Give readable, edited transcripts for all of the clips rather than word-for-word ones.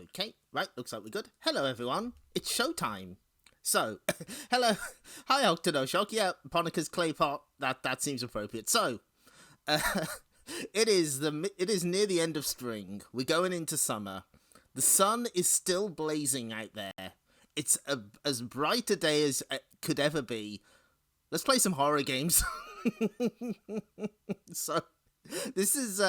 Okay, right, looks like we're good. Hello, everyone. It's showtime. So, hello. Hi, Octodoshock. Yeah, Ponika's clay pot. That seems appropriate. So, uh, it is near the end of spring. We're going into summer. The sun is still blazing out there. It's as bright a day as it could ever be. Let's play some horror games. So, this is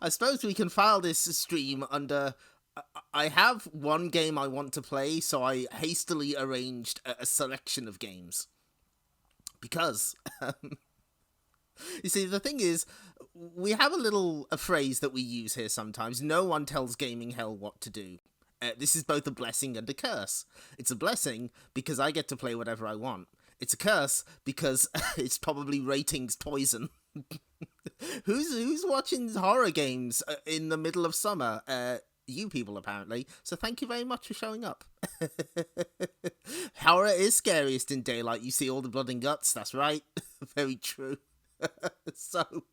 I suppose we can file this stream under. I have one game I want to play, so I hastily arranged a selection of games. Because, you see, the thing is, we have a phrase that we use here sometimes. No one tells gaming hell what to do. This is both a blessing and a curse. It's a blessing because I get to play whatever I want. It's a curse because it's probably ratings poison. Who's watching horror games in the middle of summer? You people, apparently. So thank you very much for showing up. Horror is scariest in daylight. You see all the blood and guts. That's right. Very true. So,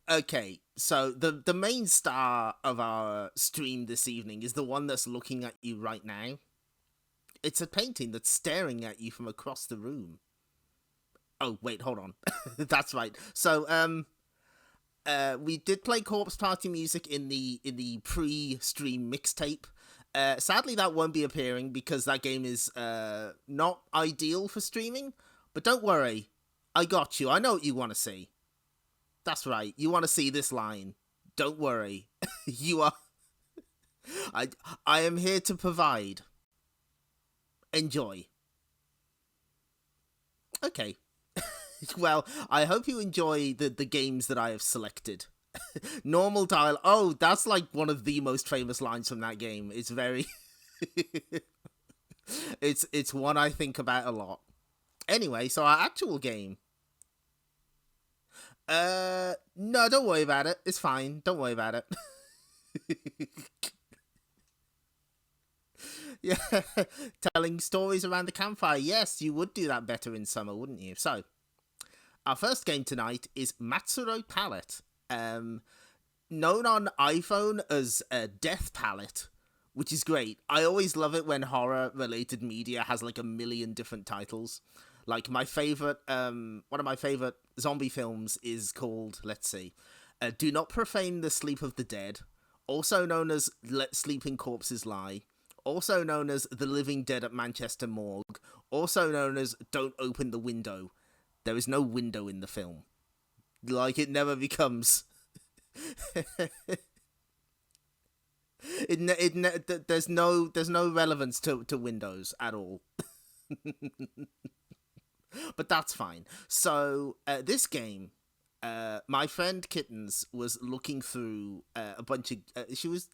okay. So the main star of our stream this evening is the one that's looking at you right now. It's a painting that's staring at you from across the room. Oh, wait, hold on. That's right. So, we did play Corpse Party music in the pre-stream mixtape. Sadly, that won't be appearing because that game is not ideal for streaming. But don't worry, I got you. I know what you want to see. That's right. You want to see this line. Don't worry. You are. I am here to provide. Enjoy. Okay. Well, I hope you enjoy the games that I have selected. Normal dial. Oh, that's like one of the most famous lines from that game. It's very. it's one I think about a lot. Anyway, so our actual game. No, don't worry about it. It's fine. Don't worry about it. Yeah, telling stories around the campfire. Yes, you would do that better in summer, wouldn't you? So, our first game tonight is Matsuro Palette, known on iPhone as Death Palette, which is great. I always love it when horror-related media has like a million different titles. Like my favorite, one of my favorite zombie films is called, let's see, Do Not Profane the Sleep of the Dead, also known as Let Sleeping Corpses Lie, also known as The Living Dead at Manchester Morgue, also known as Don't Open the Window. There is no window in the film. Like, it never becomes... there's no relevance to windows at all. But that's fine. So, this game... my friend Kittens was looking through a bunch of she was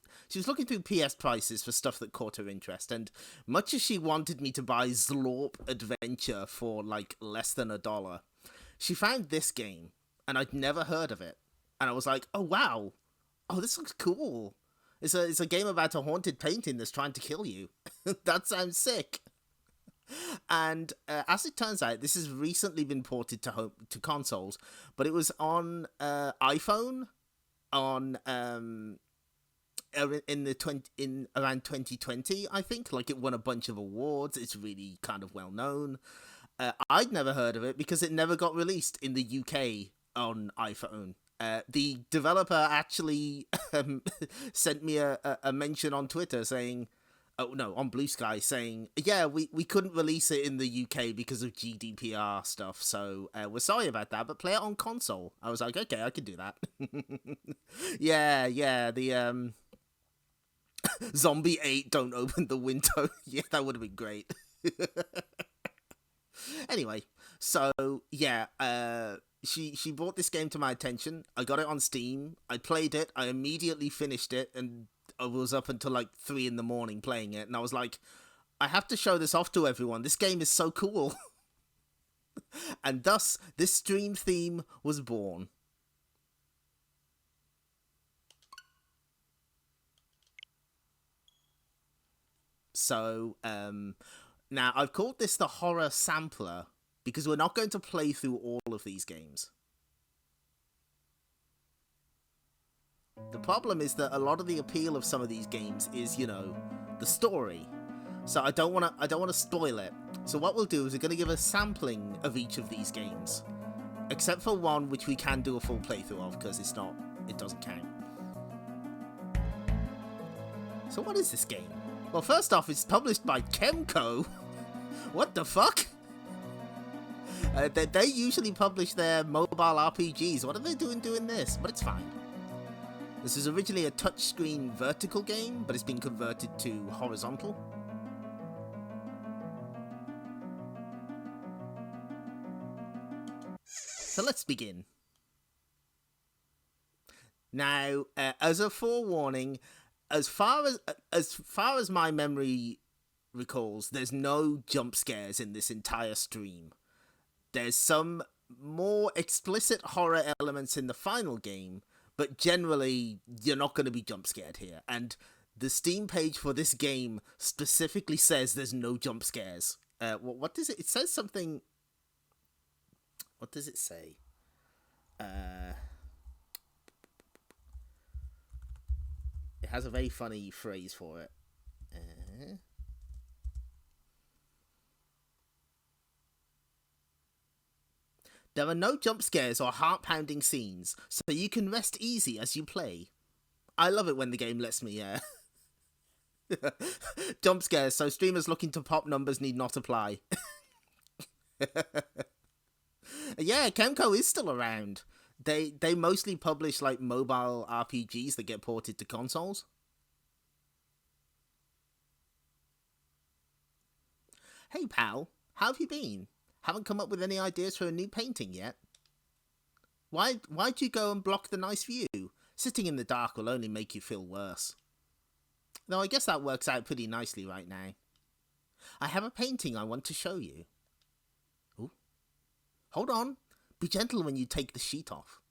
looking through PS prices for stuff that caught her interest, and much as she wanted me to buy Zlorp Adventure for like less than $1, she found this game and I'd never heard of it, and I was like, oh wow, oh this looks cool. It's a game about a haunted painting that's trying to kill you. That sounds sick. And as it turns out, this has recently been ported to consoles, but it was on iPhone on in around 2020, I think. Like, it won a bunch of awards. It's really kind of well known. I'd never heard of it because it never got released in the UK on iPhone. The developer actually sent me a mention on Twitter saying, oh no, on Blue Sky, saying, yeah, we couldn't release it in the UK because of GDPR stuff, so we're sorry about that, but play it on console. I was like, okay, I can do that. Yeah, the Zombie 8 Don't Open the Window. Yeah, that would have been great. Anyway, so, yeah, she brought this game to my attention. I got it on Steam. I played it. I immediately finished it, and I was up until like 3 a.m. playing it, and I was like, I have to show this off to everyone. This game is so cool. And thus, this stream theme was born. So, now I've called this the horror sampler because we're not going to play through all of these games. The problem is that a lot of the appeal of some of these games is, you know, the story. So I don't want to spoil it. So what we'll do is we're going to give a sampling of each of these games, except for one which we can do a full playthrough of because it doesn't count. So what is this game? Well, first off, it's published by Kemco. What the fuck? They usually publish their mobile RPGs. What are they doing this? But it's fine. This is originally a touchscreen vertical game, but it's been converted to horizontal. So let's begin. Now, as a forewarning, as far as my memory recalls, there's no jump scares in this entire stream. There's some more explicit horror elements in the final game, but generally you're not going to be jump scared here. And the Steam page for this game specifically says there's no jump scares. What does it? It says something. What does it say? It has a very funny phrase for it. There are no jump scares or heart-pounding scenes, so you can rest easy as you play. I love it when the game lets me, jump scares, so streamers looking to pop numbers need not apply. Yeah, Kemco is still around. They mostly publish, like, mobile RPGs that get ported to consoles. Hey, pal, how have you been? Haven't come up with any ideas for a new painting yet? Why'd you go and block the nice view? Sitting in the dark will only make you feel worse. Though I guess that works out pretty nicely right now. I have a painting I want to show you. Ooh. Hold on. Be gentle when you take the sheet off.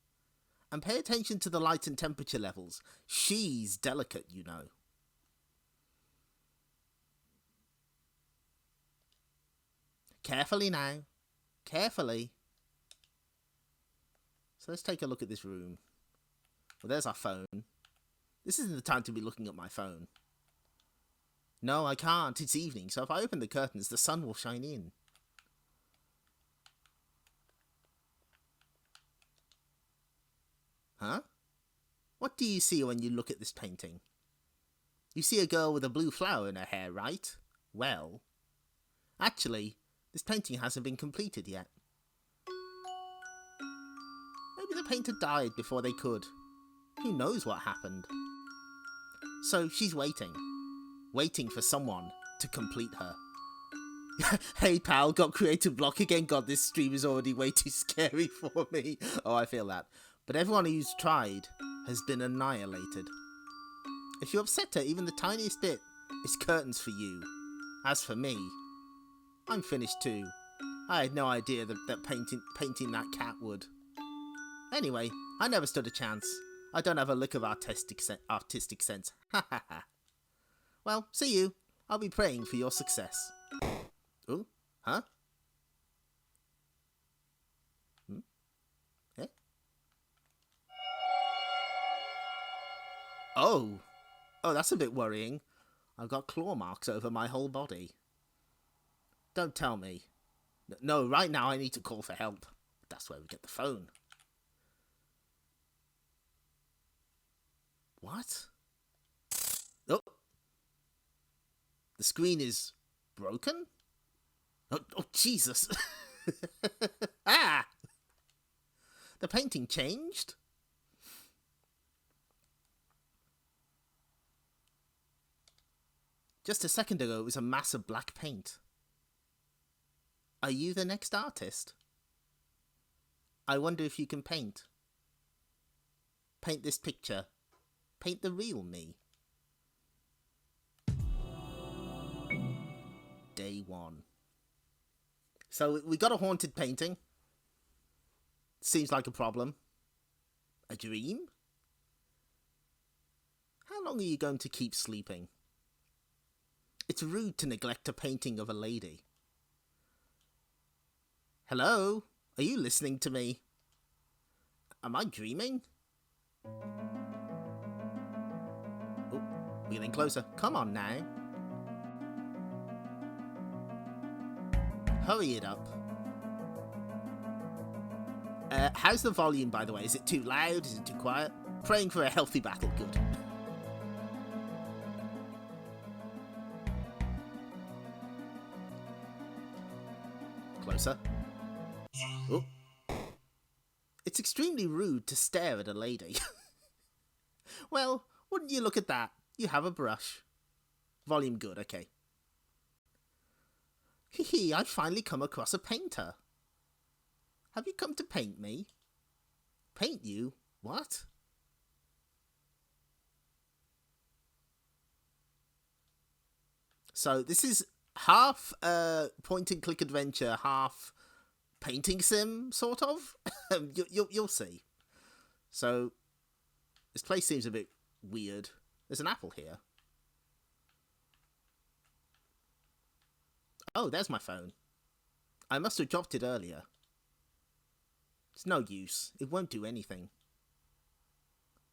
And pay attention to the light and temperature levels. She's delicate, you know. Carefully now. Carefully. So let's take a look at this room. Well, there's our phone. This isn't the time to be looking at my phone. No, I can't. It's evening, so if I open the curtains, the sun will shine in. Huh? What do you see when you look at this painting? You see a girl with a blue flower in her hair, right? Well, actually, this painting hasn't been completed yet. Maybe the painter died before they could. Who knows what happened? So she's waiting for someone to complete her. Hey pal, got creative block again. God, this stream is already way too scary for me. Oh, I feel that. But everyone who's tried has been annihilated. If you upset her even the tiniest bit, it's curtains for you. As for me, I'm finished too. I had no idea that painting that cat would. Anyway, I never stood a chance. I don't have a lick of artistic sense. Ha ha ha. Well, see you. I'll be praying for your success. Ooh, huh? Eh? Oh, that's a bit worrying. I've got claw marks over my whole body. Don't tell me. No, right now I need to call for help. That's where we get the phone. What? Oh. The screen is broken? Oh Jesus. Ah! The painting changed? Just a second ago it was a mass of black paint. Are you the next artist? I wonder if you can paint. Paint this picture. Paint the real me. Day 1. So we got a haunted painting. Seems like a problem. A dream? How long are you going to keep sleeping? It's rude to neglect a painting of a lady. Hello? Are you listening to me? Am I dreaming? We're getting closer. Come on now. Hurry it up. How's the volume, by the way? Is it too loud? Is it too quiet? Praying for a healthy battle. Good. Closer. Oh. It's extremely rude to stare at a lady. Well, wouldn't you look at that? You have a brush. Volume good, okay. Hee, I've finally come across a painter. Have you come to paint me? Paint you? What? So this is half point-and-click adventure, half painting sim, sort of. You'll see. So this place seems a bit weird. There's an apple here. Oh, there's my phone. I must have dropped it earlier. It's no use. It won't do anything.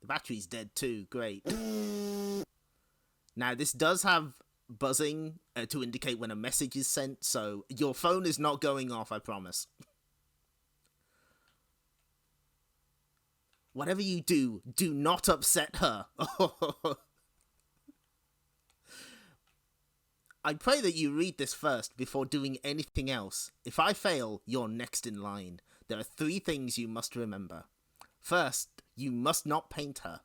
The battery's dead too. Great. Now, this does have buzzing to indicate when a message is sent, so your phone is not going off, I promise. Whatever you do, do not upset her. I pray that you read this first before doing anything else. If I fail, you're next in line. There are 3 things you must remember. First, you must not paint her.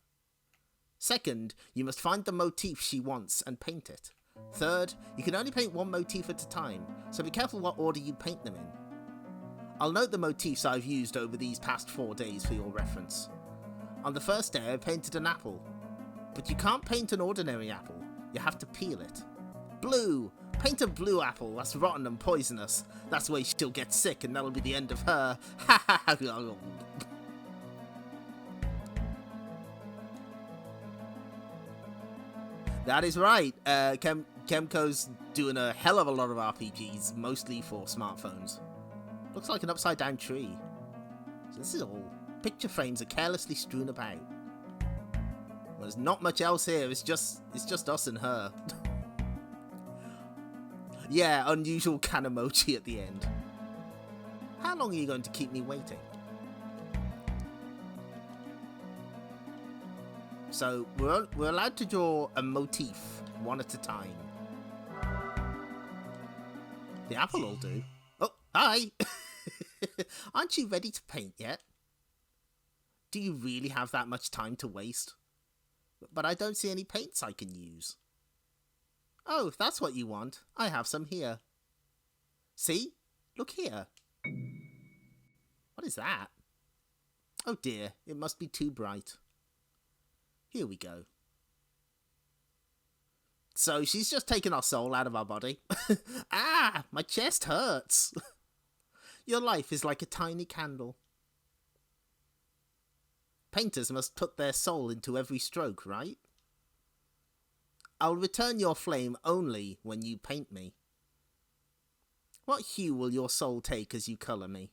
Second, you must find the motif she wants and paint it. Third, you can only paint one motif at a time, so be careful what order you paint them in. I'll note the motifs I've used over these past 4 days for your reference. On the first day, I painted an apple. But you can't paint an ordinary apple. You have to peel it. Blue! Paint a blue apple. That's rotten and poisonous. That's the way she'll get sick, and that'll be the end of her. Ha ha ha! That is right. Kemco's doing a hell of a lot of RPGs, mostly for smartphones. Looks like an upside down tree. So this is all picture frames are carelessly strewn about. Well, there's not much else here. It's just us and her. Yeah, unusual can emoji at the end. How long are you going to keep me waiting? So we're allowed to draw a motif one at a time. The apple will do. Oh, hi! Aren't you ready to paint yet? Do you really have that much time to waste? But I don't see any paints I can use. Oh, if that's what you want, I have some here. See? Look here. What is that? Oh dear, it must be too bright. Here we go. So she's just taken our soul out of our body. Ah, my chest hurts. Your life is like a tiny candle. Painters must put their soul into every stroke, right? I'll return your flame only when you paint me. What hue will your soul take as you colour me?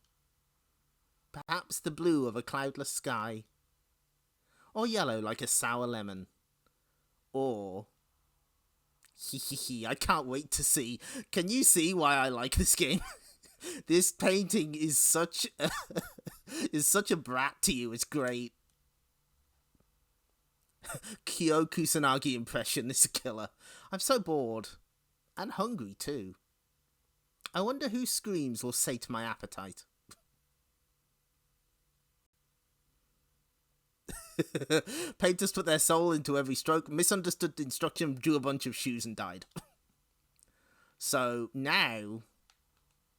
Perhaps the blue of a cloudless sky. Or yellow like a sour lemon. Or... I can't wait to see. Can you see why I like this game? This painting is such a brat to you. It's great. Kyo Kusanagi impression is a killer. I'm so bored. And hungry too. I wonder whose screams will sate my appetite. Painters put their soul into every stroke, misunderstood the instruction, drew a bunch of shoes and died. So now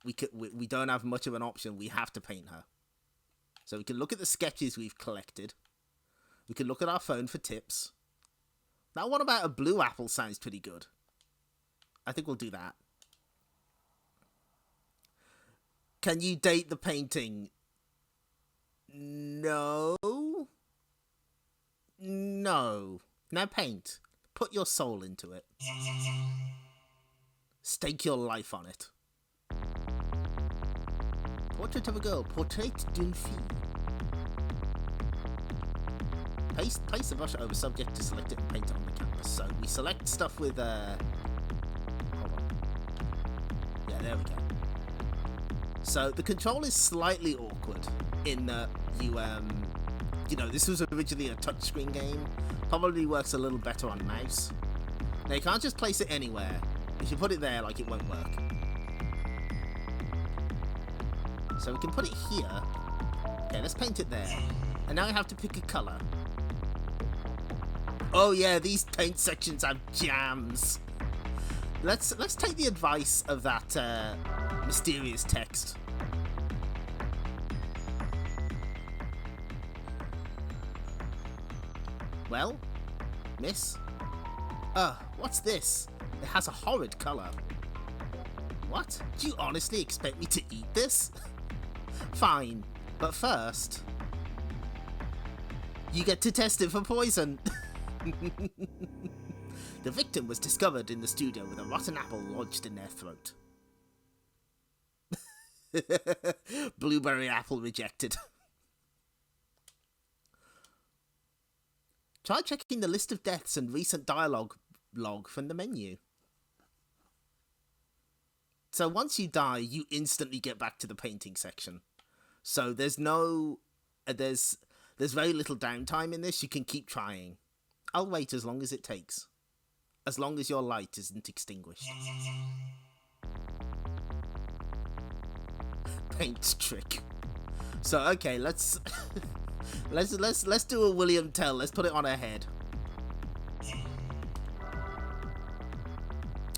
we don't have much of an option. We have to paint her. So we can look at the sketches we've collected. We can look at our phone for tips. That one about a blue apple sounds pretty good. I think we'll do that. Can you date the painting? No. No. Now paint. Put your soul into it. Stake your life on it. Portrait of a girl. Portrait d'une fille. place the brush over subject to select it and paint it on the canvas. So we select stuff with hold on. Yeah, there we go. So the control is slightly awkward in that you know, this was originally a touchscreen game. Probably works a little better on mouse. Now you can't just place it anywhere. If you put it there, like, it won't work. So we can put it here. Okay, let's paint it there. And now I have to pick a colour. Oh yeah, these paint sections have jams. Let's take the advice of that mysterious text. Well, miss? What's this? It has a horrid colour. What? Do you honestly expect me to eat this? Fine, but first, you get to test it for poison. The victim was discovered in the studio with a rotten apple lodged in their throat. Blueberry apple rejected. Try checking the list of deaths and recent dialogue log from the menu. So once you die, you instantly get back to the painting section. So there's no... there's very little downtime in this. You can keep trying. I'll wait as long as it takes. As long as your light isn't extinguished. Paint trick. So okay, let's let's do a William Tell. Let's put it on her head.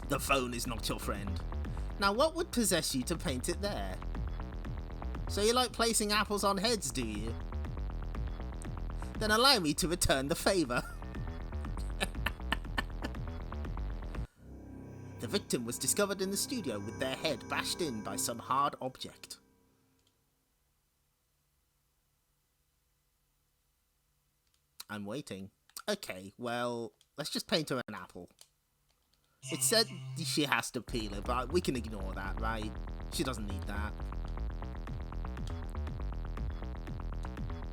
The phone is not your friend. Now what would possess you to paint it there? So you like placing apples on heads, do you? Then allow me to return the favour. The victim was discovered in the studio with their head bashed in by some hard object. I'm waiting. Okay, well, let's just paint her an apple. It said she has to peel it, but we can ignore that, right? She doesn't need that.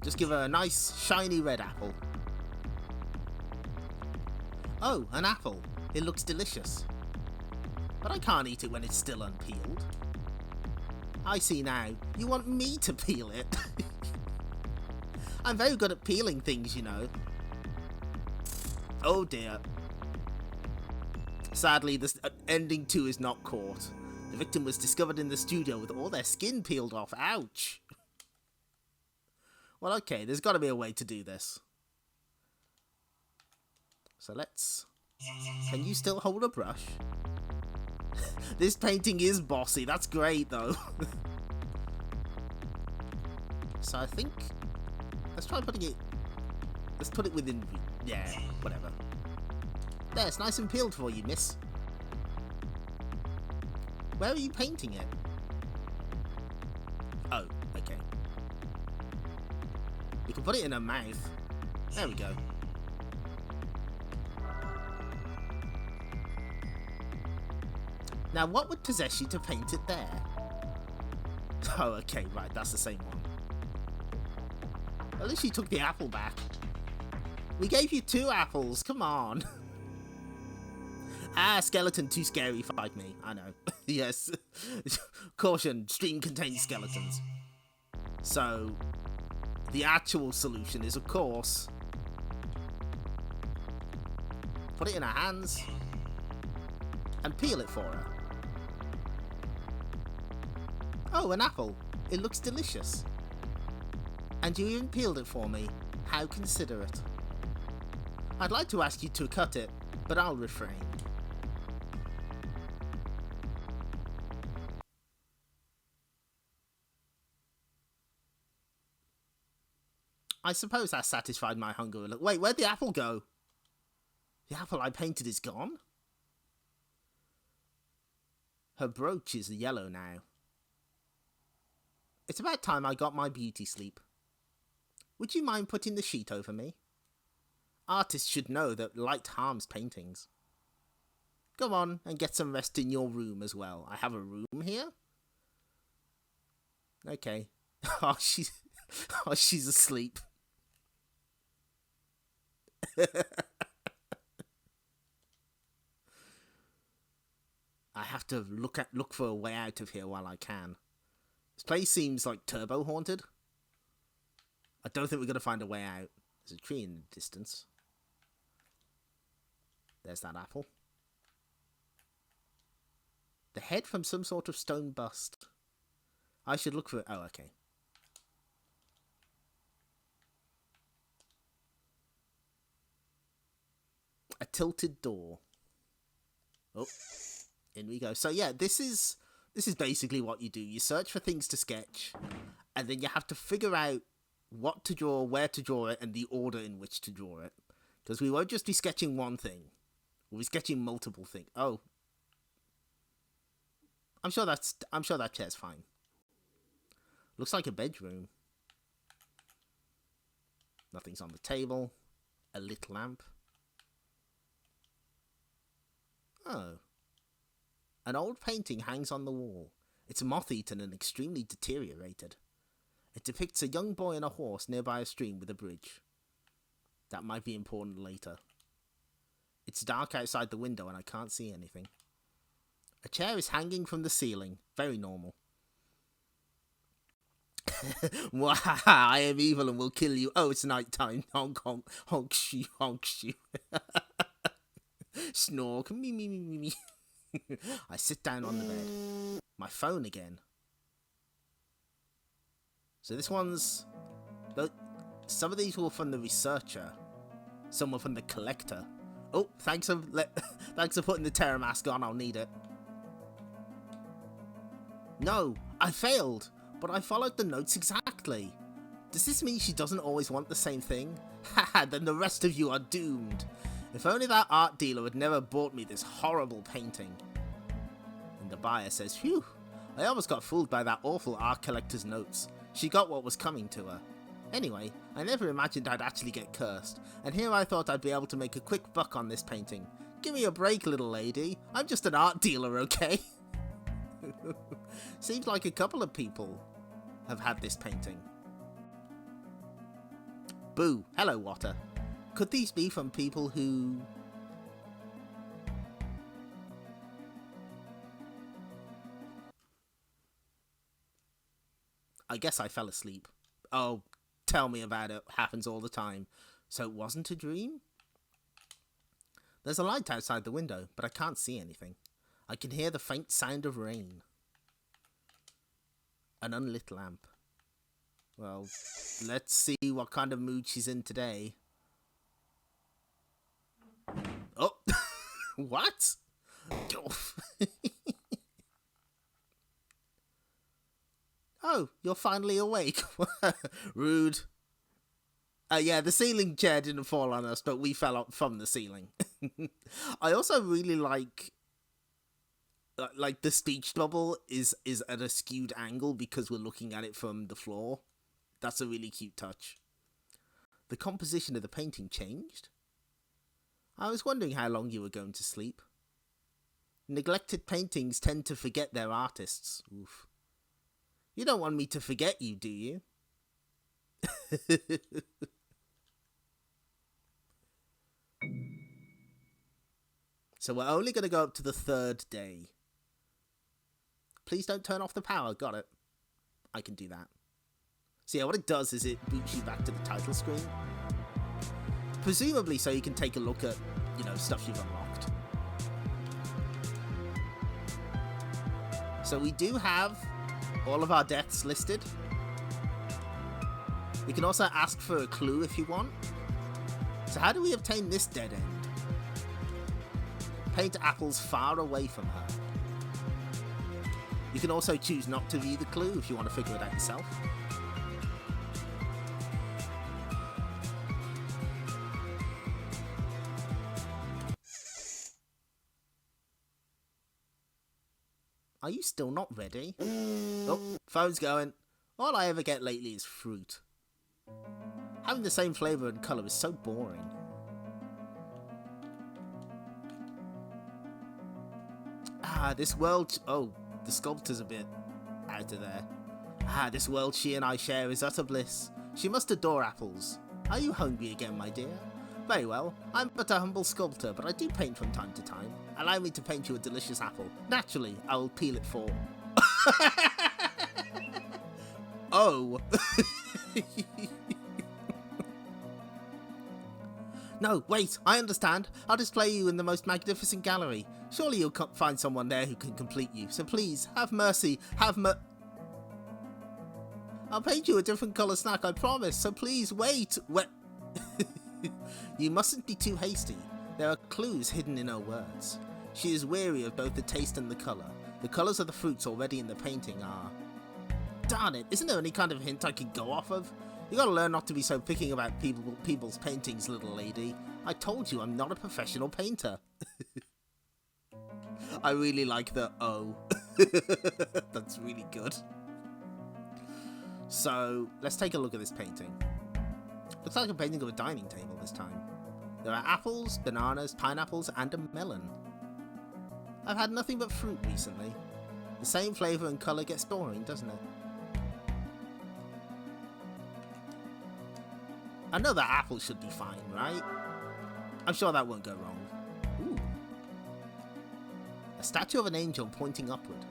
Just give her a nice, shiny red apple. Oh, an apple. It looks delicious. But I can't eat it when it's still unpeeled. I see now. You want me to peel it? I'm very good at peeling things, you know. Oh dear. Sadly, this ending 2 is not caught. The victim was discovered in the studio with all their skin peeled off. Ouch. Well, okay, there's got to be a way to do this. So let's... Can you still hold a brush? This painting is bossy. That's great, though. So I think... Let's try putting it... Let's put it within... Yeah, whatever. There, it's nice and peeled for you, miss. Where are you painting it? Oh, okay. We can put it in her mouth. There we go. Now, what would possess you to paint it there? Oh, okay, right, that's the same one. At least you took the apple back. We gave you 2 apples, come on. Ah, skeleton, too scary, fight me. I know. Yes. Caution, stream contains skeletons. So, the actual solution is, of course, put it in her hands and peel it for her. Oh, an apple. It looks delicious. And you even peeled it for me. How considerate. I'd like to ask you to cut it, but I'll refrain. I suppose that satisfied my hunger a little. Wait, where'd the apple go? The apple I painted is gone? Her brooch is yellow now. It's about time I got my beauty sleep. Would you mind putting the sheet over me? Artists should know that light harms paintings. Go on and get some rest in your room as well. I have a room here? Okay. Oh, she's asleep. I have to look for a way out of here while I can. This place seems like turbo haunted. I don't think we're going to find a way out. There's a tree in the distance. There's that apple. The head from some sort of stone bust. I should look for it. Oh, okay. A tilted door. Oh, in we go. So yeah, this is basically what you do. You search for things to sketch, and then you have to figure out what to draw, where to draw it, and the order in which to draw it. Because we won't just be sketching one thing. We'll be sketching multiple things. Oh. I'm sure that chair's fine. Looks like a bedroom. Nothing's on the table. A lit lamp. Oh. An old painting hangs on the wall. It's moth-eaten and extremely deteriorated. It depicts a young boy and a horse nearby a stream with a bridge. That might be important later. It's dark outside the window and I can't see anything. A chair is hanging from the ceiling. Very normal. I am evil and will kill you. Oh, it's night time. Honk, honk, honk, shoo, honk, shoo. Snork, me, me, me, me, me. I sit down on the bed. My phone again. So this one's... Some of these were from the researcher. Some were from the collector. Oh, thanks for putting the terror mask on. I'll need it. No, I failed, but I followed the notes exactly. Does this mean she doesn't always want the same thing? Haha, then the rest of you are doomed. If only that art dealer had never bought me this horrible painting. And the buyer says, phew, I almost got fooled by that awful art collector's notes. She got what was coming to her. Anyway, I never imagined I'd actually get cursed, and here I thought I'd be able to make a quick buck on this painting. Give me a break, little lady. I'm just an art dealer, okay? Seems like a couple of people have had this painting. Boo. Hello, Water. Could these be from people who... I guess I fell asleep. Oh, tell me about it. Happens all the time. So it wasn't a dream? There's a light outside the window, but I can't see anything. I can hear the faint sound of rain. An unlit lamp. Well, let's see what kind of mood she's in today. Oh! What? Oh, you're finally awake. Rude. Yeah, the ceiling chair didn't fall on us, but we fell up from the ceiling. I also really like the speech bubble is at a skewed angle because we're looking at it from the floor. That's a really cute touch. The composition of the painting changed. I was wondering how long you were going to sleep. Neglected paintings tend to forget their artists. Oof. You don't want me to forget you, do you? So we're only going to go up to the 3rd day. Please don't turn off the power. Got it. I can do that. So yeah, what it does is it boots you back to the title screen. Presumably so you can take a look at, stuff you've unlocked. So we do have all of our deaths listed. We can also ask for a clue if you want. So how do we obtain this dead end? Paint apples far away from her. You can also choose not to view the clue if you want to figure it out yourself. Are you still not ready? Oh, phone's going. All I ever get lately is fruit. Having the same flavour and colour is so boring. This world... Oh, the sculptor's a bit out of there. This world she and I share is utter bliss. She must adore apples. Are you hungry again, my dear? Very well. I'm but a humble sculptor, but I do paint from time to time. Allow me to paint you a delicious apple. Naturally, I will peel it for... Oh. No, wait, I understand. I'll display you in the most magnificent gallery. Surely you'll find someone there who can complete you. So please, have mercy, I'll paint you a different colour snack, I promise. So please, wait. You mustn't be too hasty. There are clues hidden in her words. She is weary of both the taste and the colour. The colours of the fruits already in the painting are... Darn it, isn't there any kind of hint I could go off of? You gotta learn not to be so picky about people's paintings, little lady. I told you I'm not a professional painter. I really like the oh. That's really good. So, let's take a look at this painting. Looks like a painting of a dining table this time. There are apples, bananas, pineapples, and a melon. I've had nothing but fruit recently. The same flavour and colour gets boring, doesn't it? I know that apple should be fine, right? I'm sure that won't go wrong. Ooh. A statue of an angel pointing upward.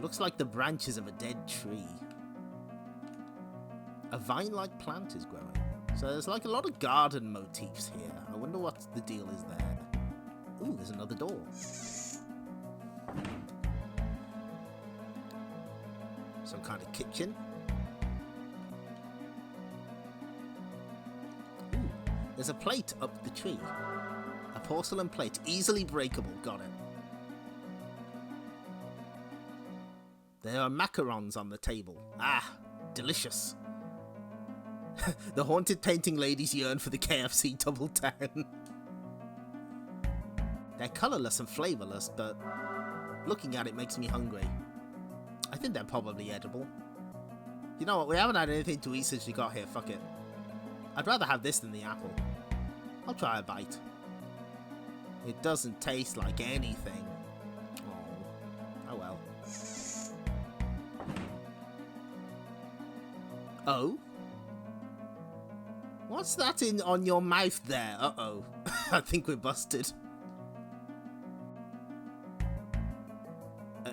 Looks like the branches of a dead tree. A vine-like plant is growing. So there's like a lot of garden motifs here. I wonder what the deal is there. Ooh, there's another door. Some kind of kitchen. Ooh, there's a plate up the tree. A porcelain plate, easily breakable. Got it. There are macarons on the table. Ah, delicious. The haunted painting ladies yearn for the KFC Double Down. They're colourless and flavourless, but looking at it makes me hungry. I think they're probably edible. You know what, we haven't had anything to eat since we got here, fuck it. I'd rather have this than the apple. I'll try a bite. It doesn't taste like anything. Oh well. Oh? What's that on your mouth there? Uh-oh. I think we're busted.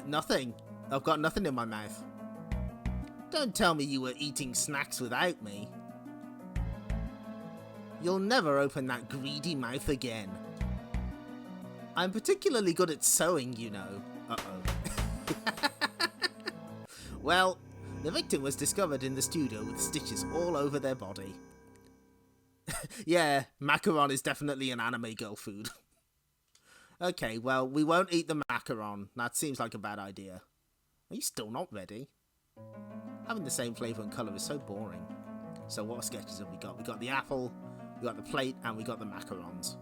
Nothing. I've got nothing in my mouth. Don't tell me you were eating snacks without me. You'll never open that greedy mouth again. I'm particularly good at sewing, you know. Uh-oh. Well, the victim was discovered in the studio with stitches all over their body. Yeah, macaron is definitely an anime girl food. Okay, well, we won't eat the macaron. That seems like a bad idea. Are you still not ready? Having the same flavour and colour is so boring. So what sketches have we got? We got the apple, we got the plate, and we got the macarons.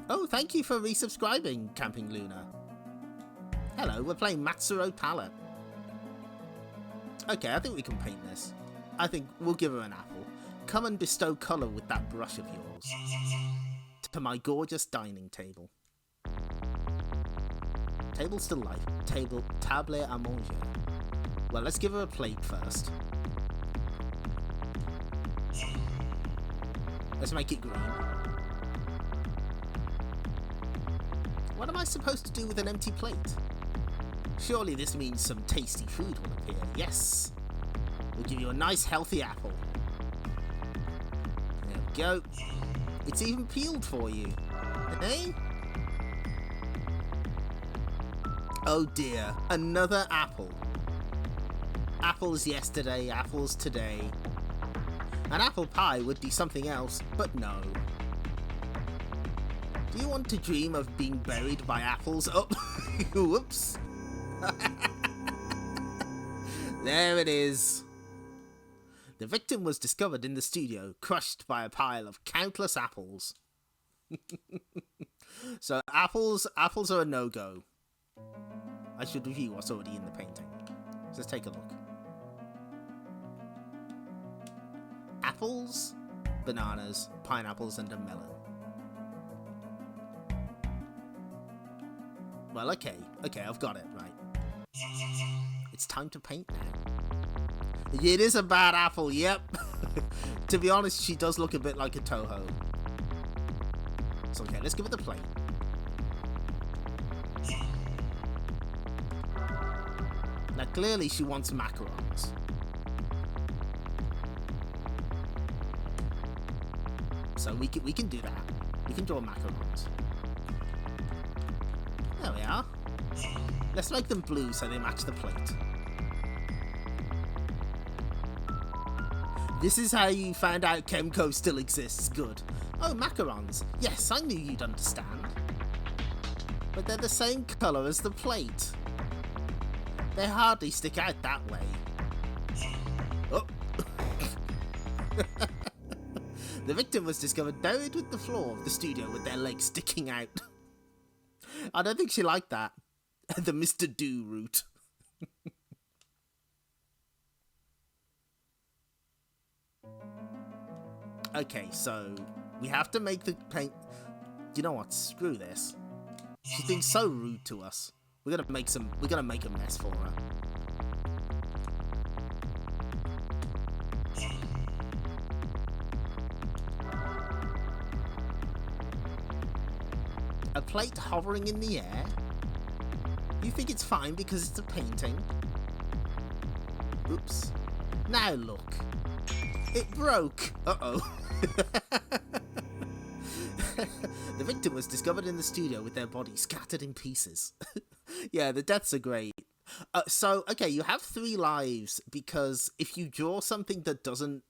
Oh, thank you for resubscribing, Camping Luna. Hello, we're playing Matsuro Palette. Okay, I think we can paint this. I think we'll give her an apple. Come and bestow colour with that brush of yours. To my gorgeous dining table. Table still life. Table, table à manger. Well, let's give her a plate first. Let's make it green. What am I supposed to do with an empty plate? Surely this means some tasty food will appear. Yes! We'll give you a nice healthy apple. There we go. It's even peeled for you. Eh? Oh dear, another apple. Apples yesterday, apples today. An apple pie would be something else, but no. Do you want to dream of being buried by apples? Oh, whoops. There it is. The victim was discovered in the studio, crushed by a pile of countless apples. So apples are a no-go. I should review what's already in the painting. So let's take a look. Apples, bananas, pineapples, and a melon. Well, okay, I've got it, right. It's time to paint now. It is a bad apple, yep. To be honest, she does look a bit like a Toho. So okay, let's give it the plate. Now clearly she wants macarons. So we can do that. We can draw macarons. There we are. Let's make them blue so they match the plate. This is how you found out Chemco still exists. Good. Oh, macarons. Yes, I knew you'd understand. But they're the same colour as the plate. They hardly stick out that way. Oh. The victim was discovered buried with the floor of the studio with their legs sticking out. I don't think she liked that. The Mr. Do route. Okay, so we have to make the paint. You know what? Screw this. She's being so rude to us. We're gonna make a mess for her. A plate hovering in the air? You think it's fine because it's a painting? Oops. Now look. It broke. Uh-oh. The victim was discovered in the studio with their body scattered in pieces. Yeah, the deaths are great. So, okay, you have 3 lives because if you draw something that doesn't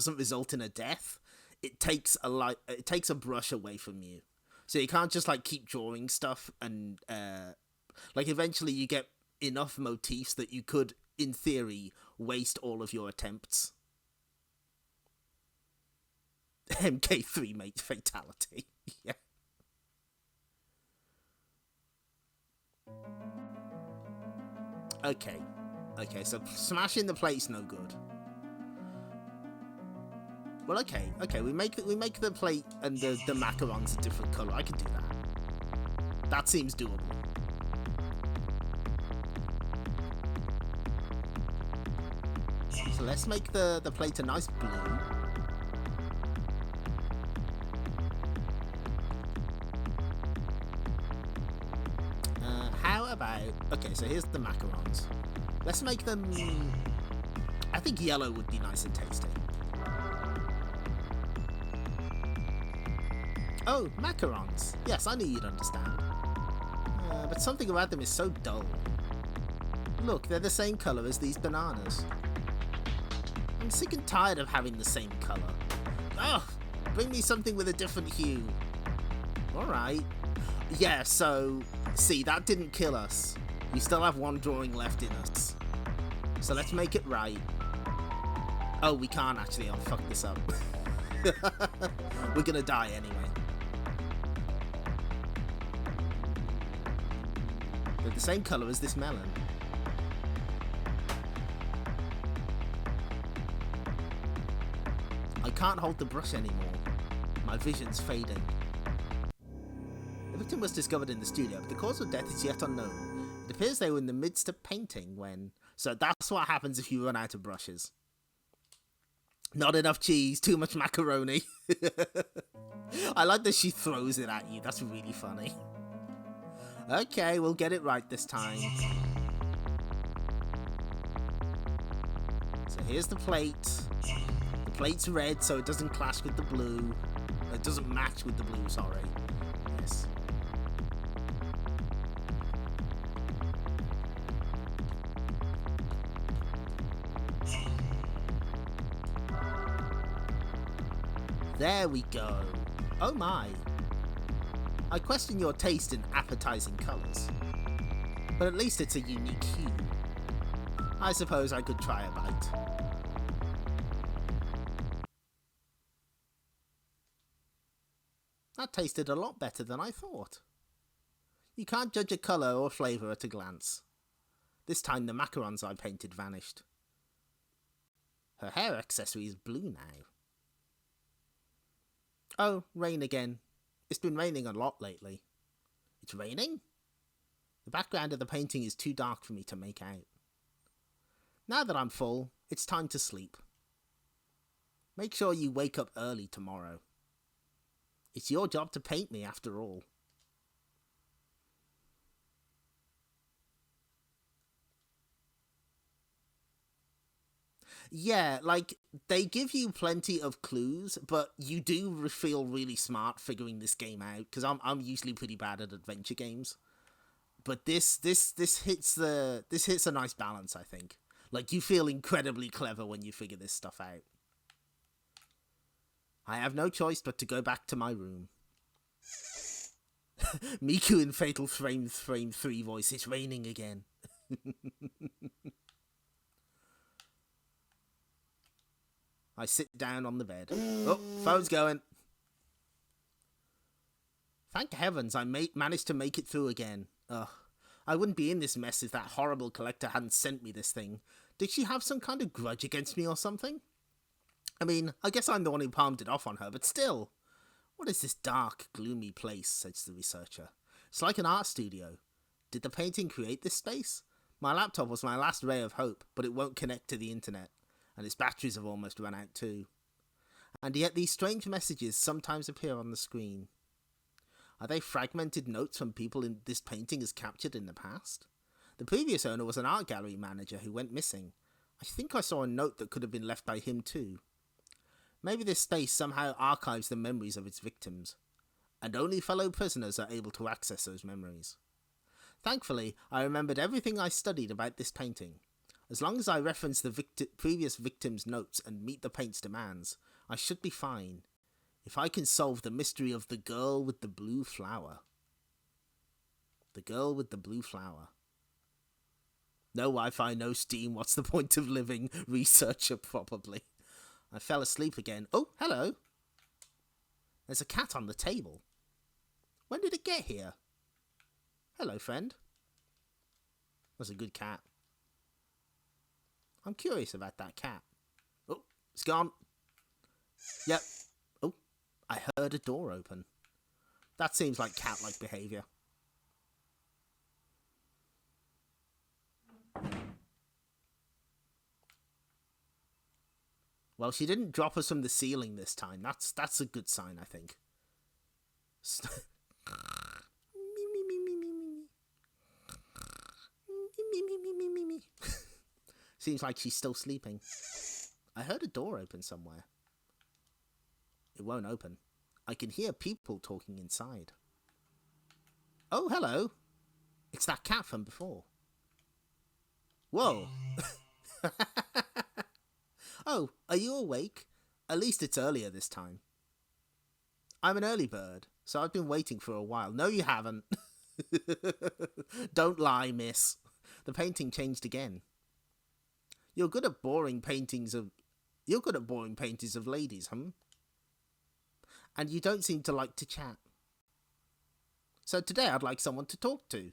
result in a death, it takes a brush away from you. So you can't just like keep drawing stuff and like eventually you get enough motifs that you could, in theory, waste all of your attempts. MK3 mate fatality. Yeah. Okay, so smashing the plate's no good. Well, okay, we make the plate and the macarons a different colour. I can do that. That seems doable. So let's make the plate a nice blue. How about... Okay, so here's the macarons. Let's make them... I think yellow would be nice and tasty. Oh, macarons. Yes, I knew you'd understand. But something about them is so dull. Look, they're the same colour as these bananas. I'm sick and tired of having the same colour. Ugh! Bring me something with a different hue. Alright. Yeah, so... See, that didn't kill us. We still have 1 drawing left in us. So let's make it right. Oh, we can't actually. I'll fuck this up. We're gonna die anyway. They're the same colour as this melon. I can't hold the brush anymore. My vision's fading. The victim was discovered in the studio, but the cause of death is yet unknown. It appears they were in the midst of painting when... So that's what happens if you run out of brushes. Not enough cheese, too much macaroni. I like that she throws it at you. That's really funny. Okay, we'll get it right this time. So here's the plate. The plate's red, so it doesn't clash with the blue. It doesn't match with the blue, sorry. Yes. There we go. Oh my. I question your taste in appetizing colours. But at least it's a unique hue. I suppose I could try a bite. That tasted a lot better than I thought. You can't judge a colour or flavour at a glance. This time the macarons I painted vanished. Her hair accessory is blue now. Oh, rain again. It's been raining a lot lately. It's raining? The background of the painting is too dark for me to make out. Now that I'm full, it's time to sleep. Make sure you wake up early tomorrow. It's your job to paint me, after all. Yeah, like, they give you plenty of clues, but you do feel really smart figuring this game out, because I'm usually pretty bad at adventure games. But this hits a nice balance, I think. Like, you feel incredibly clever when you figure this stuff out. I have no choice but to go back to my room. Miku in Fatal Frame 3 voice, it's raining again. I sit down on the bed. Oh, phone's going. Thank heavens I managed to make it through again. Ugh. I wouldn't be in this mess if that horrible collector hadn't sent me this thing. Did she have some kind of grudge against me or something? I mean, I guess I'm the one who palmed it off on her, but still. What is this dark, gloomy place, says the researcher. It's like an art studio. Did the painting create this space? My laptop was my last ray of hope, but it won't connect to the internet, and its batteries have almost run out too. And yet these strange messages sometimes appear on the screen. Are they fragmented notes from people this painting has captured in the past? The previous owner was an art gallery manager who went missing. I think I saw a note that could have been left by him too. Maybe this space somehow archives the memories of its victims, and only fellow prisoners are able to access those memories. Thankfully, I remembered everything I studied about this painting. As long as I reference the previous victim's notes and meet the paint's demands, I should be fine. If I can solve the mystery of the girl with the blue flower. The girl with the blue flower. No Wi-Fi, no Steam, what's the point of living? Researcher, probably. I fell asleep again. Oh, hello. There's a cat on the table. When did it get here? Hello, friend. That's a good cat. I'm curious about that cat. Oh, it's gone. Yep. Oh, I heard a door open. That seems like cat-like behaviour. Well, she didn't drop us from the ceiling this time. That's a good sign, I think. Seems like she's still sleeping. I heard a door open somewhere. It won't open. I can hear people talking inside. Oh, hello. It's that cat from before. Whoa. Oh, are you awake? At least it's earlier this time. I'm an early bird, so I've been waiting for a while. No, you haven't. Don't lie, miss. The painting changed again. You're good at boring paintings of ladies, And you don't seem to like to chat. So today I'd like someone to talk to.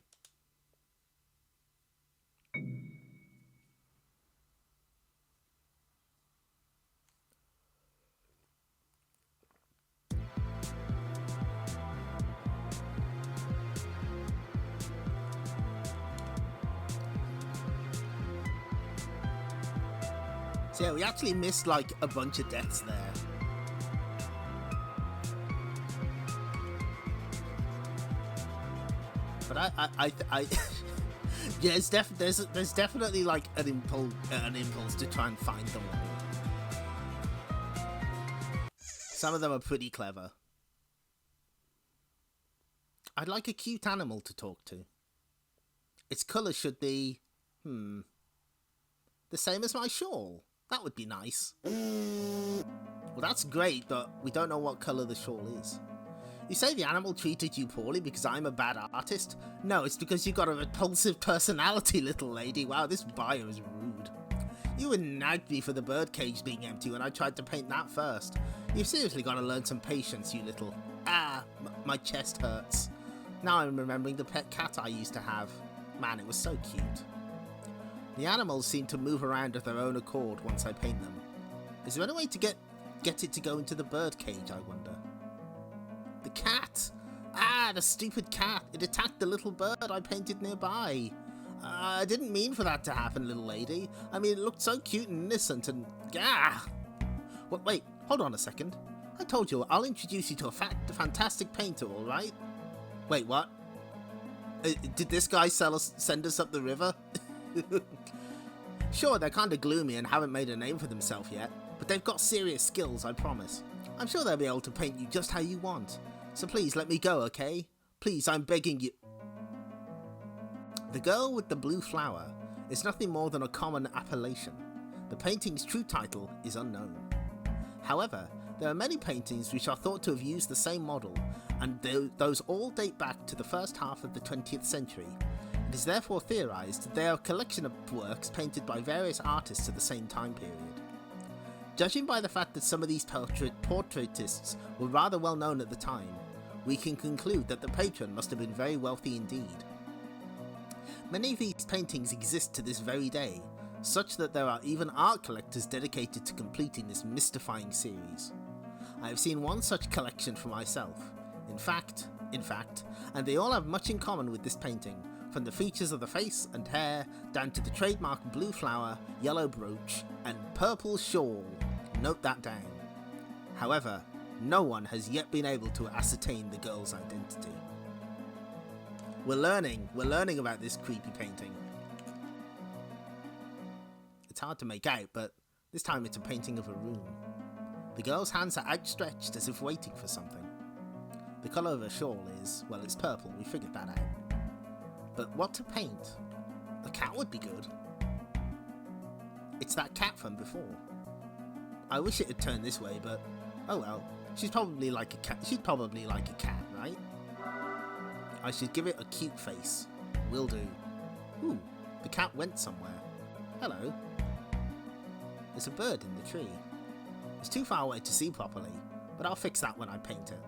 So yeah, we actually missed like a bunch of deaths there. But I yeah, there's definitely like an impulse to try and find them all. Some of them are pretty clever. I'd like a cute animal to talk to. Its colour should be the same as my shawl. That would be nice. Well, that's great, but we don't know what colour the shawl is. You say the animal treated you poorly because I'm a bad artist? No, it's because you've got a repulsive personality, little lady. Wow, this bio is rude. You nagged me for the birdcage being empty when I tried to paint that first. You've seriously got to learn some patience, you little... my chest hurts. Now I'm remembering the pet cat I used to have. Man, it was so cute. The animals seem to move around of their own accord once I paint them. Is there any way to get it to go into the birdcage, I wonder? The cat! The stupid cat! It attacked the little bird I painted nearby. I didn't mean for that to happen, little lady. I mean, it looked so cute and innocent and... Gah! Well, wait, hold on a second. I told you, I'll introduce you to a fantastic painter, alright? Wait, what? Did this guy send us up the river? Sure, they're kinda gloomy and haven't made a name for themselves yet, but they've got serious skills, I promise. I'm sure they'll be able to paint you just how you want. So please, let me go, okay? Please, I'm begging you. The Girl with the Blue Flower is nothing more than a common appellation. The painting's true title is unknown. However, there are many paintings which are thought to have used the same model, and those all date back to the first half of the 20th century. It is therefore theorized they are a collection of works painted by various artists at the same time period. Judging by the fact that some of these portraitists were rather well known at the time, we can conclude that the patron must have been very wealthy indeed. Many of these paintings exist to this very day, such that there are even art collectors dedicated to completing this mystifying series. I have seen one such collection for myself. In fact, and they all have much in common with this painting, from the features of the face and hair down to the trademark blue flower, yellow brooch, and purple shawl. Note that down. However, no one has yet been able to ascertain the girl's identity. We're learning about this creepy painting. It's hard to make out, but this time it's a painting of a room. The girl's hands are outstretched as if waiting for something. The colour of her shawl is, well, it's purple, we figured that out. But what to paint? A cat would be good. It's that cat from before. I wish it had turned this way, but oh well. She's probably like a cat. She'd probably like a cat, right? I should give it a cute face. Will do. Ooh, the cat went somewhere. Hello. There's a bird in the tree. It's too far away to see properly, but I'll fix that when I paint it.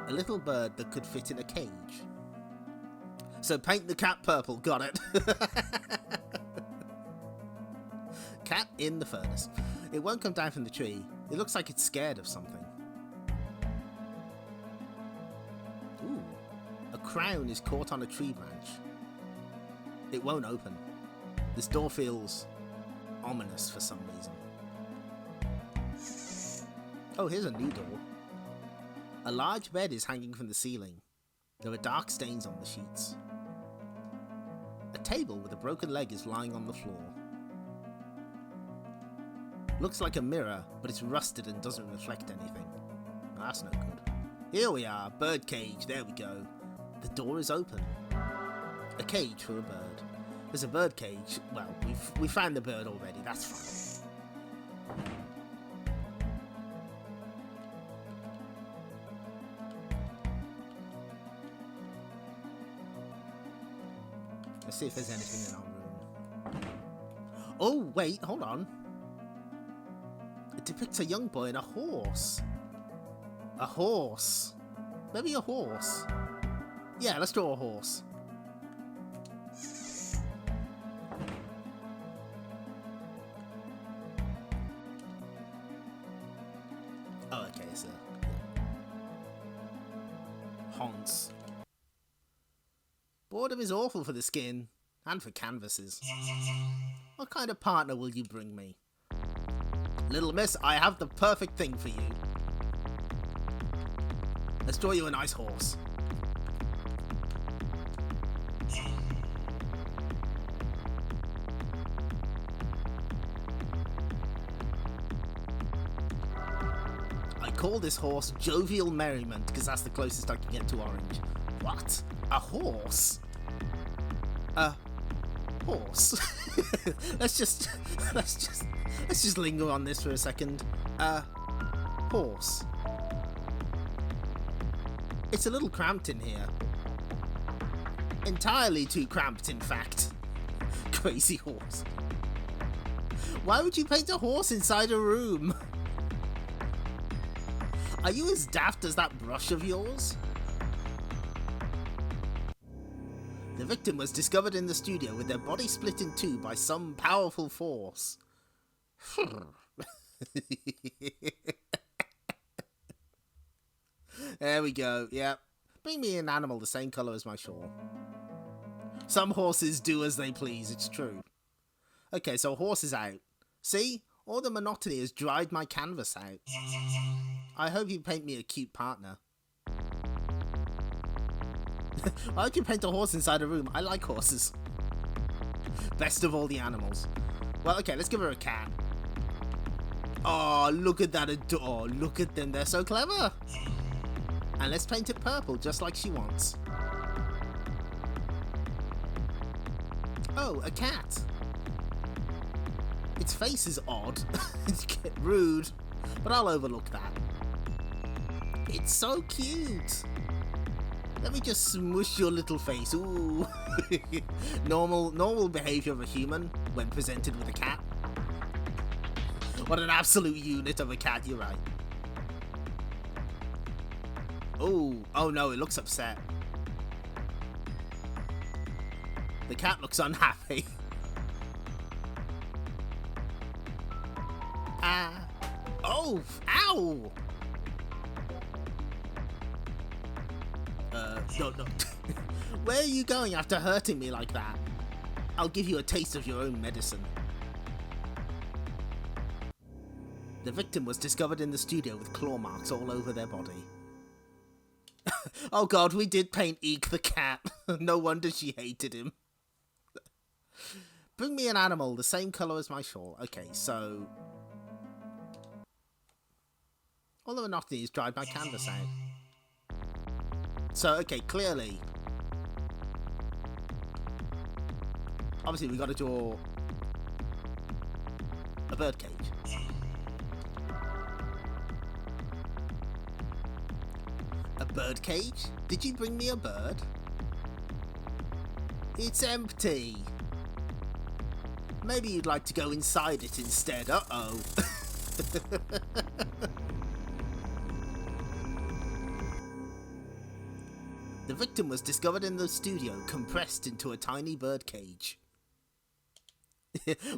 A little bird that could fit in a cage. So paint the cat purple, got it. Cat in the furnace. It won't come down from the tree. It looks like it's scared of something. Ooh, a crown is caught on a tree branch. It won't open. This door feels ominous for some reason. Oh, here's a new door. A large bed is hanging from the ceiling. There are dark stains on the sheets. A table with a broken leg is lying on the floor. Looks like a mirror, but it's rusted and doesn't reflect anything. That's no good. Here we are, bird cage, there we go. The door is open. A cage for a bird. There's a bird cage. Well, we found the bird already, that's fine. Let's see if there's anything in our room. Oh, wait, hold on. It depicts a young boy and a horse. A horse. Maybe a horse. Yeah, let's draw a horse. Oh, okay, so... Haunts. Boredom is awful for the skin, and for canvases. What kind of partner will you bring me? Little miss, I have the perfect thing for you. Let's draw you a nice horse. I call this horse Jovial Merriment because that's the closest I can get to orange. What? A horse? A horse? let's just linger on this for a second. A horse. It's a little cramped in here. Entirely too cramped, in fact. Crazy horse. Why would you paint a horse inside a room? Are you as daft as that brush of yours? The victim was discovered in the studio with their body split in two by some powerful force. There we go, yep. Bring me an animal the same colour as my shawl. Some horses do as they please, it's true. Okay, so horse is out. See? All the monotony has dried my canvas out. I hope you paint me a cute partner. Why don't you paint a horse inside a room? I like horses. Best of all the animals. Well, okay, let's give her a cat. Oh, look at that adore. Look at them, they're so clever. And let's paint it purple, just like she wants. Oh, a cat. Its face is odd. It's rude, but I'll overlook that. It's so cute. Let me just smush your little face. Ooh. Normal behavior of a human when presented with a cat. What an absolute unit of a cat, you're right. Oh no, it looks upset. The cat looks unhappy. Oh, ow! No. Where are you going after hurting me like that? I'll give you a taste of your own medicine. The victim was discovered in the studio with claw marks all over their body. Oh god, we did paint Eek the cat. No wonder she hated him. Bring me an animal, the same colour as my shawl. Okay, so... all the monotony has dried my canvas out. So, okay, clearly... obviously, we got to draw... a birdcage. A birdcage? Did you bring me a bird? It's empty. Maybe you'd like to go inside it instead. Uh-oh. The victim was discovered in the studio, compressed into a tiny birdcage.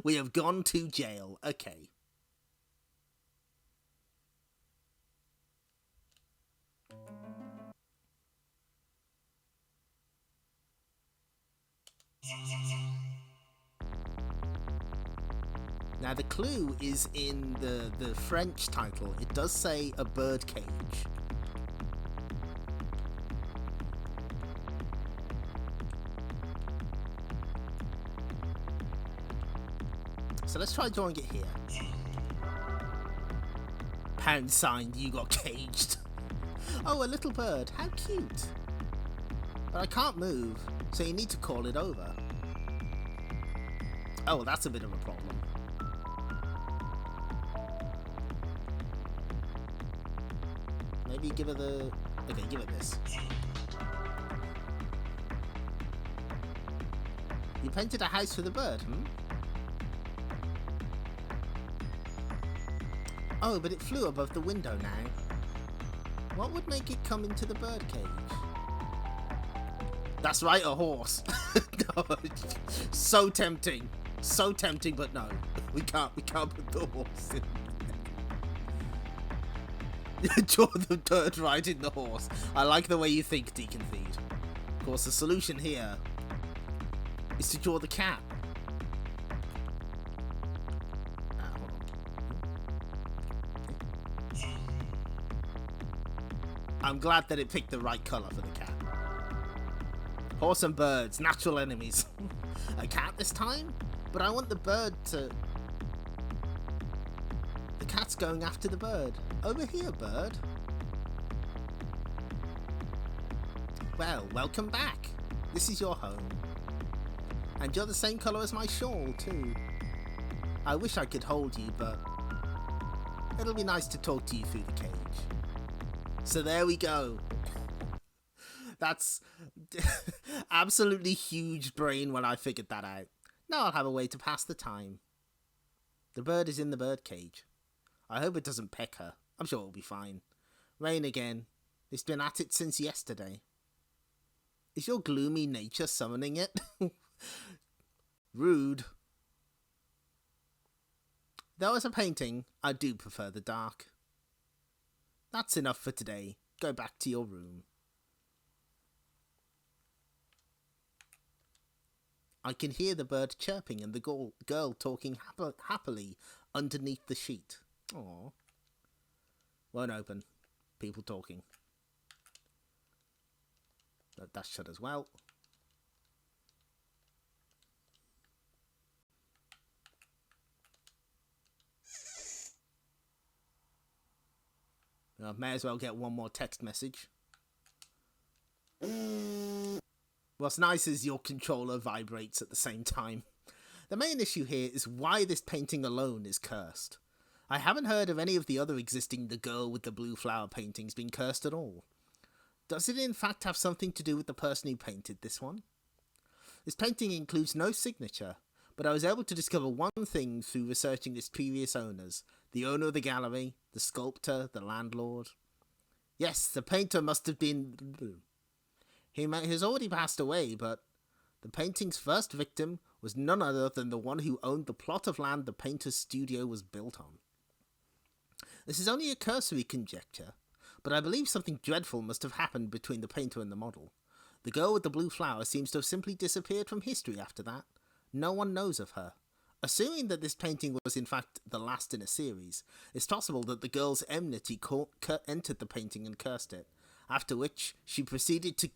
We have gone to jail. Okay. Now the clue is in the French title. It does say a birdcage. So let's try drawing it here. Pound sign, you got caged. Oh, a little bird. How cute. But I can't move, so you need to call it over. Oh, that's a bit of a problem. Maybe give it the... okay, give it this. You painted a house for the bird, Oh, but it flew above the window now. What would make it come into the birdcage? That's right, a horse. No, so tempting. So tempting, but no. We can't put the horse in. Draw the bird right in the horse. I like the way you think, Deacon Feed. Of course, the solution here is to draw the cat. I'm glad that it picked the right colour for the cat. Horse and birds, natural enemies. A cat this time? But I want the bird to... the cat's going after the bird. Over here, bird. Well, welcome back. This is your home. And you're the same colour as my shawl, too. I wish I could hold you, but... it'll be nice to talk to you through the cage. So there we go. That's absolutely huge brain when I figured that out. Now I'll have a way to pass the time. The bird is in the birdcage. I hope it doesn't peck her. I'm sure it'll be fine. Rain again. It's been at it since yesterday. Is your gloomy nature summoning it? Rude. Though as a painting, I do prefer the dark. That's enough for today. Go back to your room. I can hear the bird chirping and the girl talking happily underneath the sheet. Aww. Won't open. People talking. That's shut as well. I may as well get one more text message. What's nice is your controller vibrates at the same time. The main issue here is why this painting alone is cursed. I haven't heard of any of the other existing The Girl with the Blue Flower paintings being cursed at all. Does it in fact have something to do with the person who painted this one? This painting includes no signature, but I was able to discover one thing through researching its previous owners. The owner of the gallery, the sculptor, the landlord. Yes, the painter must have been... He has already passed away, but the painting's first victim was none other than the one who owned the plot of land the painter's studio was built on. This is only a cursory conjecture, but I believe something dreadful must have happened between the painter and the model. The girl with the blue flower seems to have simply disappeared from history after that. No one knows of her. Assuming that this painting was in fact the last in a series, it's possible that the girl's enmity entered the painting and cursed it, after which she proceeded to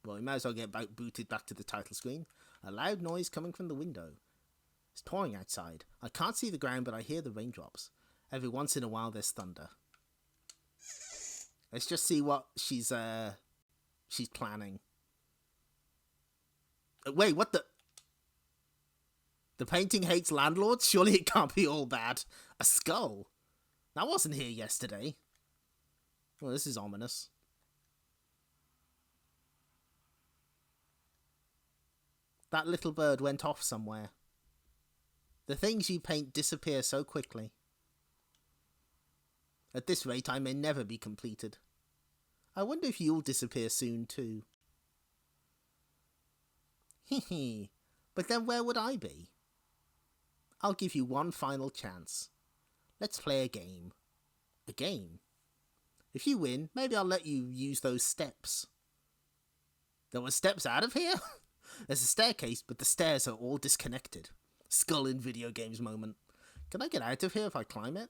Well, we might as well get booted back to the title screen. A loud noise coming from the window. It's pouring outside. I can't see the ground, but I hear the raindrops. Every once in a while, there's thunder. Let's just see what she's planning. Wait, what the... The painting hates landlords? Surely it can't be all bad. A skull? That wasn't here yesterday. Well, this is ominous. That little bird went off somewhere. The things you paint disappear so quickly. At this rate, I may never be completed. I wonder if you'll disappear soon, too. Hee. But then where would I be? I'll give you one final chance. Let's play a game. A game? If you win, maybe I'll let you use those steps. There were steps out of here? There's a staircase, but the stairs are all disconnected. Skull in video games moment. Can I get out of here if I climb it?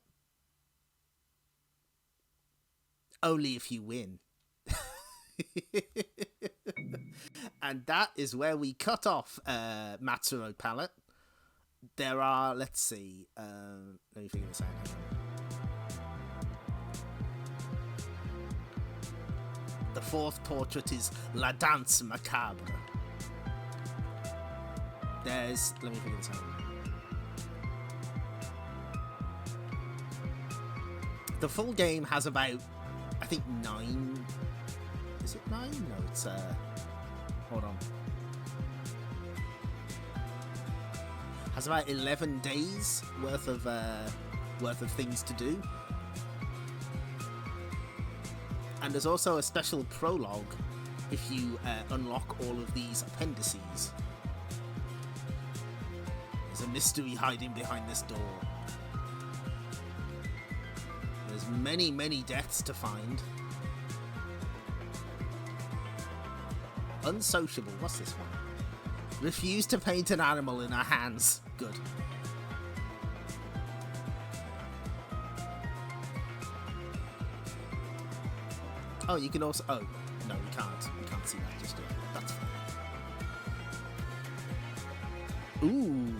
Only if you win. And that is where we cut off Matsuro Palette. There are, let's see, let me figure this out. The fourth portrait is La Danse Macabre. There's, let me figure this out. The full game has about, I think 9, is it 9? No, it's, hold on. Has about 11 days worth of things to do. And there's also a special prologue if you unlock all of these appendices. There's a mystery hiding behind this door. There's many, many deaths to find. Unsociable, what's this one? Refuse to paint an animal in her hands. Good. Oh, you can also... Oh, no, we can't. We can't see that just yet. That's fine. Ooh.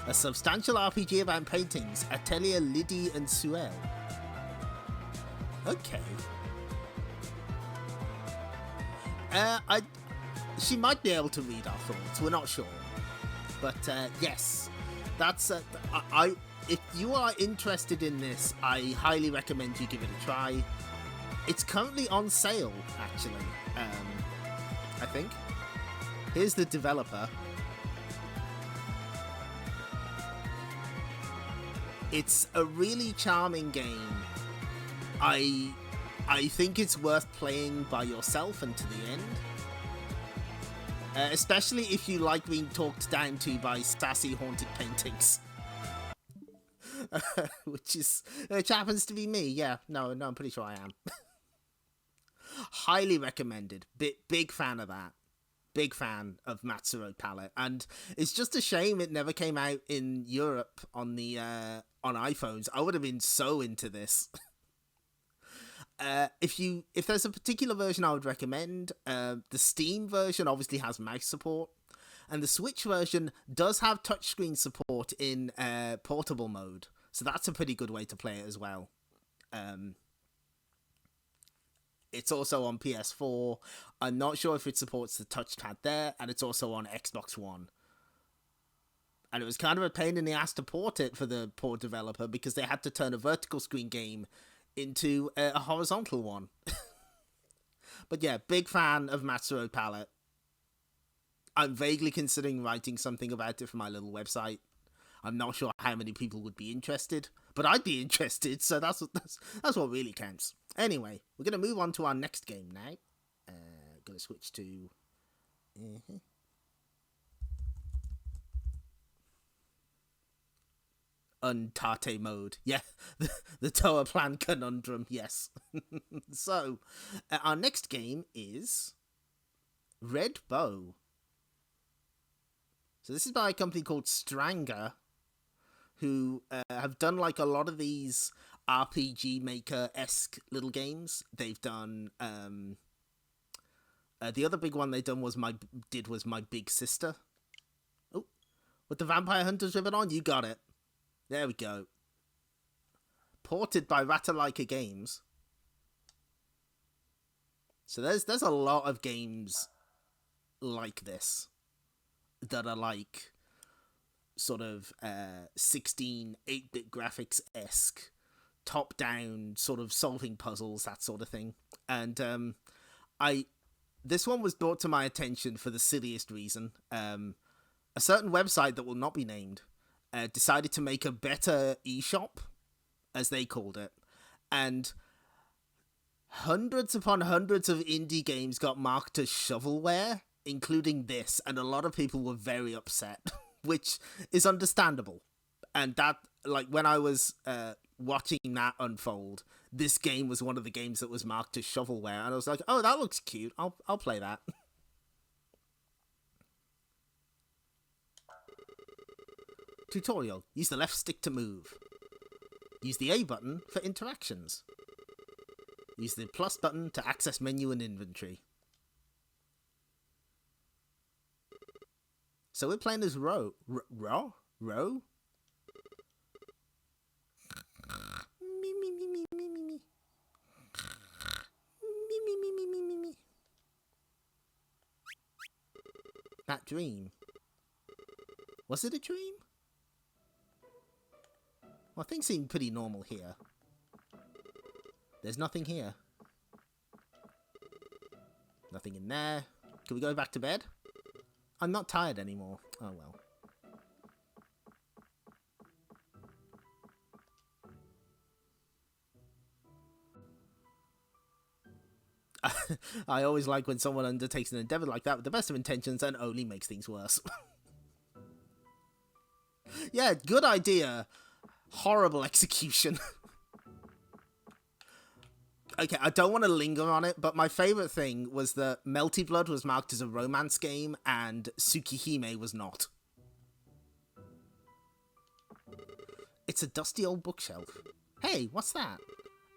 A substantial RPG about paintings. Atelier Lydie and Suel. Okay. She might be able to read our thoughts. We're not sure. But, yes. That's... if you are interested in this, I highly recommend you give it a try. It's currently on sale, actually. I think. Here's the developer. It's a really charming game. I think it's worth playing by yourself and to the end. Especially if you like being talked down to by sassy haunted paintings. which happens to be me. Yeah, no, I'm pretty sure I am. Highly recommended. Big fan of that. Big fan of Matsuro Palette, and it's just a shame it never came out in Europe on the on iPhones. I would have been so into this. If there's a particular version I would recommend, the Steam version obviously has mouse support, and the Switch version does have touchscreen support in portable mode, so that's a pretty good way to play it as well. It's also on PS4. I'm not sure if it supports the touchpad there, and it's also on Xbox One. And it was kind of a pain in the ass to port it for the poor developer because they had to turn a vertical screen game into a horizontal one. But yeah, big fan of Matsuro Palette. I'm vaguely considering writing something about it for my little website. I'm not sure how many people would be interested, but I'd be interested, so that's what really counts. Anyway, we're going to move on to our next game now. Going to switch to... Untate mode. Yeah, the Toa Plan conundrum, yes. So, our next game is Red Bow. So this is by a company called Stranger, who have done like a lot of these RPG Maker-esque little games. They've done the other big one they done was My Big Sister. Oh, with the Vampire Hunters ribbon on, you got it. There we go. Ported by Ratalaika Games. So there's a lot of games like this that are like sort of 16 8-bit graphics-esque, top-down sort of solving puzzles, that sort of thing. And this one was brought to my attention for the silliest reason. A certain website that will not be named decided to make a better eShop, as they called it, and hundreds upon hundreds of indie games got marked as shovelware, including this, and a lot of people were very upset, which is understandable. And that, like, when I was watching that unfold, this game was one of the games that was marked as shovelware, and I was like, oh, that looks cute, I'll play that. Tutorial. Use the left stick to move. Use the A button for interactions. Use the plus button to access menu and inventory. So we're playing as Ro? Ro? Me, me, me, me, me, me, me. Me, me, me, me, me, me, me. That dream. Was it a dream? Well, things seem pretty normal here. There's nothing here. Nothing in there. Can we go back to bed? I'm not tired anymore. Oh well. I always like when someone undertakes an endeavor like that with the best of intentions and only makes things worse. Yeah, good idea. Horrible execution. Okay, I don't want to linger on it, but my favourite thing was that Melty Blood was marked as a romance game and Tsukihime was not. It's a dusty old bookshelf. Hey, what's that?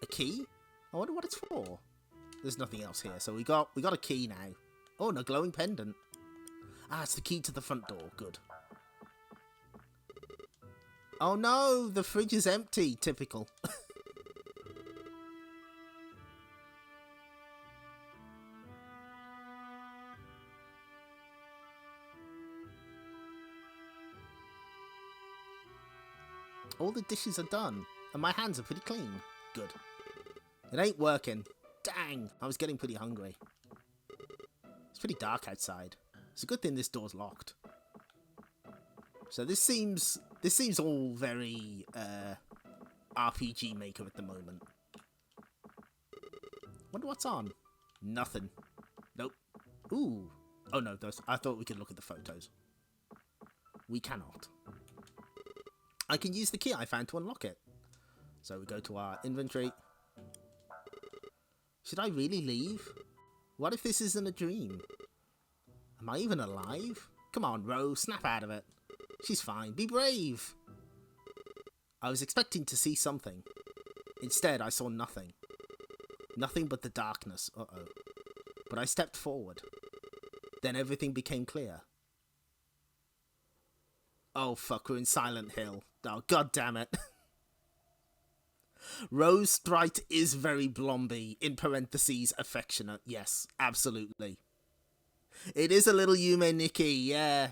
A key? I wonder what it's for. There's nothing else here, so we got a key now. Oh, and a glowing pendant. Ah, it's the key to the front door. Good. Oh no, the fridge is empty. Typical. All the dishes are done, and my hands are pretty clean. Good. It ain't working. Dang, I was getting pretty hungry. It's pretty dark outside. It's a good thing this door's locked. So this seems all very RPG Maker at the moment. Wonder what's on? Nothing. Nope. Ooh. Oh no, I thought we could look at the photos. We cannot. I can use the key I found to unlock it. So we go to our inventory. Should I really leave? What if this isn't a dream? Am I even alive? Come on, Rose, snap out of it. She's fine. Be brave. I was expecting to see something. Instead, I saw nothing. Nothing but the darkness. Uh-oh. But I stepped forward. Then everything became clear. Oh, fuck, we're in Silent Hill. Oh, god damn it. Rose Strite is very blomby, in parentheses, affectionate. Yes, absolutely. It is a little Yume Nikki, yeah.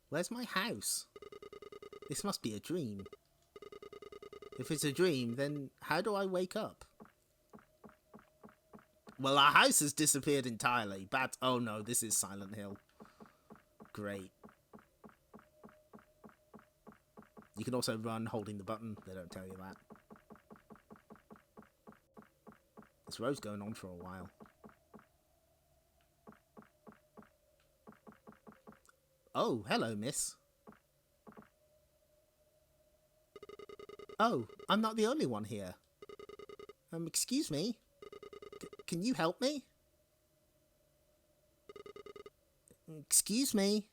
Where's my house? This must be a dream. If it's a dream, then how do I wake up? Well, our house has disappeared entirely. But oh no, this is Silent Hill. Great. You can also run holding the button. They don't tell you that. This road's going on for a while. Oh, hello, miss. Oh, I'm not the only one here. Excuse me? Can you help me? Excuse me?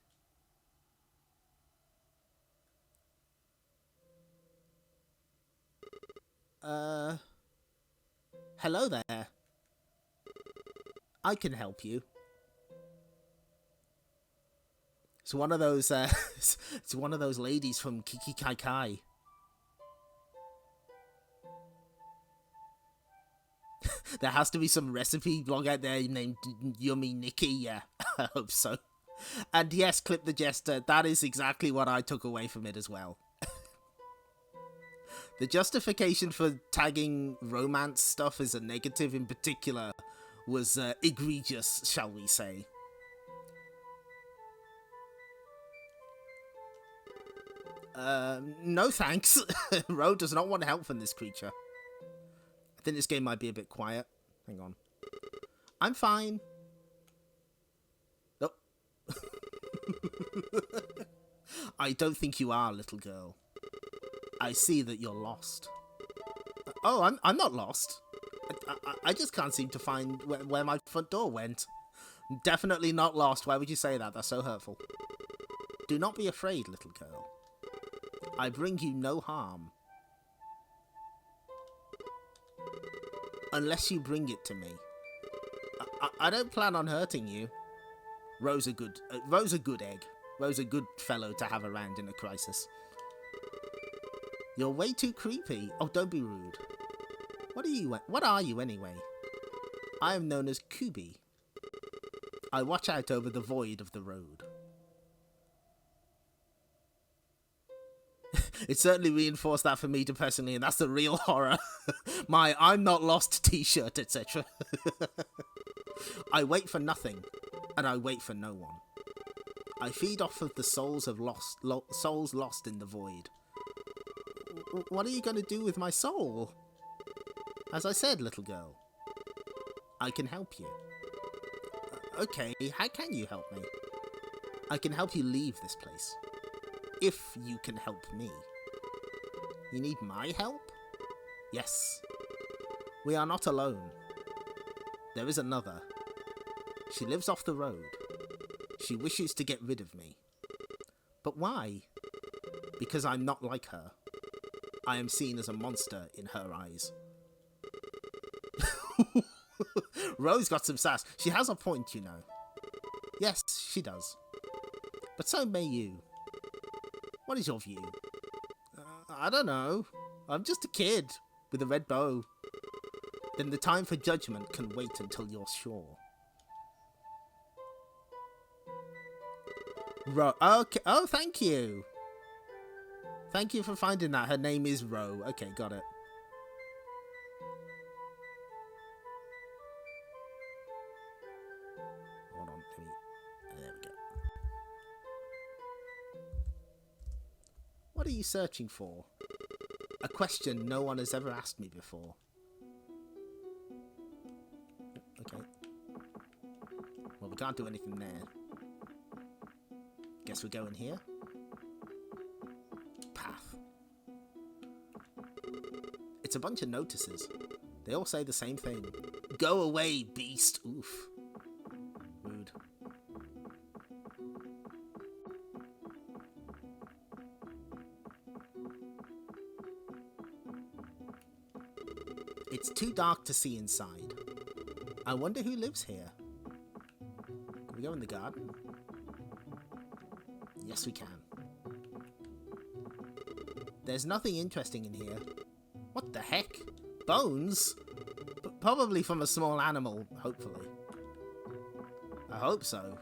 Hello there. I can help you. It's one of those, it's one of those ladies from Kiki Kai Kai. There has to be some recipe blog out there named Yummy Nikki, yeah, I hope so. And yes, Clip the Jester, that is exactly what I took away from it as well. The justification for tagging romance stuff as a negative in particular was egregious, shall we say. No thanks. Ro does not want help from this creature. I think this game might be a bit quiet. Hang on. I'm fine. Nope. I don't think you are, little girl. I see that you're lost. Oh, I'm not lost. I just can't seem to find where my front door went. Definitely not lost. Why would you say that? That's so hurtful. Do not be afraid, little girl. I bring you no harm. Unless you bring it to me. I don't plan on hurting you. Ro's a good egg. Ro's a good fellow to have around in a crisis. You're way too creepy. Oh, don't be rude. What are you anyway? I am known as Kubi. I watch out over the void of the road. It certainly reinforced that for me personally, and that's the real horror. My I'm not lost t-shirt, etc. I wait for nothing, and I wait for no one. I feed off of the souls lost in the void. What are you going to do with my soul? As I said, little girl, I can help you. Okay, how can you help me? I can help you leave this place. If you can help me. You need my help? Yes. We are not alone. There is another. She lives off the road. She wishes to get rid of me. But why? Because I'm not like her. I am seen as a monster in her eyes. Rose got some sass. She has a point, you know. Yes, she does. But so may you. What is your view? I don't know. I'm just a kid with a red bow. Then the time for judgment can wait until you're sure. Okay. Oh, thank you. Thank you for finding that. Her name is Ro. Okay, got it. Hold on. There we go. What are you searching for? A question no one has ever asked me before. Okay. Well, we can't do anything there. Guess we're going here. Path. It's a bunch of notices. They all say the same thing. Go away, beast. Oof. Rude. It's too dark to see inside. I wonder who lives here. Can we go in the garden? Yes, we can. There's nothing interesting in here. What the heck? Bones? Probably from a small animal, hopefully. I hope so.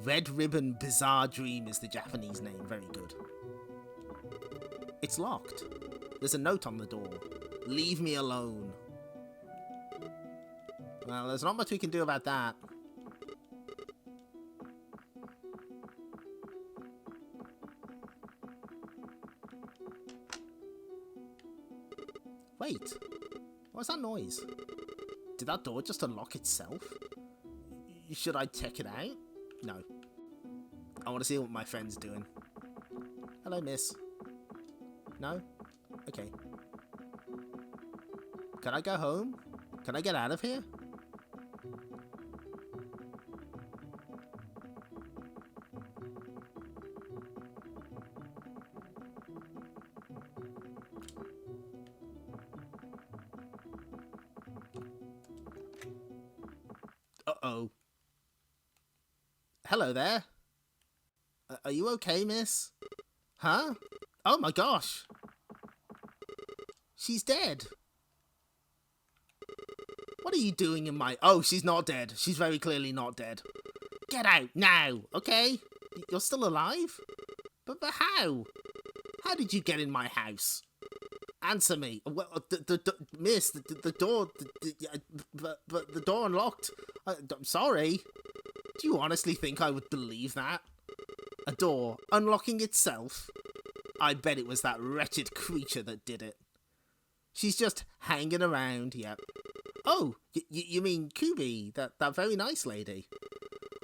Red Ribbon Bizarre Dream is the Japanese name. Very good. It's locked. There's a note on the door. Leave me alone. Well, there's not much we can do about that. Wait. What's that noise? Did that door just unlock itself? Should I check it out? No. I want to see what my friend's doing. Hello, miss. No? Okay. Can I go home? Can I get out of here? Uh-oh. Hello there. Are you okay, miss? Huh? Oh my gosh. She's dead. What are you doing in my... Oh, she's not dead. She's very clearly not dead. Get out now, okay? You're still alive? But how? How did you get in my house? Answer me. Well, miss, the door... But the door unlocked. I'm sorry. Do you honestly think I would believe that? A door unlocking itself? I bet it was that wretched creature that did it. She's just hanging around, yep. Oh, you mean Kubi, that very nice lady.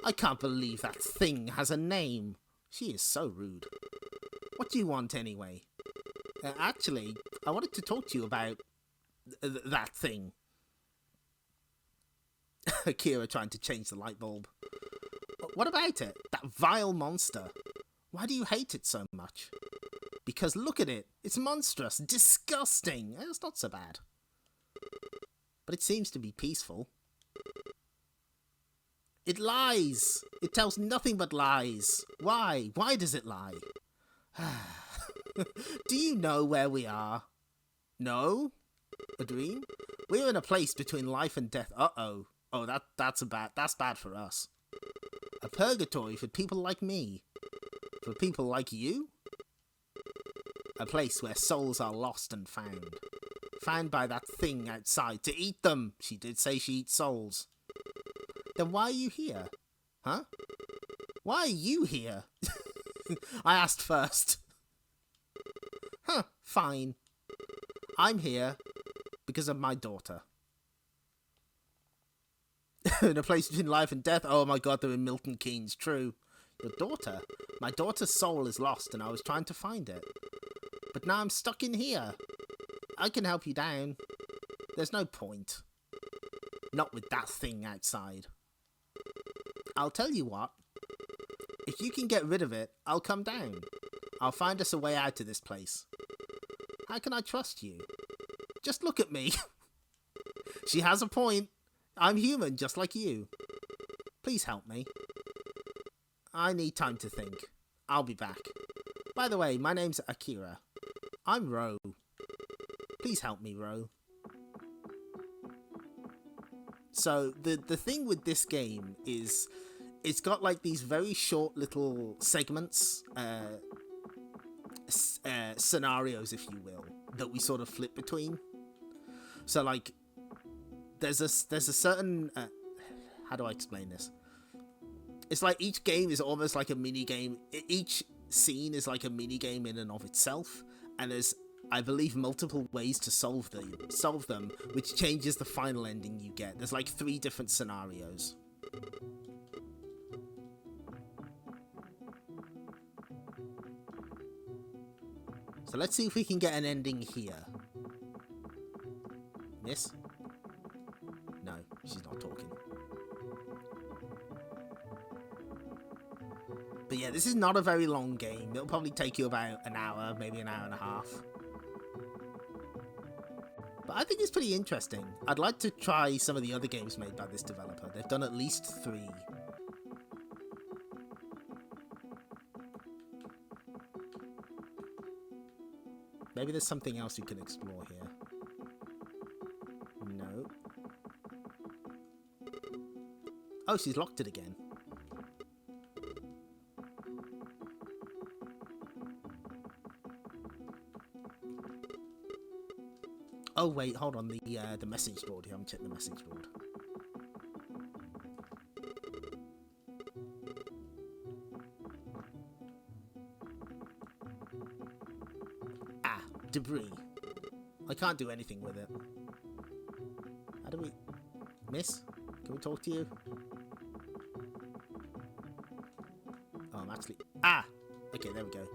I can't believe that thing has a name. She is so rude. What do you want anyway? Actually, I wanted to talk to you about that thing. Akira trying to change the light bulb. What about it? That vile monster. Why do you hate it so much? Because look at it. It's monstrous. Disgusting. It's not so bad. But it seems to be peaceful. It lies. It tells nothing but lies. Why? Why does it lie? Do you know where we are? No? A dream? We're in a place between life and death. Uh-oh. Oh, that's bad for us. A purgatory for people like me. For people like you? A place where souls are lost and found. Found by that thing outside to eat them. She did say she eats souls. Then why are you here? Huh? Why are you here? I asked first. Huh, fine. I'm here because of my daughter. In a place between life and death. Oh my god, they're in Milton Keynes. True. Your daughter? My daughter's soul is lost and I was trying to find it. But now I'm stuck in here. I can help you down. There's no point. Not with that thing outside. I'll tell you what. If you can get rid of it, I'll come down. I'll find us a way out of this place. How can I trust you? Just look at me. She has a point. I'm human, just like you. Please help me. I need time to think. I'll be back. By the way, my name's Akira. I'm Ro. Please help me, Ro. So, the thing with this game is it's got like these very short little segments, scenarios, if you will, that we sort of flip between. So, like, there's a certain... how do I explain this? It's like each game is almost like a mini-game. Each scene is like a mini-game in and of itself. And there's, I believe, multiple ways to solve them, which changes the final ending you get. There's like 3 different scenarios. So let's see if we can get an ending here. Miss? No, she's not talking. But yeah, this is not a very long game. It'll probably take you about an hour, maybe an hour and a half. But I think it's pretty interesting. I'd like to try some of the other games made by this developer. They've done at least 3. Maybe there's something else you can explore here. No. Oh, she's locked it again. Oh wait, hold on, the message board. You haven't checked the message board. Ah, debris. I can't do anything with it. How do we... Miss? Can we talk to you? Oh, I'm actually... Ah! Okay, there we go.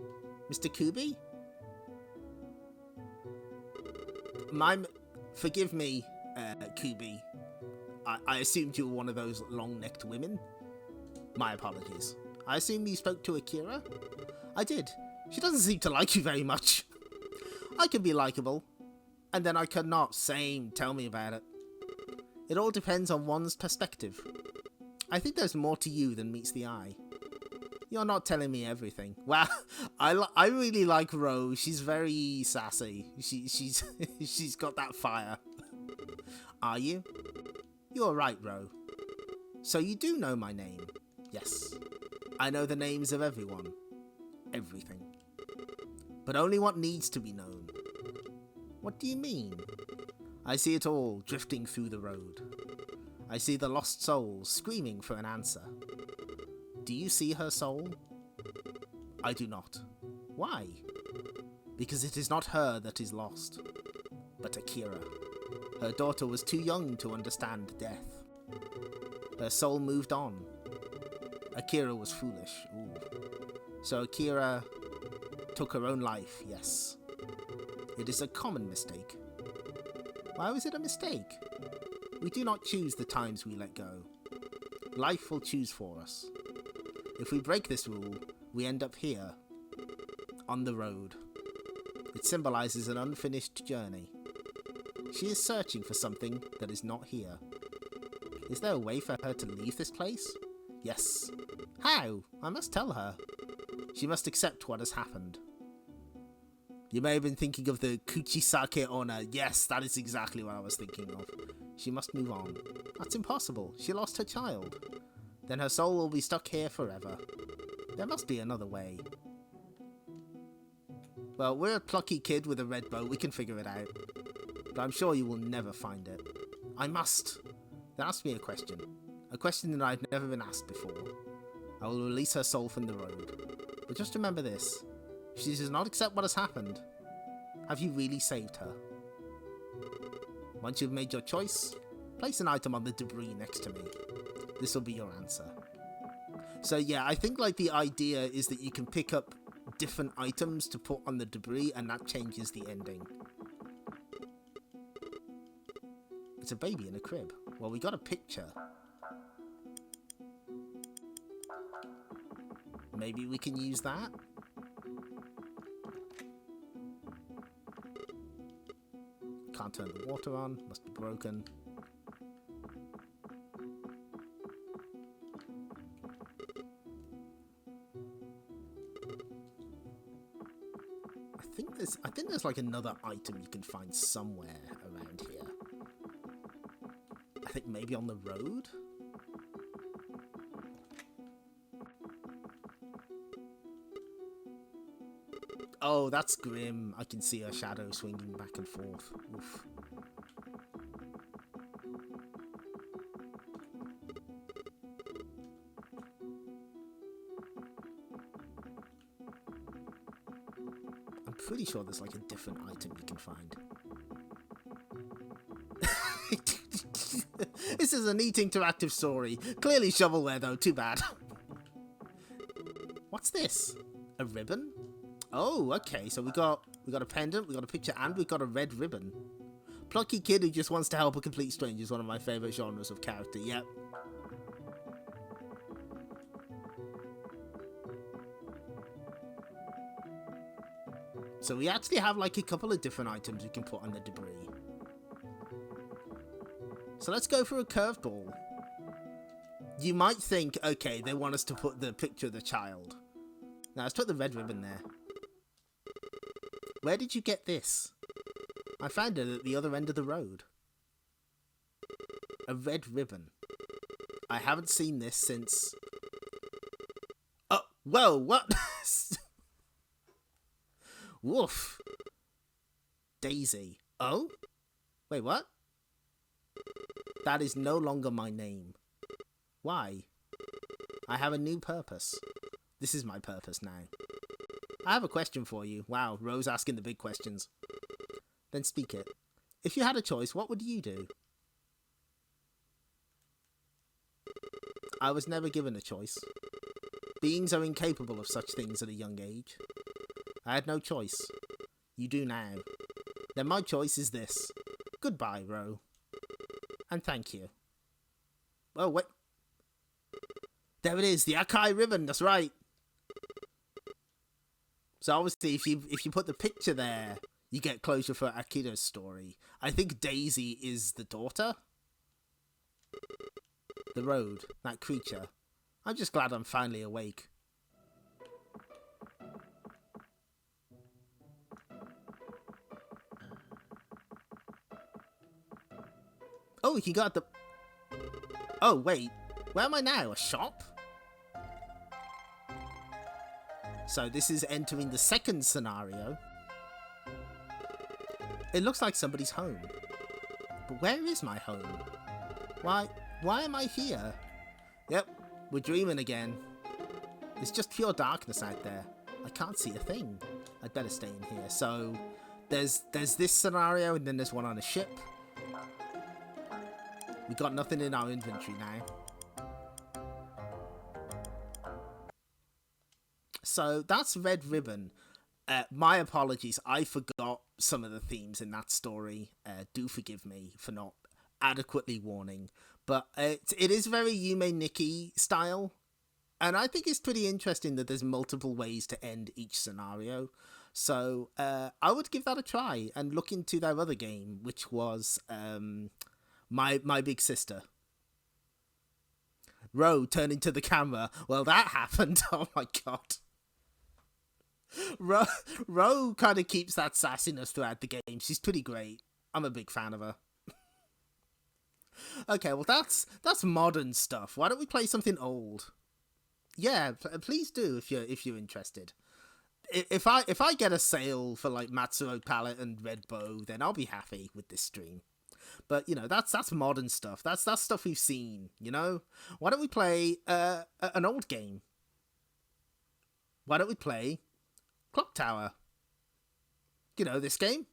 Mr. Kubi? Forgive me, Kubi. I assumed you were one of those long-necked women. My apologies. I assume you spoke to Akira? I did. She doesn't seem to like you very much. I can be likable. And then I could not. Same. Tell me about it. It all depends on one's perspective. I think there's more to you than meets the eye. You're not telling me everything. Well, I really like Rose. She's very sassy. She's she's got that fire. Are you? You're right, Ro. So you do know my name? Yes. I know the names of everyone. Everything. But only what needs to be known. What do you mean? I see it all drifting through the road. I see the lost souls screaming for an answer. Do you see her soul? I do not. Why? Because it is not her that is lost, but Akira. Her daughter was too young to understand death. Her soul moved on. Akira was foolish. Ooh. So Akira took her own life, yes. It is a common mistake. Why was it a mistake? We do not choose the times we let go. Life will choose for us. If we break this rule, we end up here, on the road. It symbolizes an unfinished journey. She is searching for something that is not here. Is there a way for her to leave this place? Yes. How? I must tell her. She must accept what has happened. You may have been thinking of the Kuchisake Onna. Yes, that is exactly what I was thinking of. She must move on. That's impossible. She lost her child. Then her soul will be stuck here forever. There must be another way. Well, we're a plucky kid with a red bow. We can figure it out. But I'm sure you will never find it. I must. Then ask me a question. A question that I've never been asked before. I will release her soul from the road. But just remember this. If she does not accept what has happened, have you really saved her? Once you've made your choice, place an item on the debris next to me. This will be your answer. So yeah, I think like the idea is that you can pick up different items to put on the debris and that changes the ending. It's a baby in a crib. Well, we got a picture. Maybe we can use that? Can't turn the water on. Must be broken. I think there's like another item you can find somewhere around here. I think maybe on the road? Oh, that's grim. I can see her shadow swinging back and forth. Oof. I'm pretty sure there's like a different item you can find. This is a neat interactive story. Clearly shovelware though, too bad. What's this? A ribbon? Oh, okay, so we got We got a pendant, we got a picture, and we got a red ribbon. Plucky kid who just wants to help a complete stranger is one of my favourite genres of character, yep. So we actually have like a couple of different items we can put on the debris. So let's go for a curveball. You might think, okay, they want us to put the picture of the child. Now let's put the red ribbon there. Where did you get this? I found it at the other end of the road. A red ribbon. I haven't seen this since... Oh, whoa, what? Woof. Daisy. Oh? Wait, what? That is no longer my name. Why? I have a new purpose. This is my purpose now. I have a question for you. Wow, Rose asking the big questions. Then speak it. If you had a choice, what would you do? I was never given a choice. Beings are incapable of such things at a young age. I had no choice. You do now. Then my choice is this. Goodbye, Ro. And thank you. Oh, wait. There it is, the Akai ribbon, that's right. So obviously, if you put the picture there, you get closure for Akira's story. I think Daisy is the daughter. The road, that creature. I'm just glad I'm finally awake. Oh, he got the... Oh, wait. Where am I now? A shop? So this is entering the second scenario. It looks like somebody's home. But where is my home? Why am I here? Yep, we're dreaming again. It's just pure darkness out there. I can't see a thing. I'd better stay in here. So there's this scenario, and then there's one on a ship. We got nothing in our inventory now. So that's Red Ribbon. My apologies, I forgot some of the themes in that story. Do forgive me for not adequately warning. But it is very Yume Nikki style. And I think it's pretty interesting that there's multiple ways to end each scenario. So I would give that a try and look into their other game, which was My Big Sister. Ro turning to the camera. Well, that happened. Oh my god. Ro kind of keeps that sassiness throughout the game. She's pretty great. I'm a big fan of her. Okay, well that's modern stuff. Why don't we play something old? Yeah, please do if you're interested. If I get a sale for like Matsuro Palette and Red Bow, then I'll be happy with this stream. But you know, that's modern stuff. That's stuff we've seen. You know, why don't we play an old game? Why don't we play Clock Tower? You know, this game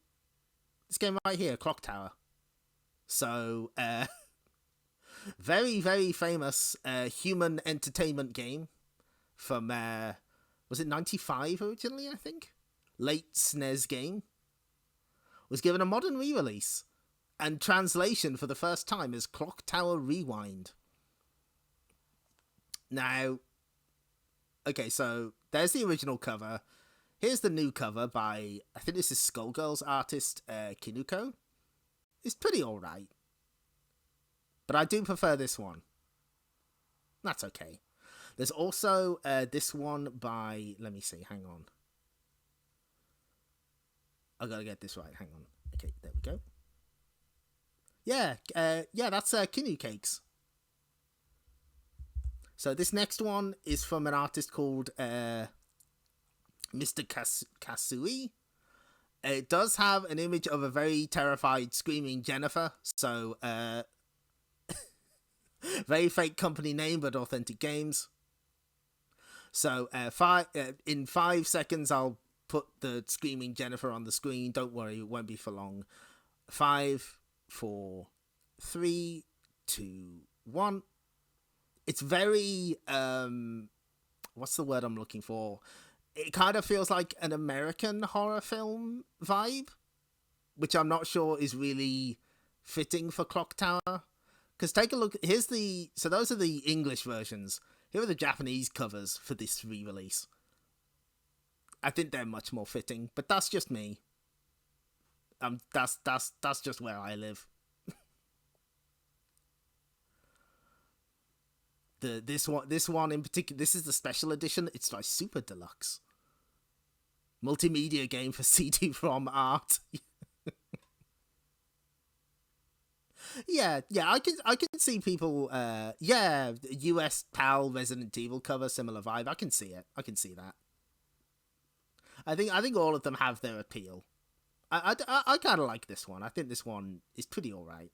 right here, Clock Tower. So, very, very famous human entertainment game from, was it 95 originally, I think? Late SNES game. Was given a modern re-release and translation for the first time as Clock Tower Rewind. Now, okay, so there's the original cover. Here's the new cover by, I think this is Skullgirls artist Kinuko. It's pretty alright. But I do prefer this one. That's okay. There's also this one by, let me see, hang on. I gotta get this right, hang on. Okay, there we go. Yeah, that's Kinu Cakes. So this next one is from an artist called Mr. Kasui. It does have an image of a very terrified, screaming Jennifer. So, very fake company name, but authentic games. So, in 5 seconds, I'll put the screaming Jennifer on the screen. Don't worry, it won't be for long. 5, 4, 3, 2, 1. It's very, what's the word I'm looking for? it kind of feels like an American horror film vibe, which I'm not sure is really fitting for Clock Tower. Because take a look, so those are the English versions. Here are the Japanese covers for this re-release. I think they're much more fitting, but that's just me. That's just where I live. This one in particular, this is the special edition. It's like super deluxe. Multimedia game for CD-ROM art. Yeah, I can see people. US PAL Resident Evil cover, similar vibe. I can see it. I can see that. I think all of them have their appeal. I kind of like this one. I think this one is pretty alright.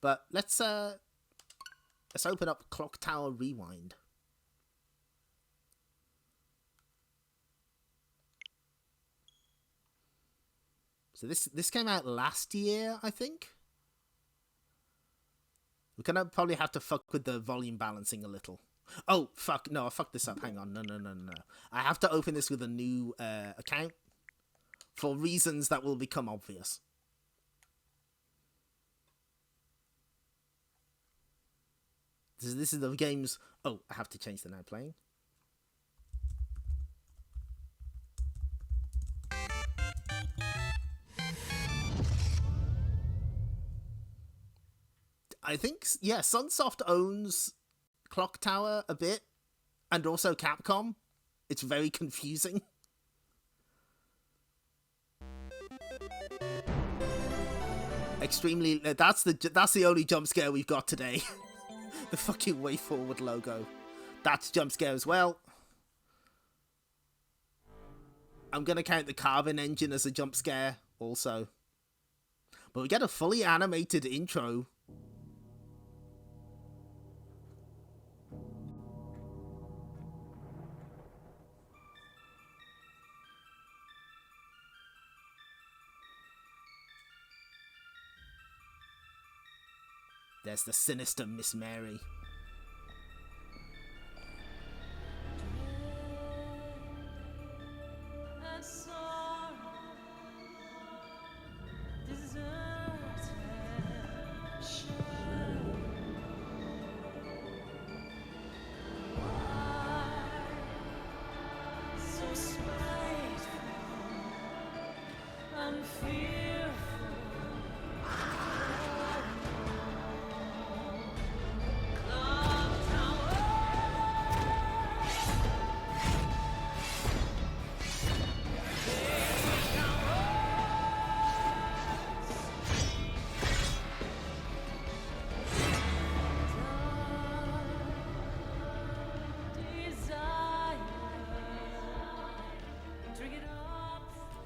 But let's open up Clock Tower Rewind. So this came out last year, I think. We're gonna probably have to fuck with the volume balancing a little. Oh, fuck. No, I fucked this up. Hang on. No. I have to open this with a new account for reasons that will become obvious. This is the game's... Oh, I have to change the now playing. I think, yeah, Sunsoft owns Clock Tower a bit, and also Capcom. It's very confusing. Extremely... That's the only jump scare we've got today. The fucking Way Forward logo. That's jump scare as well. I'm gonna count the Carbon engine as a jump scare also. But we get a fully animated intro. There's the sinister Miss Mary.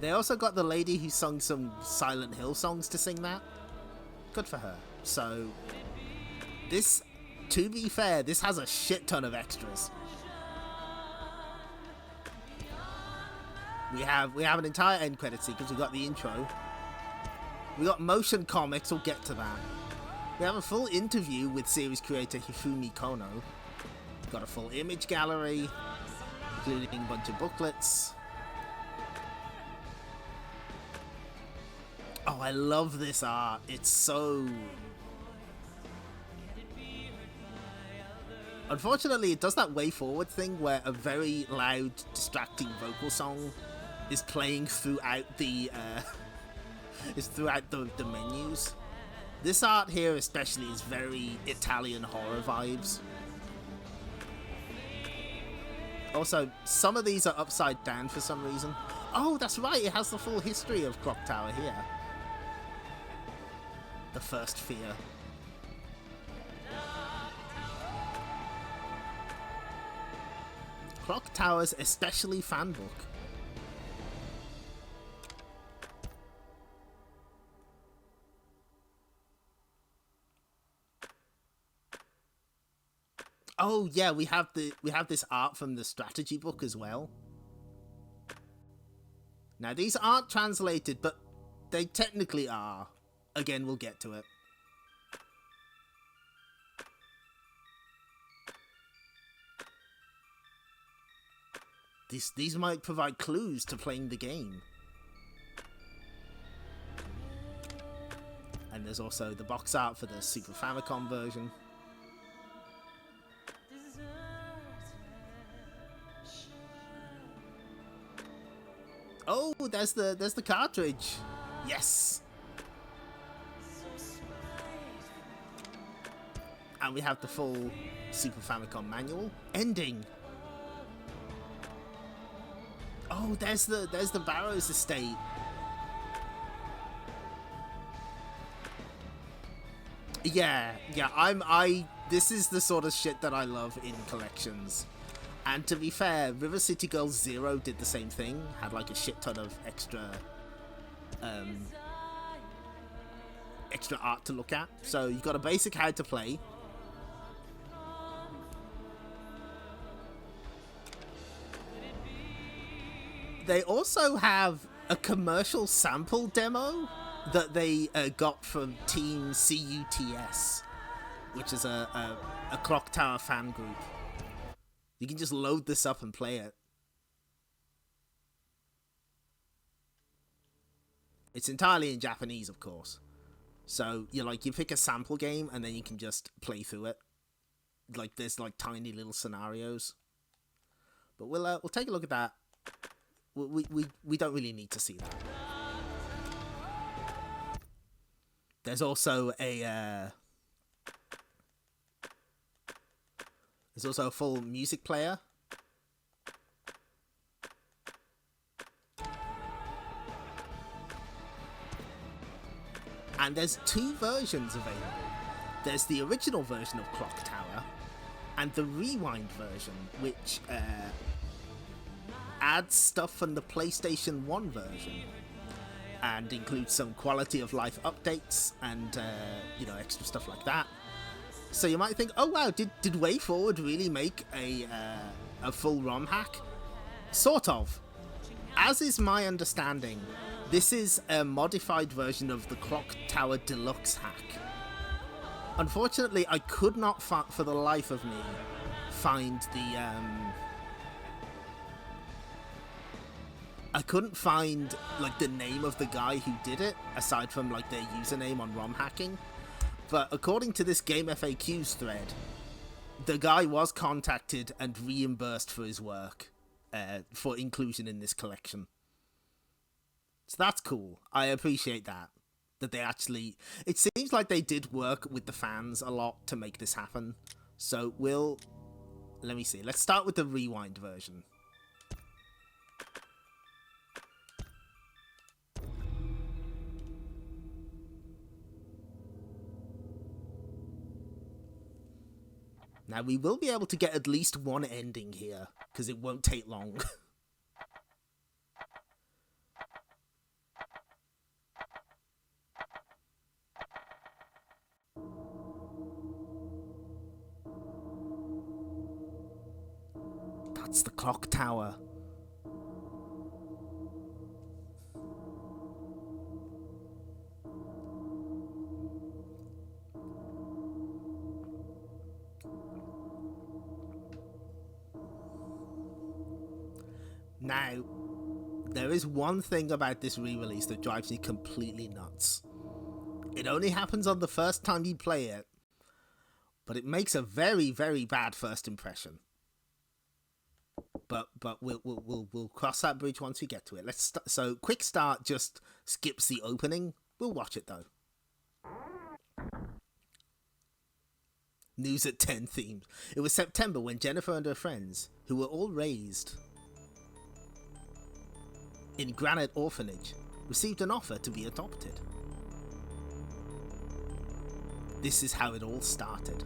They also got the lady who sung some Silent Hill songs to sing that. Good for her. So, this, to be fair, this has a shit ton of extras. We have an entire end credit sequence. We got the intro. We got motion comics. We'll get to that. We have a full interview with series creator Hifumi Kono. Got a full image gallery, including a bunch of booklets. Oh, I love this art. It's so... Unfortunately, it does that Way Forward thing where a very loud, distracting vocal song is playing throughout the the menus. This art here especially is very Italian horror vibes. Also, some of these are upside down for some reason. Oh, that's right, it has the full history of Clock Tower here. The First Fear. Clock Tower's Especially fan book. Oh yeah, we have this art from the strategy book as well. Now these aren't translated, but they technically are. Again, we'll get to it. These might provide clues to playing the game. And there's also the box art for the Super Famicom version. Oh, there's the cartridge. Yes. And we have the full Super Famicom manual. Ending. Oh, there's the Barrows estate. Yeah, this is the sort of shit that I love in collections. And to be fair, River City Girls 0 did the same thing, had like a shit ton of extra art to look at. So you've got a basic how to play. They also have a commercial sample demo that they got from Team CUTS, which is a Clock Tower fan group. You can just load this up and play it. It's entirely in Japanese, of course. So you pick a sample game and then you can just play through it. Like there's like tiny little scenarios. But we'll take a look at that. We don't really need to see that. There's also a full music player. And there's 2 versions available. There's the original version of Clock Tower and the Rewind version, which adds stuff from the PlayStation 1 version and includes some quality of life updates and extra stuff like that. So you might think, oh wow, did WayForward really make a full ROM hack? Sort of. As is my understanding, this is a modified version of the Clock Tower Deluxe hack. Unfortunately, I could not, for the life of me, find I couldn't find the name of the guy who did it, aside from their username on ROM hacking. But according to this Game FAQs thread, the guy was contacted and reimbursed for his work for inclusion in this collection. So that's cool. I appreciate that they actually... It seems like they did work with the fans a lot to make this happen. So let me see. Let's start with the Rewind version. Now, we will be able to get at least one ending here, because it won't take long. That's the clock tower. Now, there is one thing about this re-release that drives me completely nuts. It only happens on the first time you play it, but it makes a very, very bad first impression. But we'll cross that bridge once we get to it. So Quick Start just skips the opening. We'll watch it though. News at 10 themes. It was September when Jennifer and her friends, who were all raised in Granite Orphanage, received an offer to be adopted. This is how it all started.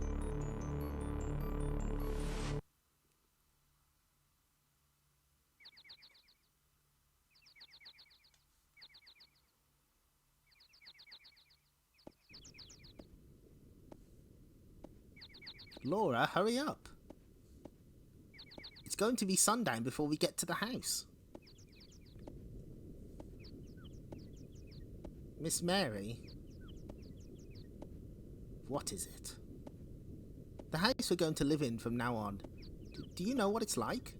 Laura, hurry up. It's going to be sundown before we get to the house. Miss Mary? What is it? The house we're going to live in from now on. Do you know what it's like?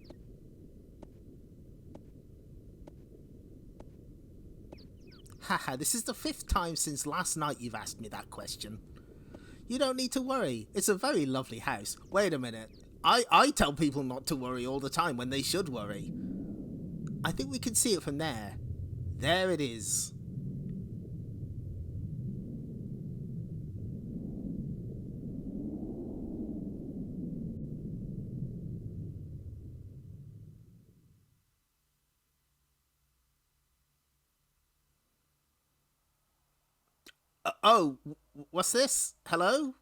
Haha, this is the 5th time since last night you've asked me that question. You don't need to worry. It's a very lovely house. Wait a minute. I tell people not to worry all the time when they should worry. I think we can see it from there. There it is. Oh, what's this? Hello?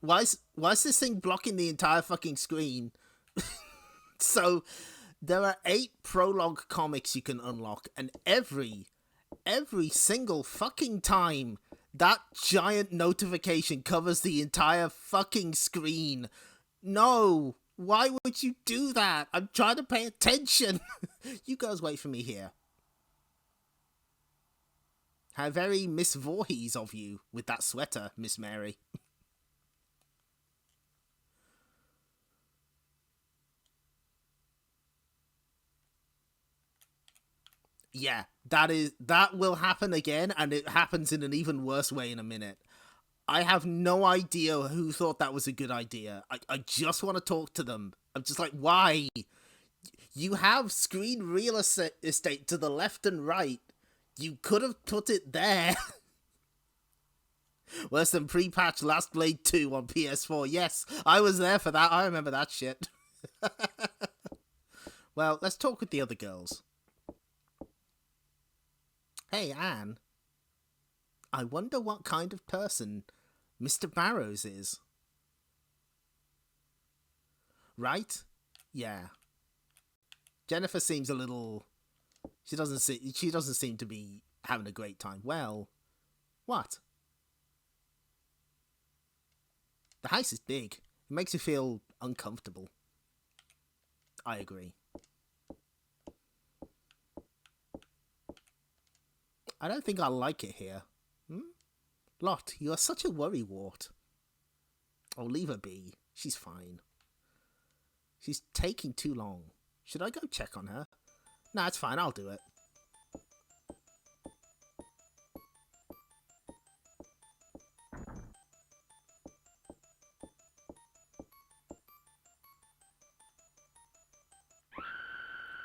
Why's this thing blocking the entire fucking screen? So, there are 8 prologue comics you can unlock, and every single fucking time that giant notification covers the entire fucking screen. No! Why would you do that? I'm trying to pay attention. You guys wait for me here. How very Miss Voorhees of you with that sweater, Miss Mary. Yeah, that will happen again, and it happens in an even worse way in a minute. I have no idea who thought that was a good idea. I just want to talk to them. I'm just like, why? You have screen real estate to the left and right. You could have put it there. Worse than pre-patch Last Blade 2 on PS4. Yes, I was there for that. I remember that shit. Well, let's talk with the other girls. Hey, Anne. I wonder what kind of person Mr. Barrows is. Right? Yeah. Jennifer seems a little... She doesn't seem to be having a great time. Well, what? The house is big. It makes you feel uncomfortable. I agree. I don't think I'll like it here. Lot, you are such a worrywart. Oh, leave her be. She's fine. She's taking too long. Should I go check on her? Nah, it's fine. I'll do it.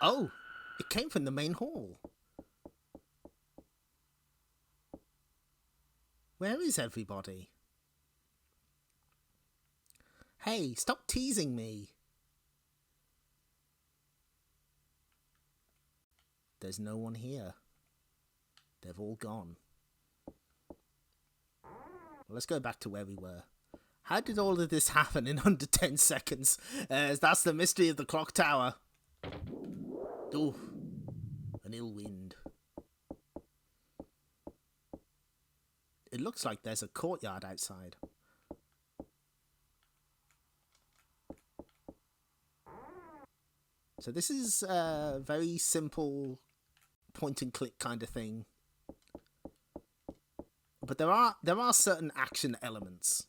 Oh, it came from the main hall. Where is everybody? Hey, stop teasing me. There's no one here. They've all gone. Well, let's go back to where we were. How did all of this happen in under 10 seconds? That's the mystery of the clock tower. Ooh, an ill wind. It looks like there's a courtyard outside. So this is a very simple point and click kind of thing. But there are certain action elements.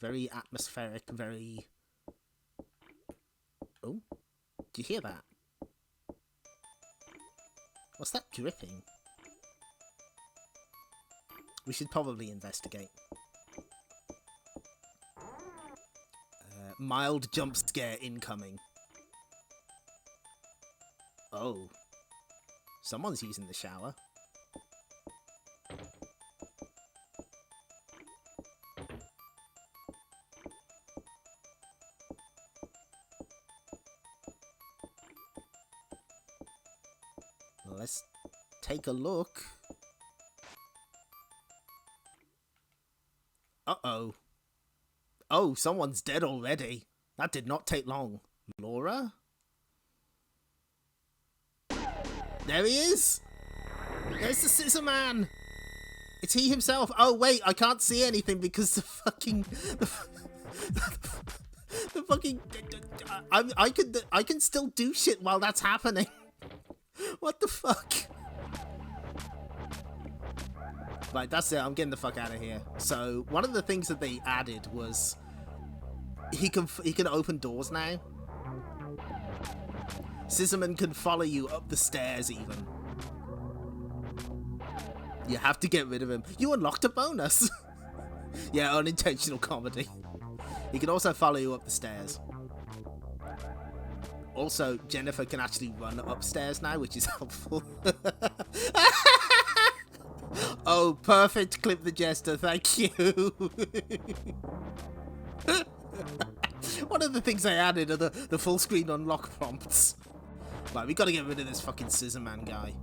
Very atmospheric, very... Oh, do you hear that? What's that dripping? We should probably investigate. Mild jump scare incoming. Oh. Someone's using the shower. Let's take a look. Uh-oh. Oh, someone's dead already. That did not take long. Laura? There he is! There's the Scissor Man! It's he himself. Oh, wait, I can't see anything because the fucking... the fucking... I can still do shit while that's happening. What the fuck? Right, that's it. I'm getting the fuck out of here. So, one of the things that they added was he can open doors now. Scissorman can follow you up the stairs even. You have to get rid of him. You unlocked a bonus. Yeah, unintentional comedy. He can also follow you up the stairs. Also, Jennifer can actually run upstairs now, which is helpful. Oh, perfect. Clip the Jester. Thank you. One of the things I added are the full screen unlock prompts. Right, we gotta get rid of this fucking Scissor Man guy.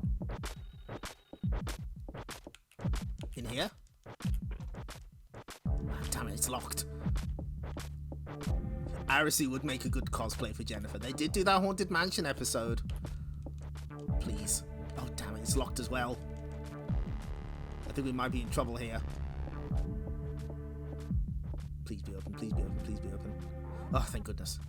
In here? Oh, damn it, it's locked. Arisi would make a good cosplay for Jennifer. They did do that Haunted Mansion episode. Please. Oh, damn it, it's locked as well. I think we might be in trouble here. Please be open, please be open, please be open. Oh, thank goodness.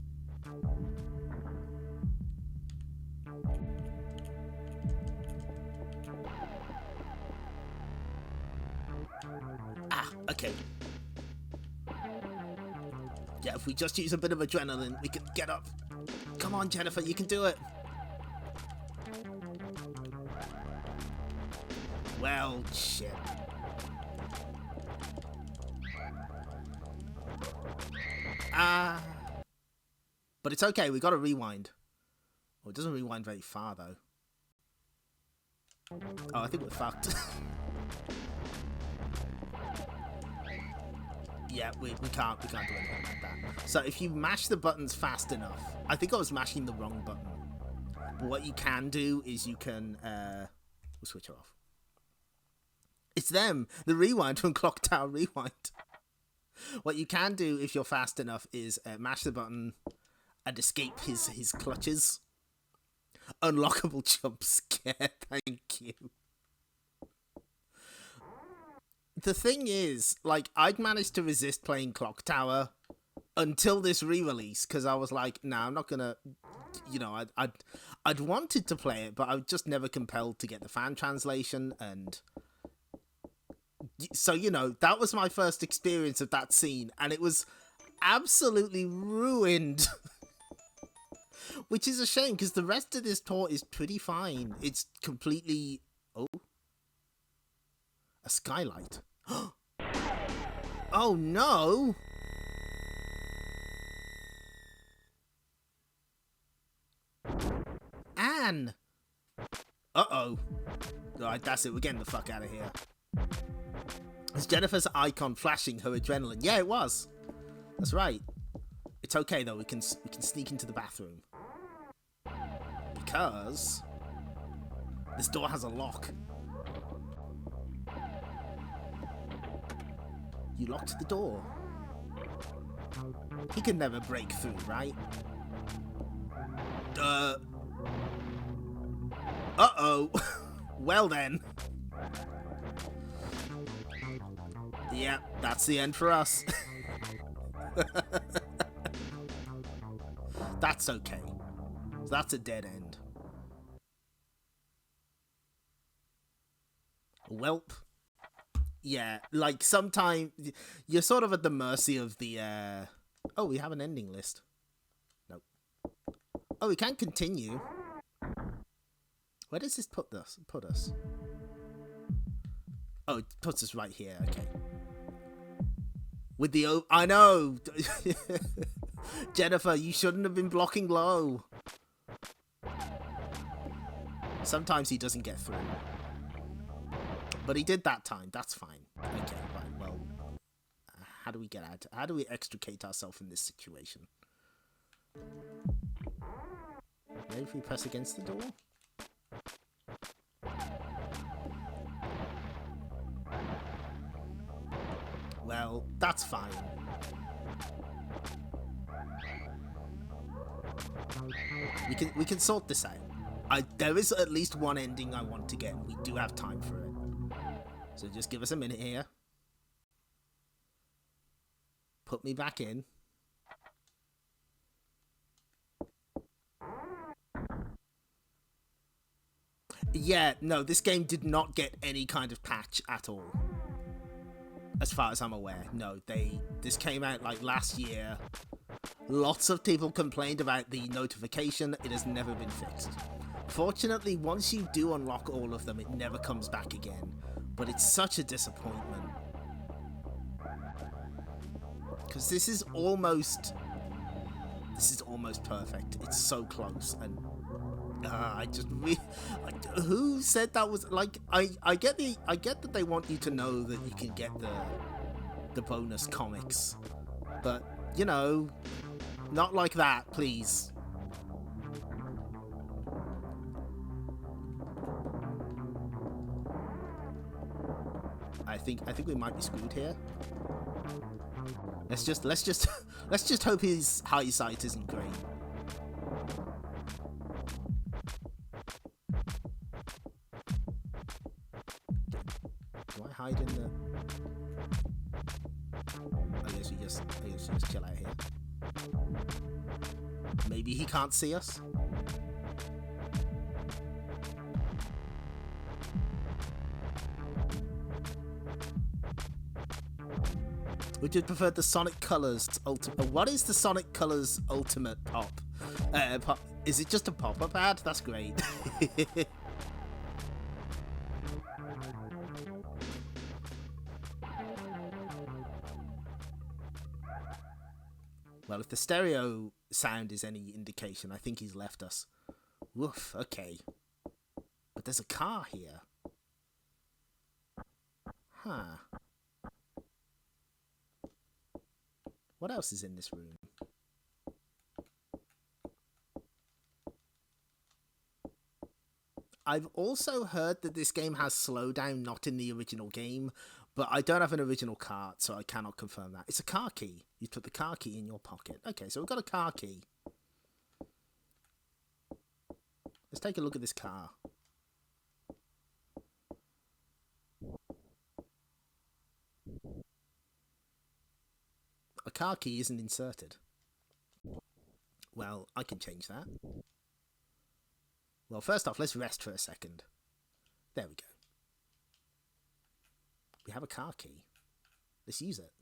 Ah, okay. Yeah, if we just use a bit of adrenaline, we can get up. Come on, Jennifer, you can do it. Well, shit. But it's okay, we gotta rewind. Oh, it doesn't rewind very far, though. Oh, I think we're fucked. Yeah, we can't do anything like that. So if you mash the buttons fast enough, I think I was mashing the wrong button. But what you can do is you can, we'll switch it off. It's them, the rewind from Clock Tower Rewind. What you can do if you're fast enough is mash the button and escape his clutches. Unlockable jump scare, thank you. The thing is, like, I'd managed to resist playing Clock Tower until this re-release, because I was like, nah, I'm not gonna, you know, I'd wanted to play it, but I was just never compelled to get the fan translation, and so, you know, that was my first experience of that scene, and it was absolutely ruined. Which is a shame, because the rest of this tour is pretty fine. It's completely... Oh. A skylight. Oh, no! Anne! Uh-oh. Alright, that's it. We're getting the fuck out of here. Is Jennifer's icon flashing her adrenaline? Yeah, it was. That's right. It's okay, though. We can sneak into the bathroom. Because this door has a lock. You locked the door. He can never break through, right? Uh-oh. Well then. Yeah, that's the end for us. That's okay. That's a dead end. Welp. Yeah, like, sometimes you're sort of at the mercy of the, Oh, we have an ending list. Nope. Oh, we can continue. Where does this put us? Oh, it puts us right here, okay. With the... I know! Jennifer, you shouldn't have been blocking low. Sometimes he doesn't get through. But he did that time. That's fine. Okay, right. Well, how do we get out? How do we extricate ourselves in this situation? Maybe if we press against the door? Well, that's fine. We can sort this out. There is at least one ending I want to get, and we do have time for it. So just give us a minute here. Put me back in. Yeah, no, this game did not get any kind of patch at all. As far as I'm aware. No, this came out like last year. Lots of people complained about the notification. It has never been fixed. Fortunately, once you do unlock all of them, it never comes back again. But it's such a disappointment. Because this is almost perfect. It's so close, and I just who said that was like I get that they want you to know that you can get the bonus comics, but you know, not like that, please. I think we might be screwed here. Let's just hope his eyesight isn't great. Do I hide in the? I guess we just chill out here. Maybe he can't see us. Would you prefer the Sonic Colors ultimate? What is the Sonic Colors ultimate pop? Is it just a pop-up ad? That's great. Well, if the stereo sound is any indication, I think he's left us. Woof, okay. But there's a car here. Huh. What else is in this room? I've also heard that this game has slowdown not in the original game, but I don't have an original cart, so I cannot confirm that. It's a car key. You put the car key in your pocket. Okay, so we've got a car key. Let's take a look at this car. A car key isn't inserted. Well, I can change that. Well, first off, let's rest for a second. There we go. We have a car key. Let's use it.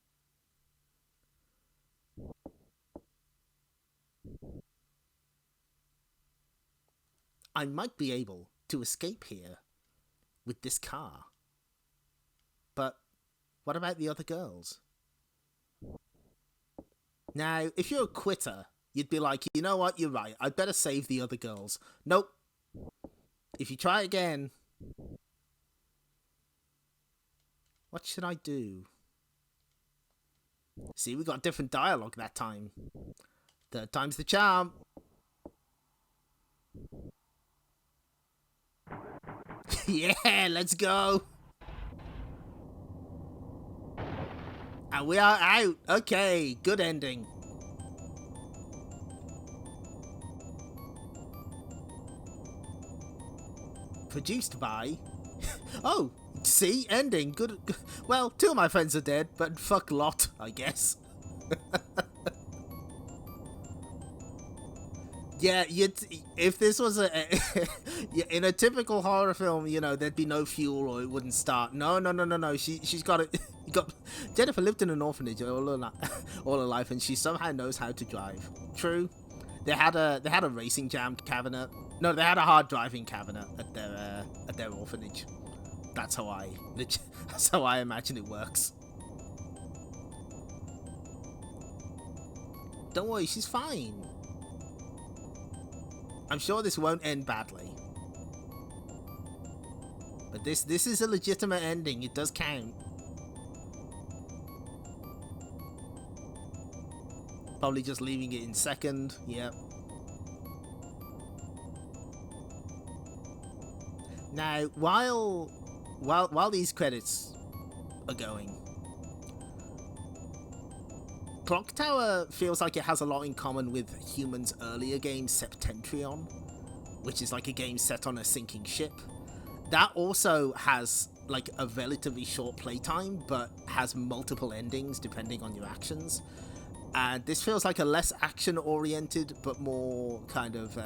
I might be able to escape here with this car. But what about the other girls? Now, if you're a quitter, you'd be like, you know what, you're right, I'd better save the other girls. Nope. If you try again... What should I do? See, we got different dialogue that time. Third time's the charm. Yeah, let's go. And we are out. Okay, good ending. Produced by... Oh, see? Ending. Good. Well, two of my friends are dead, but fuck lot, I guess. Yeah, if this was in a typical horror film, you know, there'd be no fuel or it wouldn't start. No. She's got it. Jennifer lived in an orphanage all her life, and she somehow knows how to drive. True. They had a racing jam cabinet. No, they had a hard driving cabinet at their orphanage. That's how I imagine it works. Don't worry, she's fine. I'm sure this won't end badly. But this is a legitimate ending. It does count. Probably just leaving it in second. Yep. Now, while these credits are going, Clock Tower feels like it has a lot in common with Human's earlier game Septentrion, which is like a game set on a sinking ship. That also has like a relatively short playtime, but has multiple endings depending on your actions. And this feels like a less action-oriented, but more kind of,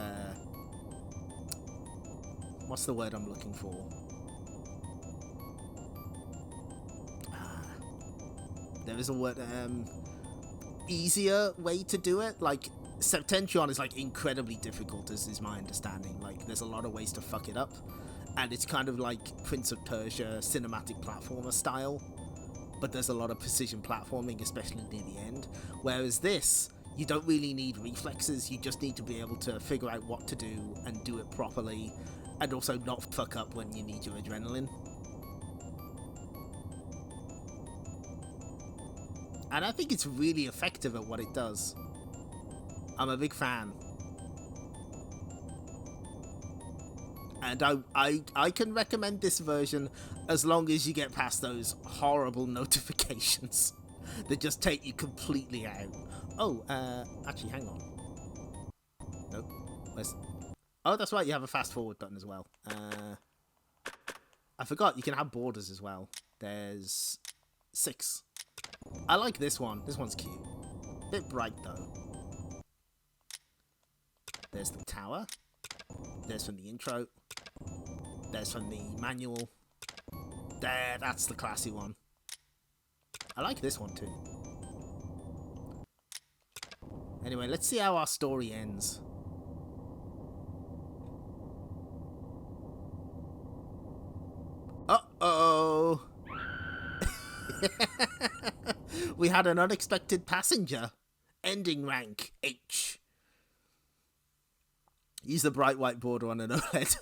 what's the word I'm looking for? There is a word, easier way to do it. Like, Septentrion is like incredibly difficult, as is my understanding. Like, there's a lot of ways to fuck it up, and it's kind of like Prince of Persia cinematic platformer style, but there's a lot of precision platforming, especially near the end. Whereas this, you don't really need reflexes, you just need to be able to figure out what to do and do it properly, and also not fuck up when you need your adrenaline. And I think it's really effective at what it does. I'm a big fan. And I can recommend this version as long as you get past those horrible notifications that just take you completely out. Oh, actually, hang on. Nope. Oh, that's right, you have a fast forward button as well. I forgot, you can have borders as well. There's 6. I like this one. This one's cute. Bit bright, though. There's the tower. There's from the intro. There's from the manual. There, that's the classy one. I like this one, too. Anyway, let's see how our story ends. Uh-oh! We had an unexpected passenger. Ending rank H. Use the bright white border on an OLED.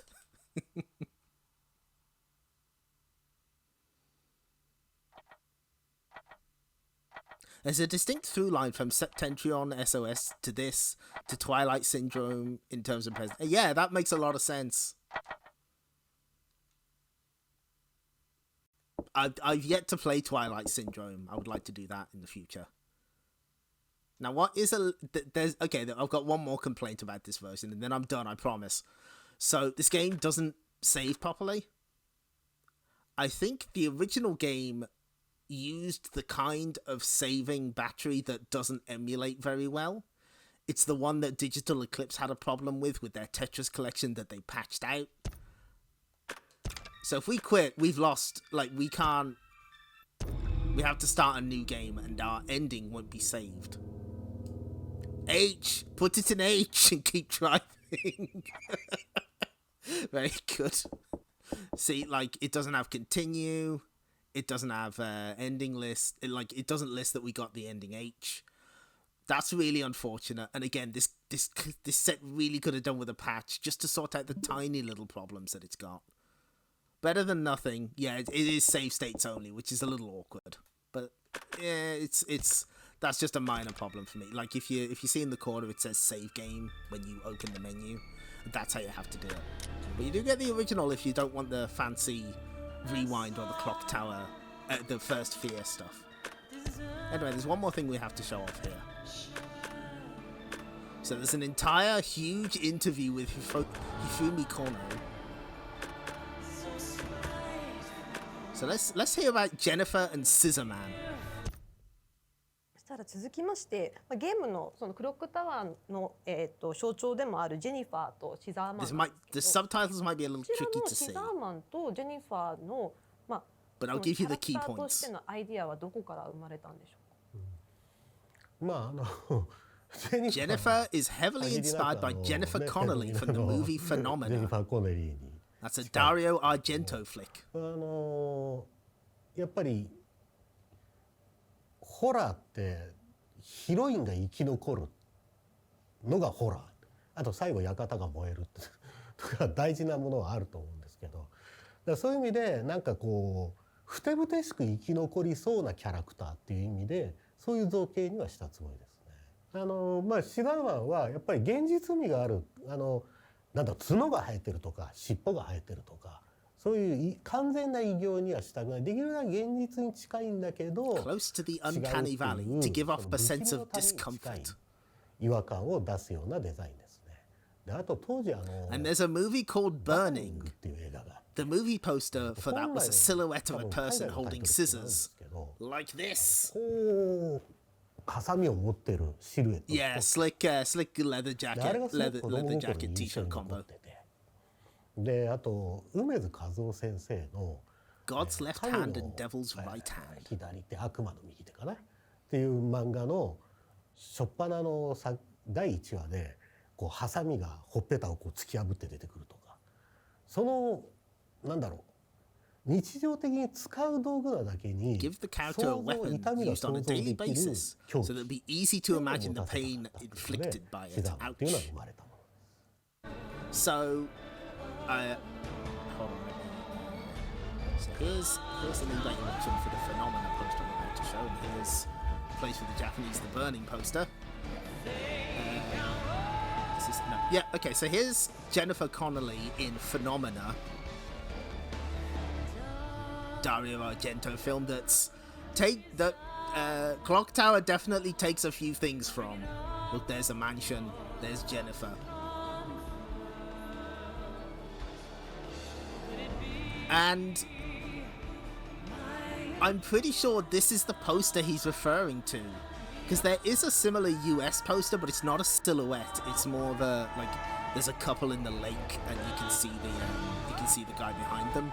There's a distinct through line from Septentrion SOS to this, to Twilight Syndrome in terms of present. Yeah, that makes a lot of sense. I've yet to play Twilight Syndrome. I would like to do that in the future. Now, what is there's okay, I've got one more complaint about this version, and then I'm done, I promise. So, this game doesn't save properly. I think the original game used the kind of saving battery that doesn't emulate very well. It's the one that Digital Eclipse had a problem with their Tetris collection that they patched out. So if we quit, we've lost. Like, we can't... We have to start a new game, and our ending won't be saved. H! Put it in H and keep driving. Very good. See, like, it doesn't have continue. It doesn't have ending list. It doesn't list that we got the ending H. That's really unfortunate. And again, this set really could have done with a patch just to sort out the tiny little problems that it's got. Better than nothing. Yeah, it is save states only, which is a little awkward. But yeah, that's just a minor problem for me. Like, if you see in the corner it says save game when you open the menu, that's how you have to do it. But you do get the original if you don't want the fancy rewind or the clock tower, the first fear stuff. Anyway, there's one more thing we have to show off here. So there's an entire huge interview with Hifumi Kono. So let's hear about Jennifer and Scissor Man. そしたら続きまして、ゲームのそのクロックタワーの象徴でもあるジェニファーとシザーマンなんですけど、 The subtitles might be a little tricky to シ see. ザーマンとジェニファーのBut I'll give you the key キャラクターと points. してのアイディアはどこから生まれたんでしょうか。まあJennifer is heavily inspired by Jennifer Connelly from the movie ジェニ Phenomena. ファー・コネリーに That's a Dario Argento flick. やっぱりホラーってヒロインが生き残るのがホラー、あと最後館が燃えるとか大事なものはあると思うんですけど、だからそういう意味でなんかこうふてぶてしく生き残りそうなキャラクターっていう意味でそういう造形にはしたつもりですね。シダーマンはやっぱり現実味がある、なんだ角が生えてるとか尻尾が生えてるとか、そういう完全な異形にはしたくない。できるだけ現実に近いんだけど Close to the uncanny valley to give off a sense of discomfort. 違和感を出すようなデザインですね。であと当時And there's a movie called Burning. っていう映画が The movie poster for that was a silhouette of a person holding scissors. Like this. こうハサミを持ってるシルエット。Yeah, slick leather であれ jacket, がすごく子供 leather 心 jacket に印象 t-shirt に残っ combo. てて。であと梅津和夫先生の God's left hand and devil's right hand. 左手悪魔の右手かなっていう漫画の初っ端の第1話でこうハサミがほっぺたをこう突き破って出てくるとか、そのなんだろう、日常的に使う道具なだけに Give the character a weapon used on a daily basis, so that it'd be easy to imagine the pain inflicted by it. っていうのは生まれたもの。So, hold on. So here's the lead animation for the Phenomena poster I'm about to show, and here's a place for the Japanese The Burning poster. Okay, so here's Jennifer Connelly in Phenomena, Dario Argento film Clock Tower definitely takes a few things from. Look, there's a mansion, there's Jennifer. And I'm pretty sure this is the poster he's referring to, because there is a similar US poster, but it's not a silhouette. It's more of a, like, there's a couple in the lake, and you can see the guy behind them.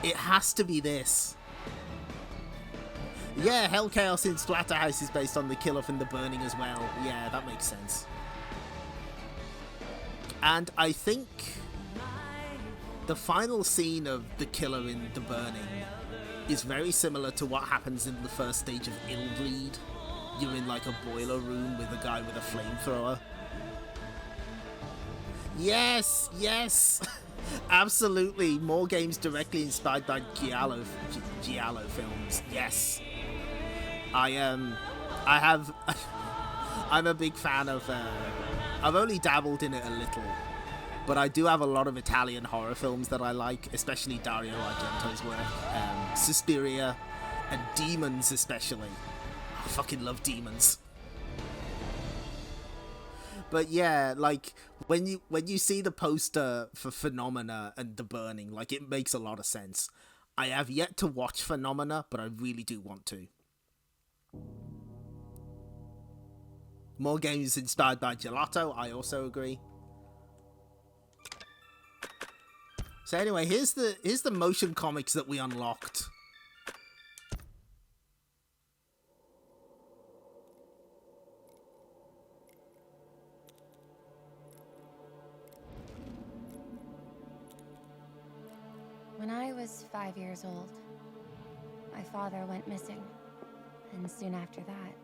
It has to be this. Yeah, Hell Chaos in Splatterhouse is based on the kill-off in The Burning as well. Yeah, that makes sense. And I think the final scene of the killer in The Burning is very similar to what happens in the first stage of Illbleed. You're in like a boiler room with a guy with a flamethrower. Yes, yes, absolutely. More games directly inspired by Giallo films. Yes, I'm a big fan of. I've only dabbled in it a little, but I do have a lot of Italian horror films that I like, especially Dario Argento's work, Suspiria, and Demons especially. I fucking love Demons. But yeah, like when you see the poster for Phenomena and The Burning, like it makes a lot of sense. I have yet to watch Phenomena, but I really do want to. More games inspired by Gelato, I also agree. So anyway, here's the motion comics that we unlocked. When I was 5 years old, my father went missing, and soon after that,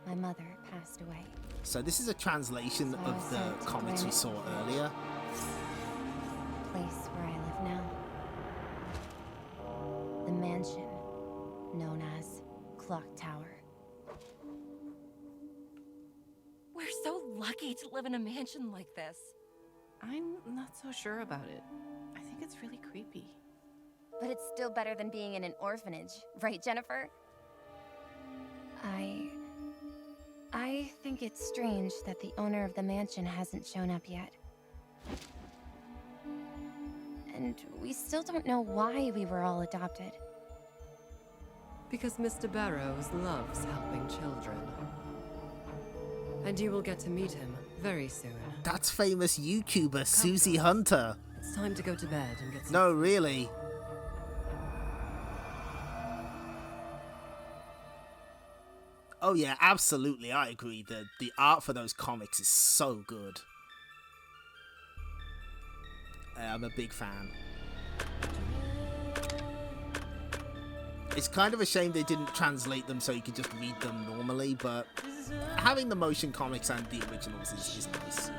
my mother passed away. So this is a translation of the comics we saw earlier. Place where I live now. The mansion known as Clock Tower. We're so lucky to live in a mansion like this. I'm not so sure about it. I think it's really creepy. But it's still better than being in an orphanage, right, Jennifer? I think it's strange that the owner of the mansion hasn't shown up yet. And we still don't know why we were all adopted. Because Mr. Barrows loves helping children. And you will get to meet him very soon. That's famous YouTuber Susie Hunter. It's time to go to bed and get some... No, really. Oh yeah, absolutely, I agree. The art for those comics is so good. I'm a big fan. It's kind of a shame they didn't translate them so you could just read them normally, but having the motion comics and the originals is nice.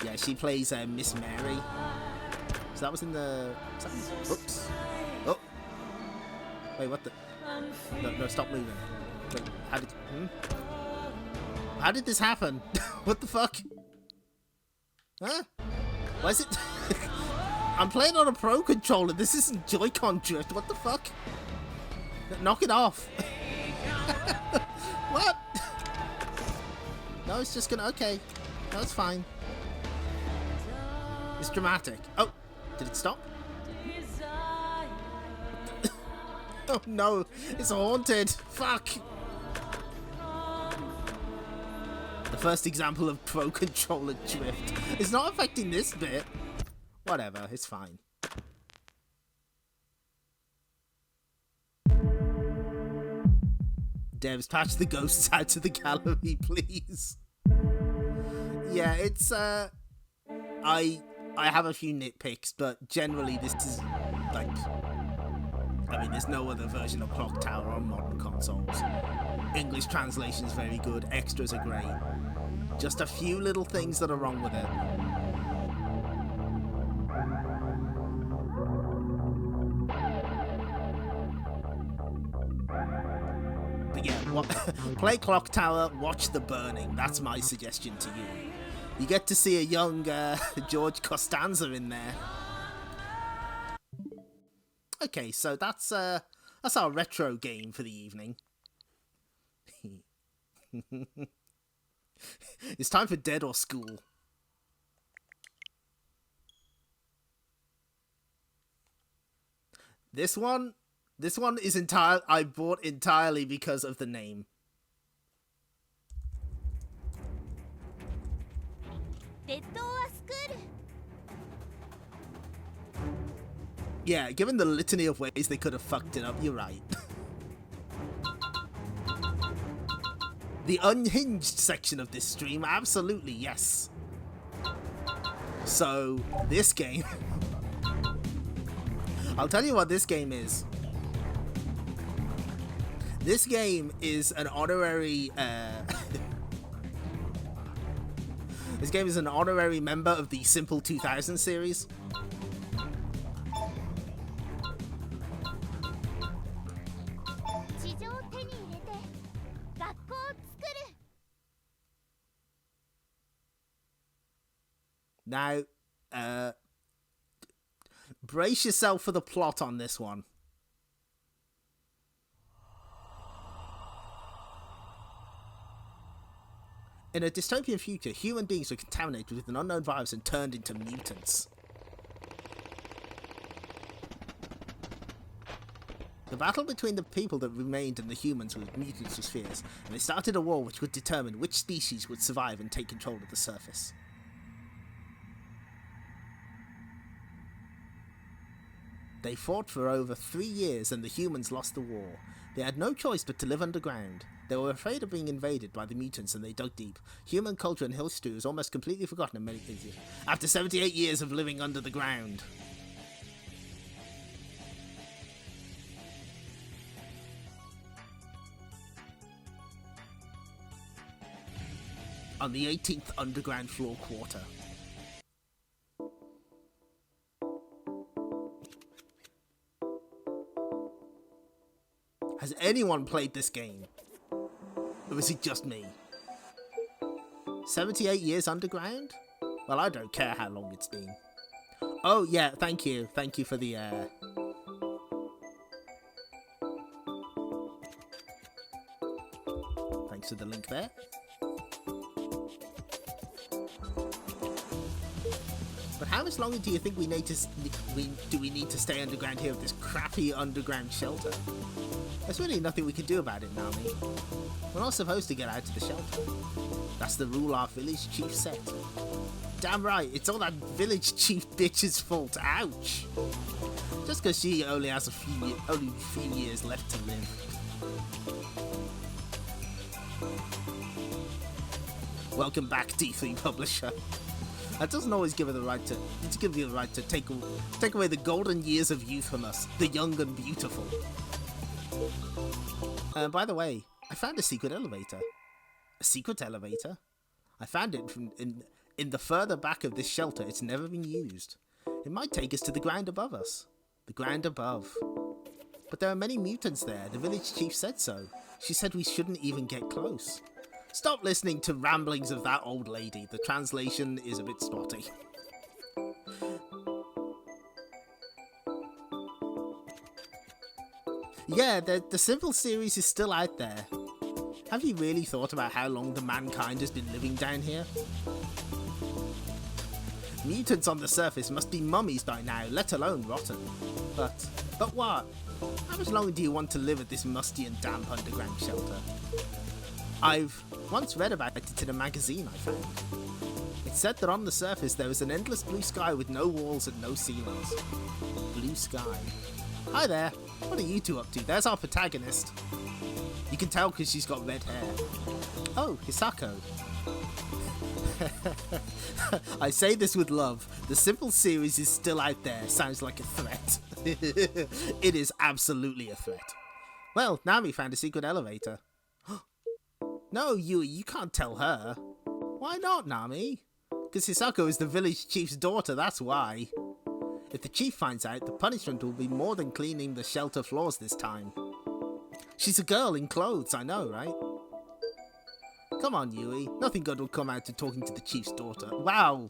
Yeah, she plays Miss Mary. So that was in the... Oops. Oh. Wait, what the... No, stop moving. Wait, how did this happen? What the fuck? Huh? Why is it... I'm playing on a Pro Controller. This isn't Joy-Con drift. What the fuck? Knock it off. What? No, it's just gonna... Okay. No, it's fine. It's dramatic. Oh, did it stop? Oh no, it's haunted. Fuck. The first example of Pro Controller drift. It's not affecting this bit. Whatever, it's fine. Devs, patch the ghosts out to the gallery, please. Yeah, it's I have a few nitpicks, but generally this is like, I mean, there's no other version of Clock Tower on modern consoles. English translation's very good, extras are great. Just a few little things that are wrong with it. But yeah, play Clock Tower, watch The Burning. That's my suggestion to you. You get to see a young George Costanza in there. Okay, so that's our retro game for the evening. It's time for Dead or School. This one is I bought entirely because of the name. Yeah, given the litany of ways they could have fucked it up, you're right. The unhinged section of this stream, absolutely, yes. So, this game... I'll tell you what this game is. This game is an honorary... This game is an honorary member of the Simple 2000 series. Now, brace yourself for the plot on this one. In a dystopian future, human beings were contaminated with an unknown virus and turned into mutants. The battle between the people that remained and the humans with mutants was fierce, and they started a war which would determine which species would survive and take control of the surface. They fought for over 3 years and the humans lost the war. They had no choice but to live underground. They were afraid of being invaded by the mutants and they dug deep. Human culture and history was almost completely forgotten in many places after 78 years of living under the ground. On the 18th underground floor quarter. Has anyone played this game? Or is it just me? 78 years underground? Well, I don't care how long it's been. Oh, yeah, thank you. Thank you for the, Thanks for the link there. But how much longer do you think we need to stay underground here with this crappy underground shelter? There's really nothing we can do about it, Nami. We're not supposed to get out of the shelter. That's the rule our village chief set. Damn right, it's all that village chief bitch's fault. Ouch! Just because she only has only a few years left to live. Welcome back, D3 Publisher. That doesn't always give her the right to. It's give you the right to take away the golden years of youth from us, the young and beautiful. By the way, I found a secret elevator. A secret elevator? I found it in the further back of this shelter. It's never been used. It might take us to the ground above us. The ground above. But there are many mutants there. The village chief said so. She said we shouldn't even get close. Stop listening to ramblings of that old lady. The translation is a bit spotty. Yeah, the Simple series is still out there. Have you really thought about how long the mankind has been living down here? Mutants on the surface must be mummies by now, let alone rotten. But what? How much longer do you want to live at this musty and damp underground shelter? I've once read about it in a magazine I found. It said that on the surface there was an endless blue sky with no walls and no ceilings. Blue sky. Hi there. What are you two up to? There's our protagonist. You can tell because she's got red hair. Oh, Hisako. I say this with love. The simple series is still out there. Sounds like a threat. It is absolutely a threat. Well, Nami found a secret elevator. No, Yui, you can't tell her. Why not, Nami? Because Hisako is the village chief's daughter, that's why. If the chief finds out, the punishment will be more than cleaning the shelter floors this time. She's a girl in clothes, I know, right? Come on, Yui. Nothing good will come out of talking to the chief's daughter. Wow!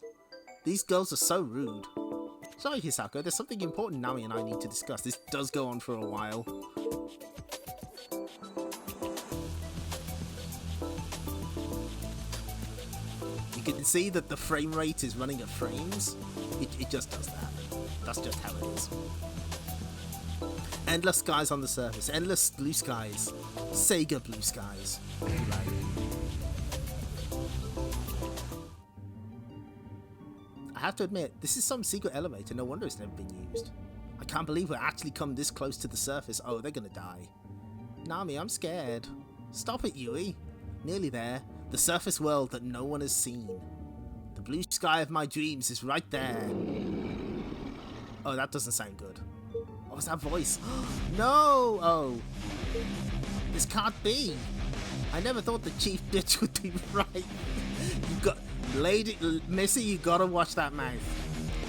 These girls are so rude. Sorry, Hisako, there's something important Nami and I need to discuss. This does go on for a while. You can see that the frame rate is running at frames. It just does that. That's just how it is. Endless skies on the surface. Endless blue skies. Sega blue skies. Right. I have to admit, this is some secret elevator. No wonder it's never been used. I can't believe we're actually come this close to the surface. Oh, they're gonna die. Nami, I'm scared. Stop it, Yui. Nearly there. The surface world that no one has seen. The blue sky of my dreams is right there. Oh, that doesn't sound good. What was that voice? No! Oh. This can't be. I never thought the chief bitch would be right. You got... Lady... Missy, you gotta watch that mouth.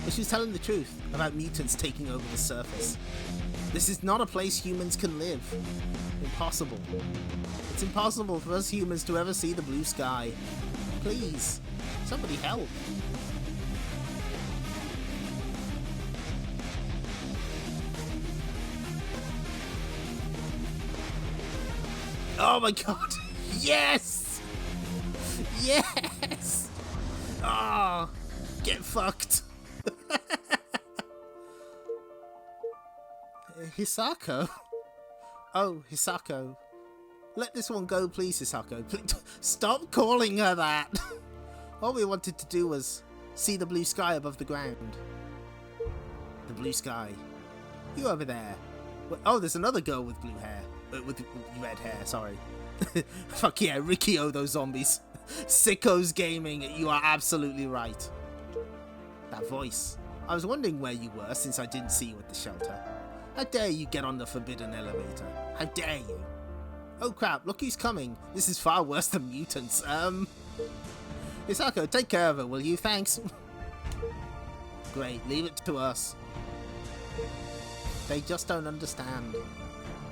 But she's telling the truth about mutants taking over the surface. This is not a place humans can live. Impossible. It's impossible for us humans to ever see the blue sky. Please, somebody help. Oh my god! Yes! Yes! Oh, get fucked. Hisako? Oh, Hisako. Let this one go, please, Hisako. Please, stop calling her that! All we wanted to do was see the blue sky above the ground. The blue sky. You over there. Oh, there's another girl with blue hair. With red hair, sorry. Fuck yeah, Rikio, those zombies. Sickos Gaming, you are absolutely right. That voice. I was wondering where you were since I didn't see you at the shelter. How dare you get on the forbidden elevator? How dare you? Oh crap, look who's coming. This is far worse than mutants. Hisako, take care of her, will you? Thanks. Great, leave it to us. They just don't understand.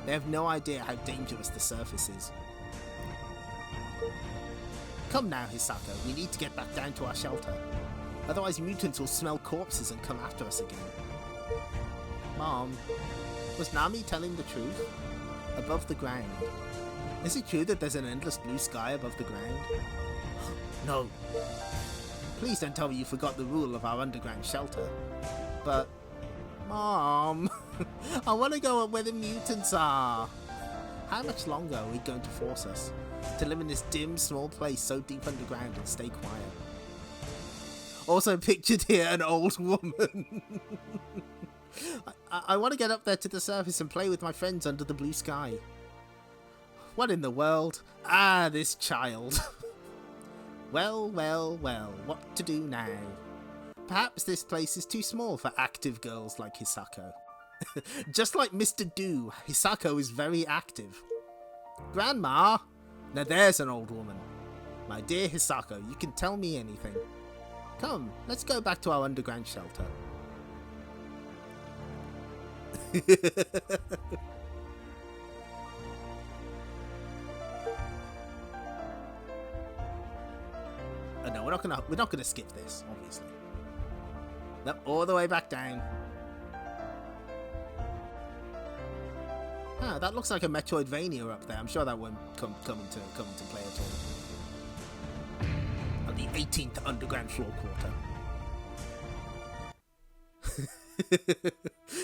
They have no idea how dangerous the surface is. Come now, Hisako, we need to get back down to our shelter. Otherwise mutants will smell corpses and come after us again. Mom, was Nami telling the truth? Above the ground. Is it true that there's an endless blue sky above the ground? No. Please don't tell me you forgot the rule of our underground shelter. But... Mom, I want to go up where the mutants are. How much longer are we going to force us to live in this dim, small place so deep underground and stay quiet? Also pictured here an old woman. I want to get up there to the surface and play with my friends under the blue sky. What in the world? Ah, this child. Well, well, well, what to do now? Perhaps this place is too small for active girls like Hisako. Just like Mr. Do, Hisako is very active. Grandma! Now there's an old woman. My dear Hisako, you can tell me anything. Come, let's go back to our underground shelter. Oh, no, we're not gonna skip this, obviously. Nope, all the way back down. Ah, that looks like a Metroidvania up there. I'm sure that won't come into play at all. On the 18th underground floor quarter.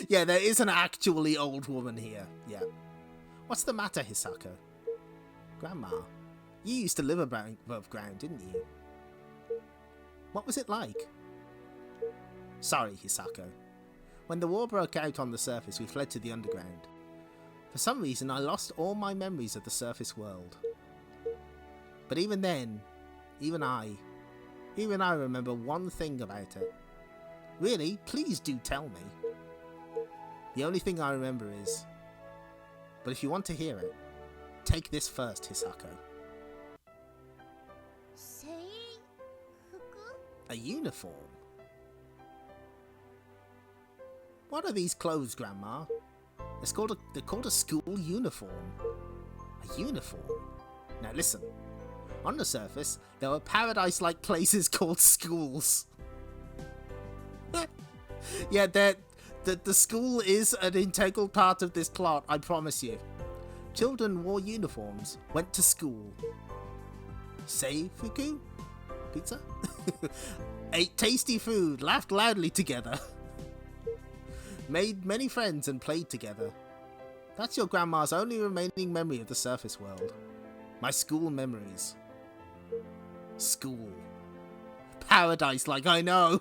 Yeah, there is an actually old woman here. Yeah. What's the matter, Hisako? Grandma, you used to live above ground, didn't you? What was it like? Sorry, Hisako. When the war broke out on the surface, we fled to the underground. For some reason, I lost all my memories of the surface world. But even then, even I remember one thing about it. Really, please do tell me. The only thing I remember is... But if you want to hear it, take this first, Hisako. A uniform? What are these clothes, Grandma? They're called a school uniform. A uniform? Now listen. On the surface, there are paradise-like places called schools. Yeah, the school is an integral part of this plot, I promise you. Children wore uniforms, went to school. Seifuku? Pizza? Ate tasty food, laughed loudly together. Made many friends and played together. That's your grandma's only remaining memory of the surface world. My school memories. School. Paradise like I know.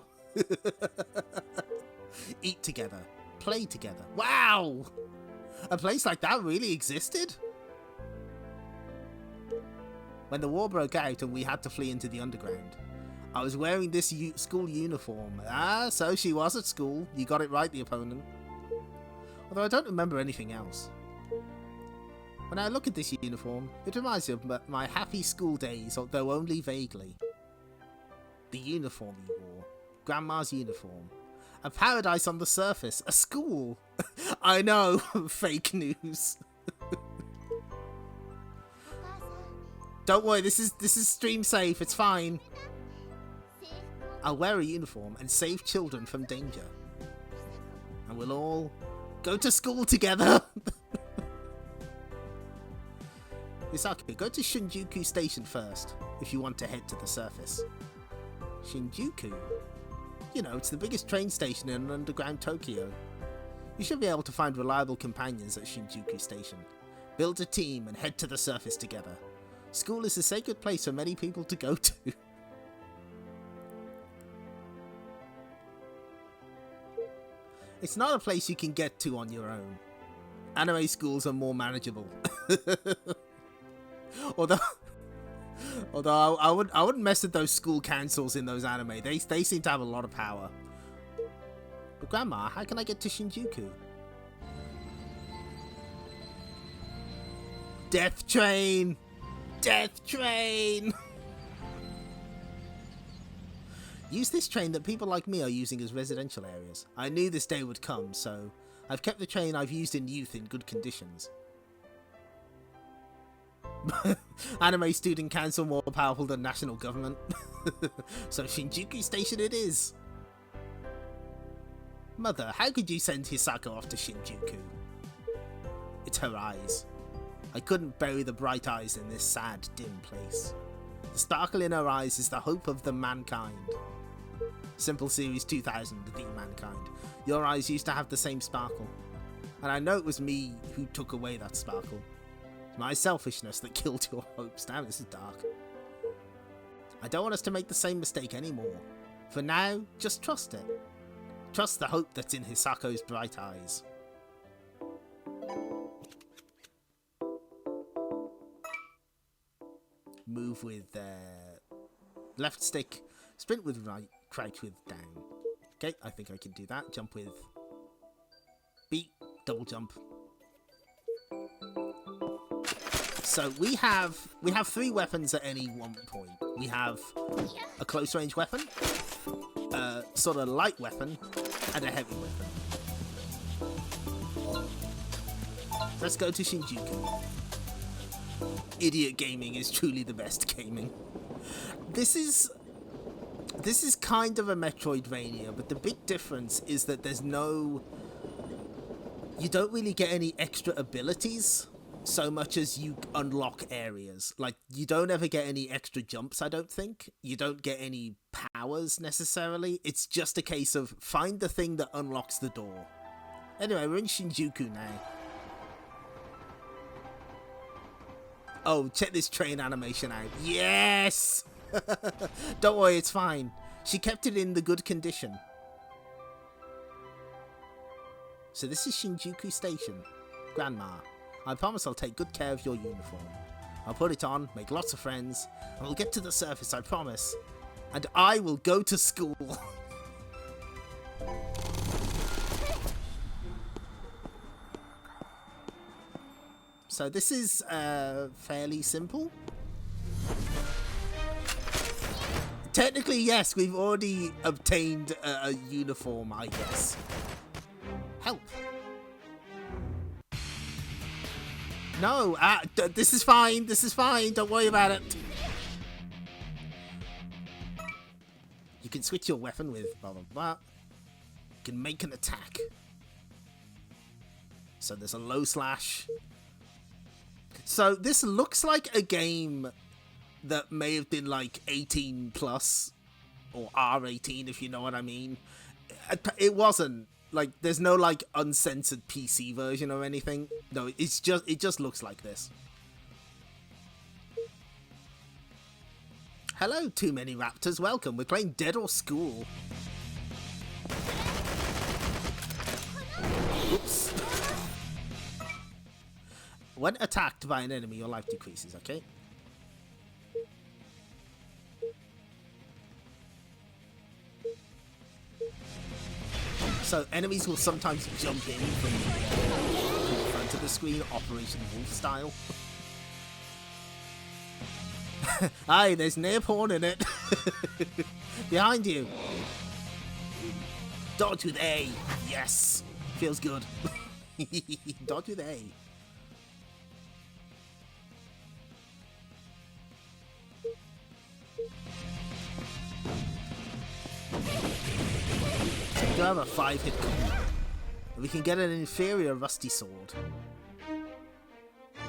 Eat together. Play together. Wow! A place like that really existed? When the war broke out and we had to flee into the underground, I was wearing this school uniform. Ah, so she was at school. You got it right, the opponent. Although I don't remember anything else. When I look at this uniform, it reminds me of my happy school days, although only vaguely. The uniform you wore. Grandma's uniform. A paradise on the surface. A school. I know. Fake news. Don't worry, this is stream safe. It's fine. I'll wear a uniform and save children from danger. And we'll all go to school together. Hisako, go to Shinjuku Station first, if you want to head to the surface. Shinjuku? You know, it's the biggest train station in underground Tokyo. You should be able to find reliable companions at Shinjuku Station. Build a team and head to the surface together. School is a sacred place for many people to go to. It's not a place you can get to on your own. Anime schools are more manageable. Although I wouldn't mess with those school councils in those anime. They seem to have a lot of power. But Grandma, how can I get to Shinjuku? Death train! Death train! Use this train that people like me are using as residential areas. I knew this day would come, so I've kept the train I've used in youth in good conditions. Anime Student Council more powerful than national government. So Shinjuku Station it is. Mother, how could you send Hisako off to Shinjuku? It's her eyes. I couldn't bury the bright eyes in this sad, dim place. The sparkle in her eyes is the hope of the mankind. Simple Series 2000, The Mankind. Your eyes used to have the same sparkle. And I know it was me who took away that sparkle. It's my selfishness that killed your hopes. Damn, this is dark. I don't want us to make the same mistake anymore. For now, just trust it. Trust the hope that's in Hisako's bright eyes. Move with left stick, sprint with right, crouch with down. Okay, I think I can do that. Jump with B, double jump. So we have 3 weapons at any one point. We have a close range weapon, a sort of light weapon, and a heavy weapon. Let's go to Shinjuku. Idiot gaming is truly the best gaming. This is kind of a Metroidvania, but the big difference is that you don't really get any extra abilities so much as you unlock areas. Like, you don't ever get any extra jumps, I don't think. You don't get any powers necessarily. It's just a case of find the thing that unlocks the door. Anyway, we're in Shinjuku now. Oh, check this train animation out. Yes! Don't worry, it's fine. She kept it in the good condition. So this is Shinjuku Station. Grandma, I promise I'll take good care of your uniform. I'll put it on, make lots of friends, and we'll get to the surface, I promise. And I will go to school. So this is fairly simple. Technically, yes, we've already obtained a uniform, I guess. Help. No, this is fine, don't worry about it. You can switch your weapon with blah blah blah. You can make an attack. So there's a low slash. So this looks like a game that may have been like 18 plus or R18, if you know what I mean. It wasn't. Like, there's no like uncensored PC version or anything. No, it just looks like this. Hello, too many raptors. Welcome. We're playing Dead or School. Oops. When attacked by an enemy, your life decreases, okay? So enemies will sometimes jump in from the front of the screen, Operation Wolf style. Aye, there's near porn in it. Behind you. Dodge with A. Yes. Feels good. Dodge with A. So we do have a 5-hit combo. We can get an inferior rusty sword.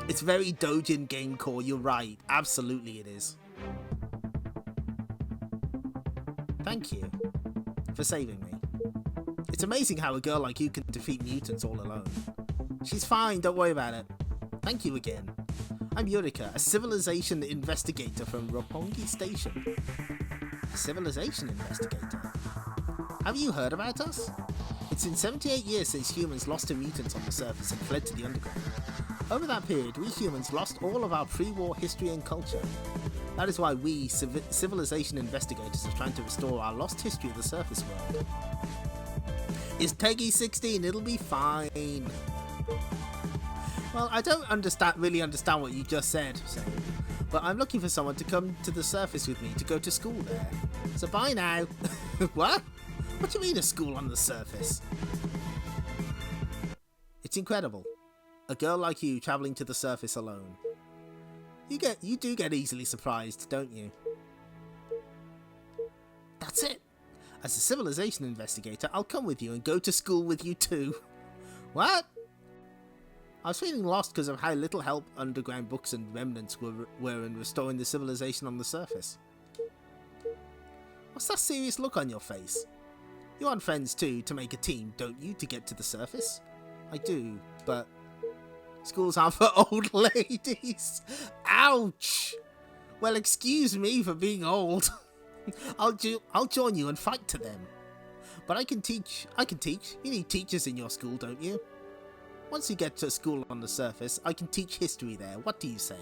It's very Dojin game core, you're right. Absolutely it is. Thank you for saving me. It's amazing how a girl like you can defeat mutants all alone. She's fine, don't worry about it. Thank you again. I'm Yurika, a civilization investigator from Roppongi Station. A civilization investigator? Have you heard about us? It's been 78 years since humans lost to mutants on the surface and fled to the underground. Over that period, we humans lost all of our pre-war history and culture. That is why we, civilization investigators, are trying to restore our lost history of the surface world. It's Peggy 16, it'll be fine. Well, I don't really understand what you just said, but I'm looking for someone to come to the surface with me to go to school there. So bye now. What? What do you mean a school on the surface? It's incredible. A girl like you travelling to the surface alone. You do get easily surprised, don't you? That's it. As a civilization investigator, I'll come with you and go to school with you too. What? I was feeling lost because of how little help underground books and remnants were in restoring the civilization on the surface. What's that serious look on your face? You want friends too, to make a team, don't you, to get to the surface? I do, but schools aren't for old ladies. Ouch! Well, excuse me for being old. I'll join you and fight to them. But I can teach. You need teachers in your school, don't you? Once you get to school on the surface, I can teach history there. What do you say?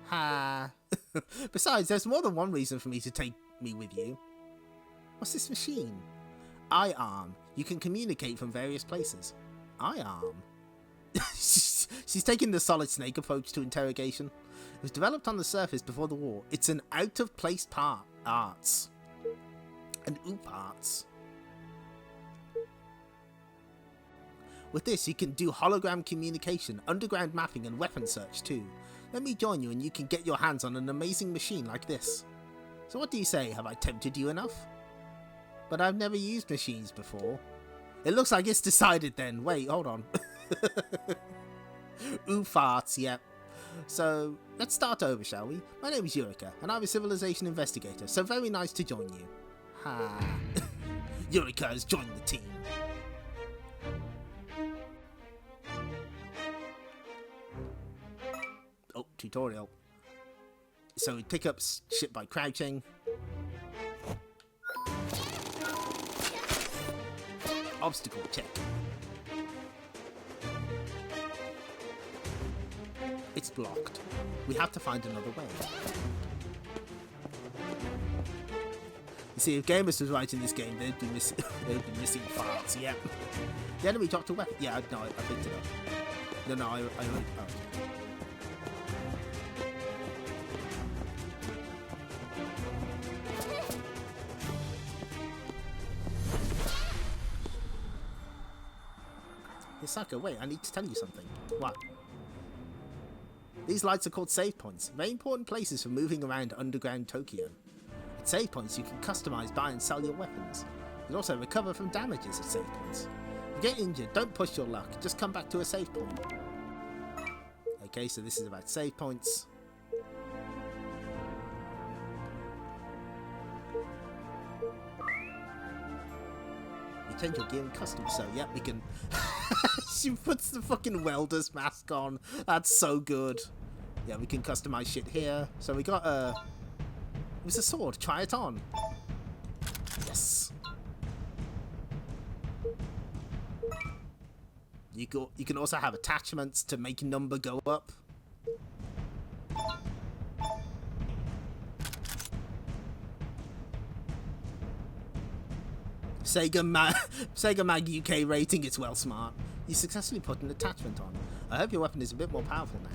Ha. Besides, there's more than one reason for me to take me with you. What's this machine? I-arm. You can communicate from various places. I-arm. She's taking the solid snake approach to interrogation. It was developed on the surface before the war. It's an out-of-place arts. And arts. With this, you can do hologram communication, underground mapping, and weapon search too. Let me join you and you can get your hands on an amazing machine like this. So what do you say? Have I tempted you enough? But I've never used machines before. It looks like it's decided then. Wait, hold on. Farts, yep. So, let's start over, shall we? My name is Yurika, and I'm a civilization investigator, so very nice to join you. Ha. Yurika has joined the team. Oh, tutorial. So we pick up shit by crouching. Obstacle check. It's blocked. We have to find another way. You see, if gamers was writing this game, they'd be missing, files. Yeah. The enemy dropped a weapon. Yeah, no, I picked it up. No, I okay. Hisako, wait, I need to tell you something. What? These lights are called save points, very important places for moving around underground Tokyo. At save points, you can customize, buy and sell your weapons. You can also recover from damages at save points. If you get injured, don't push your luck, just come back to a save point. Okay, so this is about save points. You change your gear in custom, so yeah, we can... She puts the fucking welder's mask on. That's so good. Yeah, we can customize shit here. So we got a... It was a sword. Try it on. Yes. You can also have attachments to make number go up. Sega Mag UK rating, it's well smart. You successfully put an attachment on. I hope your weapon is a bit more powerful now.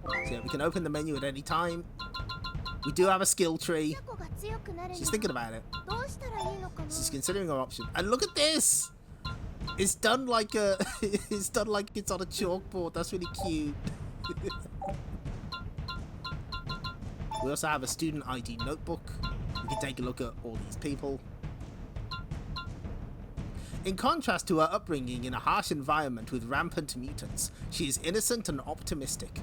So yeah, we can open the menu at any time. We do have a skill tree. She's thinking about it. She's considering her option. And look at this! It's done like a it's done like it's on a chalkboard. That's really cute. We also have a student ID notebook. We can take a look at all these people. In contrast to her upbringing in a harsh environment with rampant mutants, she is innocent and optimistic.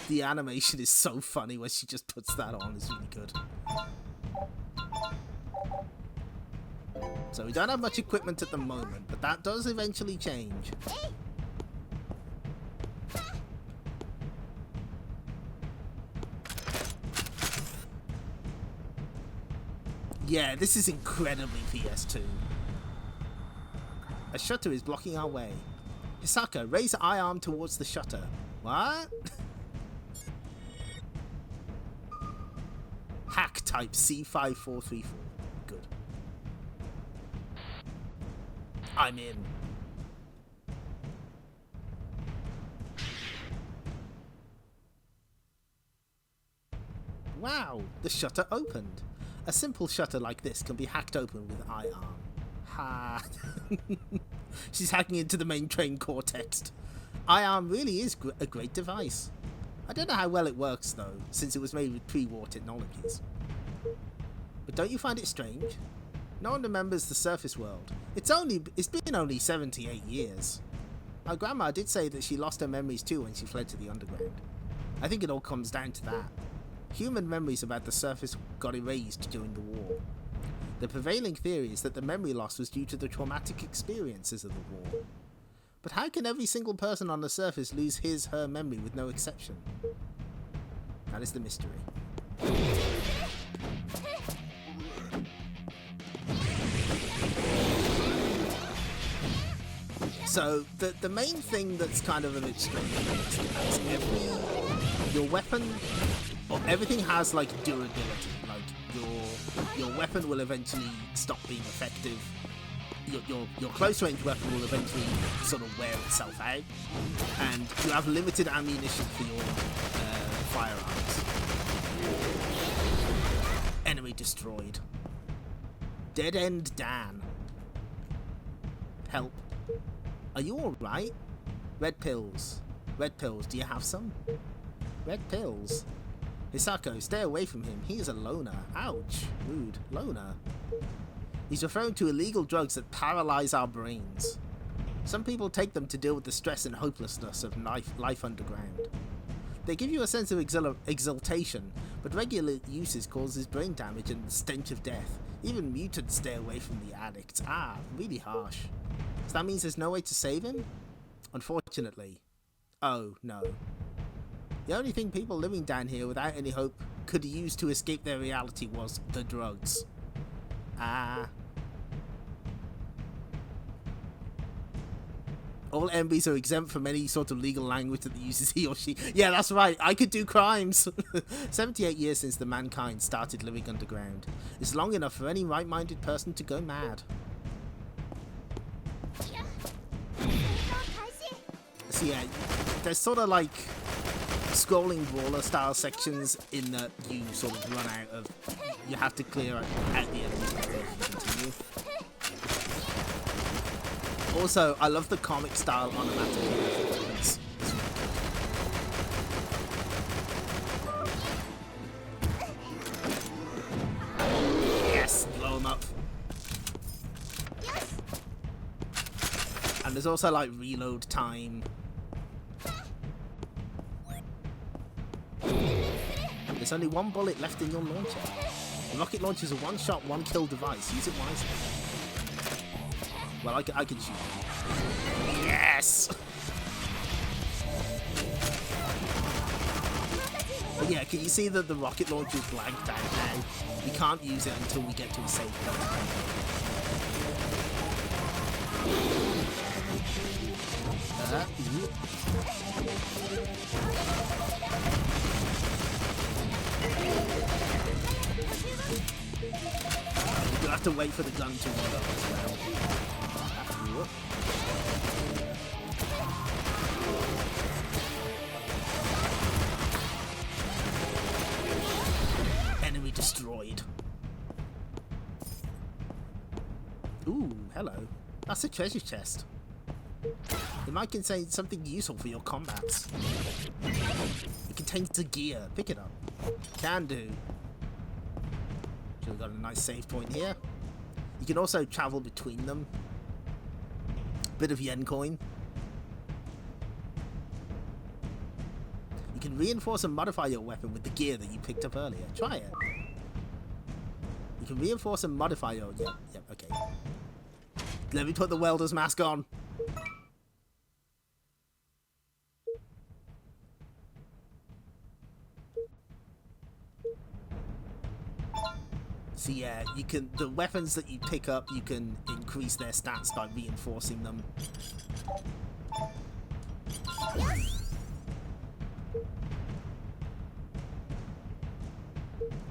The animation is so funny when she just puts that on. It's really good. So we don't have much equipment at the moment, but that does eventually change. Yeah, this is incredibly PS2. A shutter is blocking our way. Hisako, raise I arm towards the shutter. What? Hack type C5434. Good. I'm in. Wow, the shutter opened. A simple shutter like this can be hacked open with I arm. Ha. She's hacking into the main train core text. I arm really is a great device. I don't know how well it works though, since it was made with pre-war technologies. But don't you find it strange? No one remembers the surface world. It's been only 78 years. My grandma did say that she lost her memories too when she fled to the underground. I think it all comes down to that. Human memories about the surface got erased during the war. The prevailing theory is that the memory loss was due to the traumatic experiences of the war. But how can every single person on the surface lose her memory with no exception? That is the mystery. So, the main thing that's kind of a bit strange is your weapon, or everything has like durability. Like your weapon will eventually stop being effective. Your close range weapon will eventually sort of wear itself out, and you have limited ammunition for your firearms. Enemy destroyed. Dead End Dan. Help. Are you alright? Red pills. Red pills, do you have some? Red pills. Hisako, stay away from him. He is a loner. Ouch. Rude. Loner. He's referring to illegal drugs that paralyze our brains. Some people take them to deal with the stress and hopelessness of life underground. They give you a sense of exultation, but regular uses causes brain damage and the stench of death. Even mutants stay away from the addicts. Ah, really harsh. So that means there's no way to save him? Unfortunately. Oh, no. The only thing people living down here without any hope could use to escape their reality was the drugs. All MBs are exempt from any sort of legal language that uses he or she. Yeah, that's right. I could do crimes. 78 years since the mankind started living underground. It's long enough for any right-minded person to go mad. So yeah, there's sort of like scrolling brawler style sections in that you sort of run out of. You have to clear out the enemies before you can continue. Also, I love the comic style onomatopoeia. Yes, blow him up. And there's also like reload time. There's only one bullet left in your launcher. The rocket launcher is a one-shot, one-kill device. Use it wisely. Well, I can shoot. Yes! But yeah, can you see that the rocket launcher is blanked out now? We can't use it until we get to a safe point. You'll have to wait for the gun to reload as well. Enemy destroyed. Ooh, hello. That's a treasure chest. It might contain something useful for your combats. It contains a gear. Pick it up. Can do. We've got a nice save point here. You can also travel between them. Bit of yen coin. You can reinforce and modify your weapon with the gear that you picked up earlier. Try it. You can reinforce and modify your... Yep, okay. Let me put the welder's mask on. So yeah, you can, the weapons that you pick up, you can increase their stats by reinforcing them.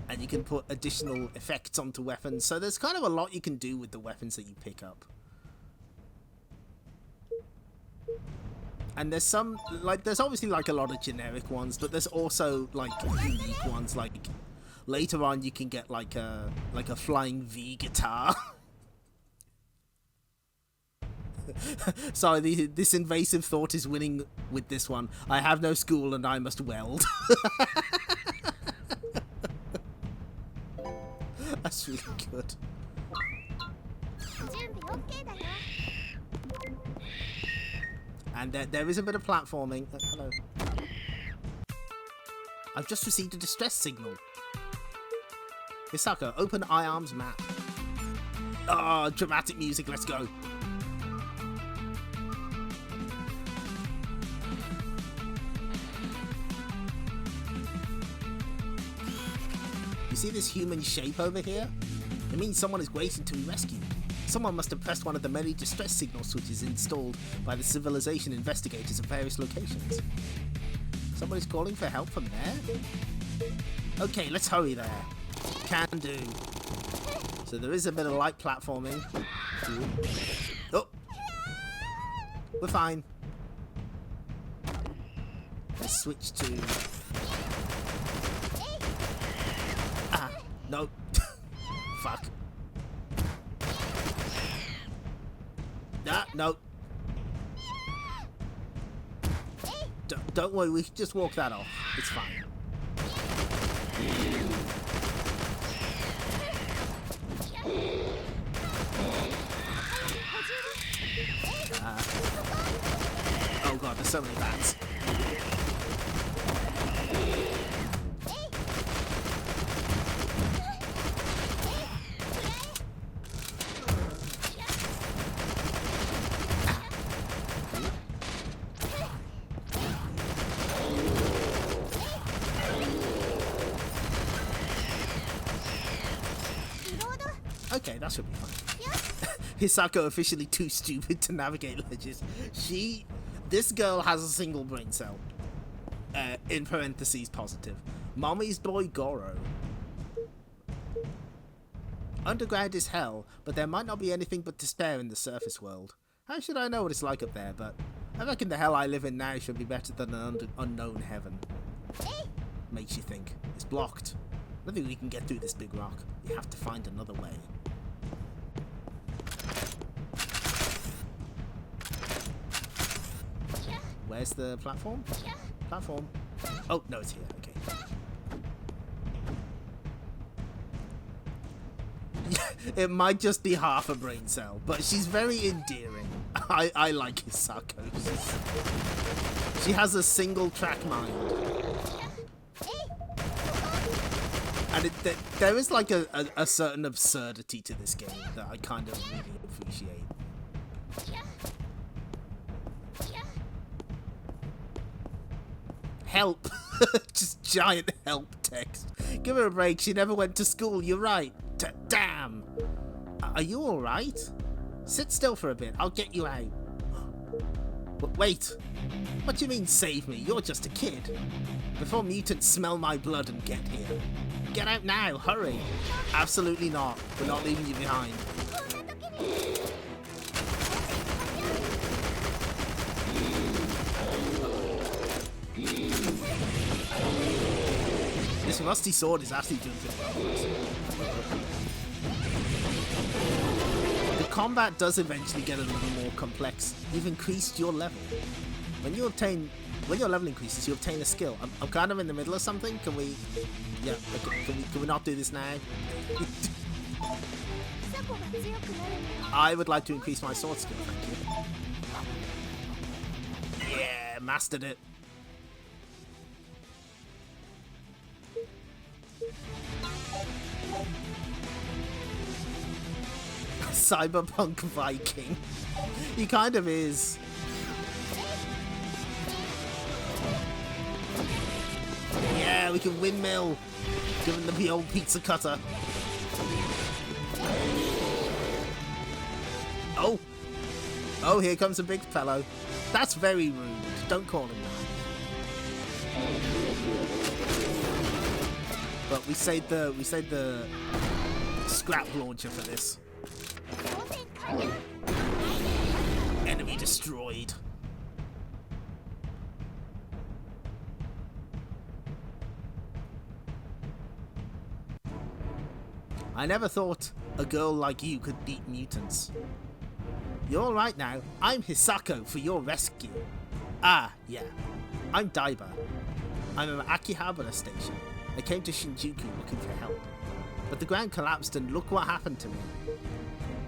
And you can put additional effects onto weapons. So there's kind of a lot you can do with the weapons that you pick up. And there's some, like, there's obviously like a lot of generic ones, but there's also like unique ones, like later on you can get like a flying V guitar. Sorry, this invasive thought is winning with this one. I have no school and I must weld. That's really good. And there is a bit of platforming. Hello. I've just received a distress signal. Hisako, open iArms map. Oh, dramatic music, let's go. You see this human shape over here? It means someone is waiting to be rescued. Someone must have pressed one of the many distress signal switches installed by the civilization investigators at various locations. Somebody's calling for help from there? Okay, let's hurry there. Can do. So there is a bit of light platforming. Oh! We're fine. Let's switch to... Ah, no. Fuck. Ah, no. Don't worry, we can just walk that off. It's fine. Oh god, there's so many bats. Okay, that should be fine. Hisako officially too stupid to navigate ledges. This girl has a single brain cell. In parentheses, positive. Mommy's boy Goro. Underground is hell, but there might not be anything but despair in the surface world. How should I know what it's like up there, but I reckon the hell I live in now should be better than an unknown heaven. Makes you think. It's blocked. I don't think we can get through this big rock. You have to find another way. Where's the platform? Platform. Oh, no, it's here. Okay. It might just be half a brain cell, but she's very endearing. I like Hisako. She has a single track mind. And there is like a certain absurdity to this game that I kind of really appreciate. Help! Just giant help text. Give her a break, she never went to school, you're right. Damn! Are you alright? Sit still for a bit, I'll get you out. But wait! What do you mean save me? You're just a kid. Before mutants smell my blood and get here. Get out now, hurry! Absolutely not, we're not leaving you behind. This rusty sword is actually doing pretty well. The combat does eventually get a little more complex. You've increased your level. When your level increases, you obtain a skill. I'm kind of in the middle of something. Can we? Yeah. Can we not do this now? I would like to increase my sword skill. Thank you. Yeah, mastered it. Cyberpunk Viking. He kind of is. Yeah, we can windmill. Give him the old pizza cutter. Oh. Oh, here comes a big fellow. That's very rude. Don't call him that. But we saved the scrap launcher for this. Enemy destroyed. I never thought a girl like you could beat mutants. You're alright now. I'm Hisako for your rescue. Ah, yeah. I'm Daiba. I'm at Akihabara Station. I came to Shinjuku looking for help. But the ground collapsed and look what happened to me.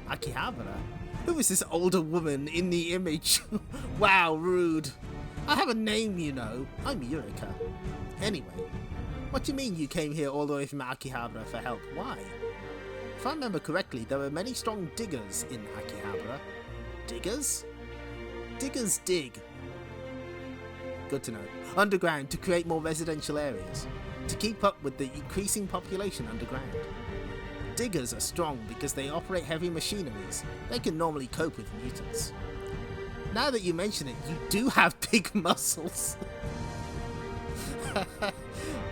Akihabara? Who is this older woman in the image? Wow, rude. I have a name, you know. I'm Yurika. Anyway, what do you mean you came here all the way from Akihabara for help? Why? If I remember correctly, there were many strong diggers in Akihabara. Diggers? Diggers dig. Good to know. Underground to create more residential areas. To keep up with the increasing population underground. Diggers are strong because they operate heavy machineries. They can normally cope with mutants. Now that you mention it, you do have big muscles.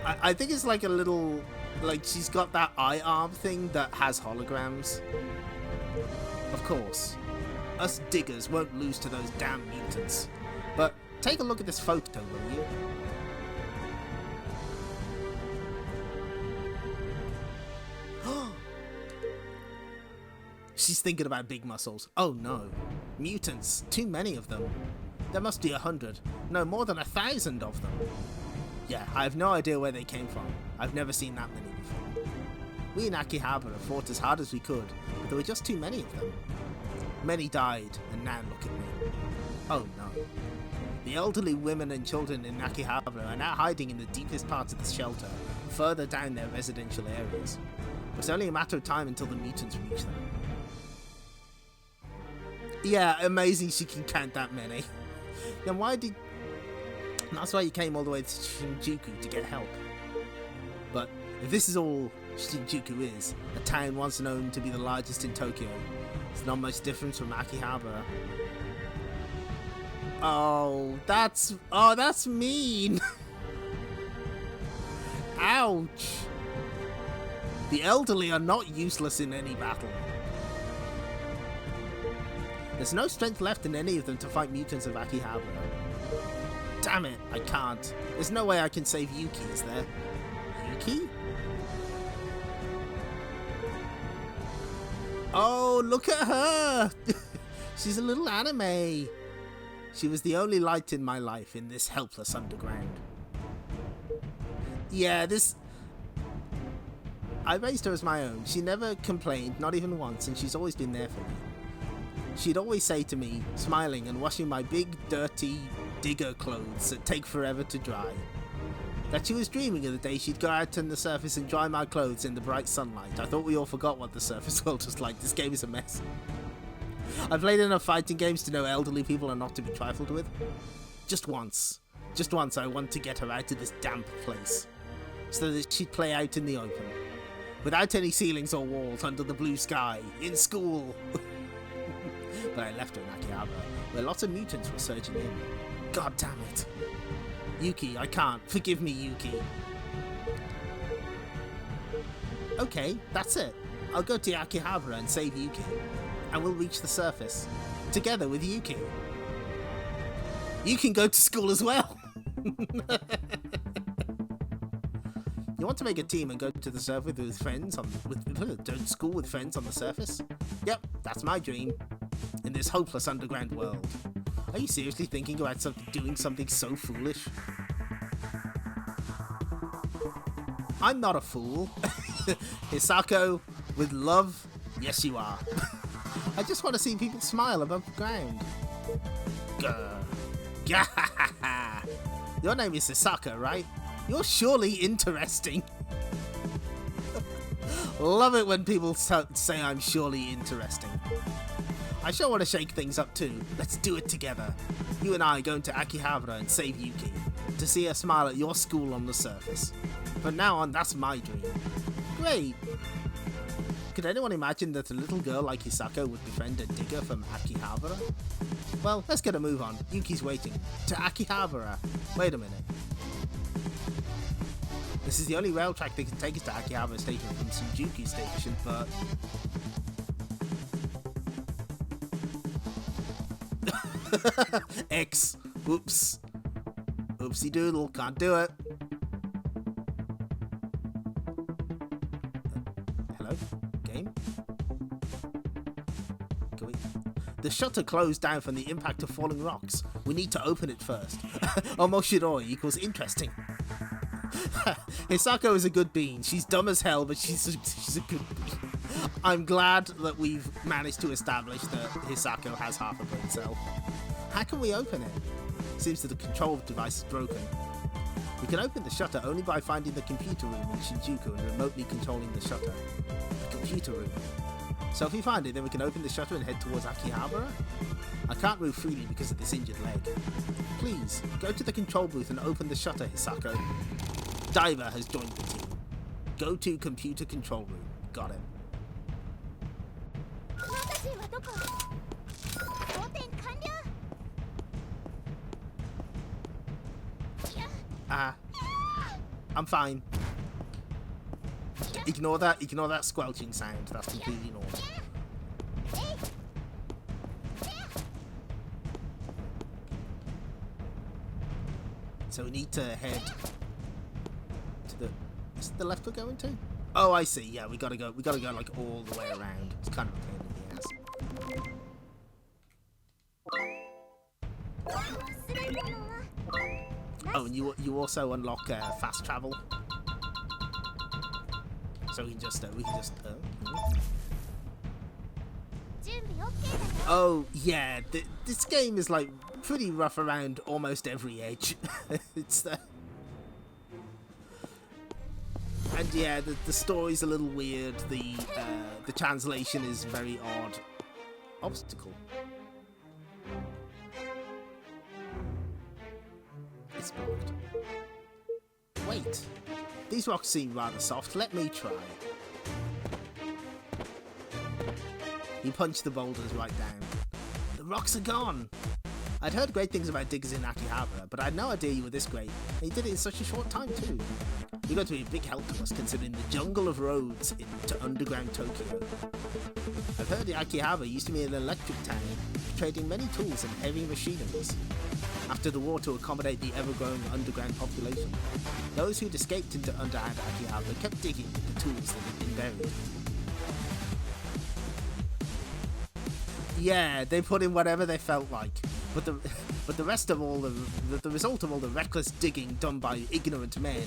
I think it's like a little... Like, she's got that eye arm thing that has holograms. Of course. Us diggers won't lose to those damn mutants. But take a look at this photo, will you? She's thinking about big muscles. Oh no. Mutants. Too many of them. There must be 100. No, more than 1,000 of them. Yeah, I have no idea where they came from. I've never seen that many before. We in Akihabara fought as hard as we could, but there were just too many of them. Many died, and now look at me. Oh no. The elderly women and children in Akihabara are now hiding in the deepest parts of the shelter, further down their residential areas. It's only a matter of time until the mutants reach them. Yeah, amazing she can count that many. Then why did... That's why you came all the way to Shinjuku to get help. But if this is all Shinjuku is, a town once known to be the largest in Tokyo. It's not much different from Akihabara. Oh, that's mean. Ouch. The elderly are not useless in any battle. There's no strength left in any of them to fight mutants of Akihabara. Damn it, I can't. There's no way I can save Yuki, is there? Yuki? Oh, look at her! She's a little anime. She was the only light in my life in this helpless underground. Yeah, I raised her as my own. She never complained, not even once, and she's always been there for me. She'd always say to me, smiling and washing my big, dirty digger clothes that take forever to dry, that she was dreaming of the day she'd go out on the surface and dry my clothes in the bright sunlight. I thought we all forgot what the surface world was like. This game is a mess. I've played enough fighting games to know elderly people are not to be trifled with. Just once I want to get her out of this damp place, so that she'd play out in the open, without any ceilings or walls, under the blue sky, in school. But I left her in Akihabara, where lots of mutants were surging in. God damn it. Yuki, I can't. Forgive me, Yuki. Okay, that's it. I'll go to Akihabara and save Yuki, and we'll reach the surface, together with Yuki. You can go to school as well. You want to make a team and go to the surface with friends to school with friends on the surface? Yep, that's my dream. In this hopeless underground world. Are you seriously thinking about doing something so foolish? I'm not a fool. Hisako, with love, yes you are. I just want to see people smile above ground. Your name is Hisako, right? You're surely interesting. Love it when people say I'm surely interesting. I sure want to shake things up too. Let's do it together. You and I going to Akihabara and save Yuki, to see her smile at your school on the surface. From now on, that's my dream. Great. Could anyone imagine that a little girl like Hisako would befriend a digger from Akihabara? Well, let's get a move on. Yuki's waiting. To Akihabara. Wait a minute. This is the only rail track that can take us to Akihabara Station from Shinjuku Station, but... X. Oops. Oopsie doodle. Can't do it. Hello? Game? Can we... The shutter closed down from the impact of falling rocks. We need to open it first. Omoshiroi equals interesting. Hisako is a good bean. She's dumb as hell, but she's a good bean. I'm glad that we've managed to establish that Hisako has half a brain cell. How can we open it? Seems that the control device is broken. We can open the shutter only by finding the computer room in Shinjuku and remotely controlling the shutter. The computer room. So if we find it, then we can open the shutter and head towards Akihabara? I can't move freely because of this injured leg. Please, go to the control booth and open the shutter, Hisako. Diver has joined the team. Go to computer control room. Got it. I'm fine. Ignore that squelching sound. That's completely normal. So we need to head to the... Is it the left we're going to? Oh, I see. Yeah, we gotta go like all the way around. It's kind of a pain in the ass. Oh, and you also unlock fast travel, so we can just Oh yeah, this game is like pretty rough around almost every edge. It's and yeah, the story's a little weird. The translation is very odd. Obstacle. It's blocked. Wait, these rocks seem rather soft. Let me try. He punched the boulders right down. The rocks are gone! I'd heard great things about diggers in Akihabara, but I had no idea you were this great. And you did it in such a short time too. You're going to be a big help to us considering the jungle of roads into underground Tokyo. I've heard Akihabara used to be an electric town, trading many tools and heavy machineries. After the war to accommodate the ever-growing underground population, those who'd escaped into underhand Akihabara kept digging with the tools that had been buried. Yeah, they put in whatever they felt like, but the result of all the reckless digging done by ignorant men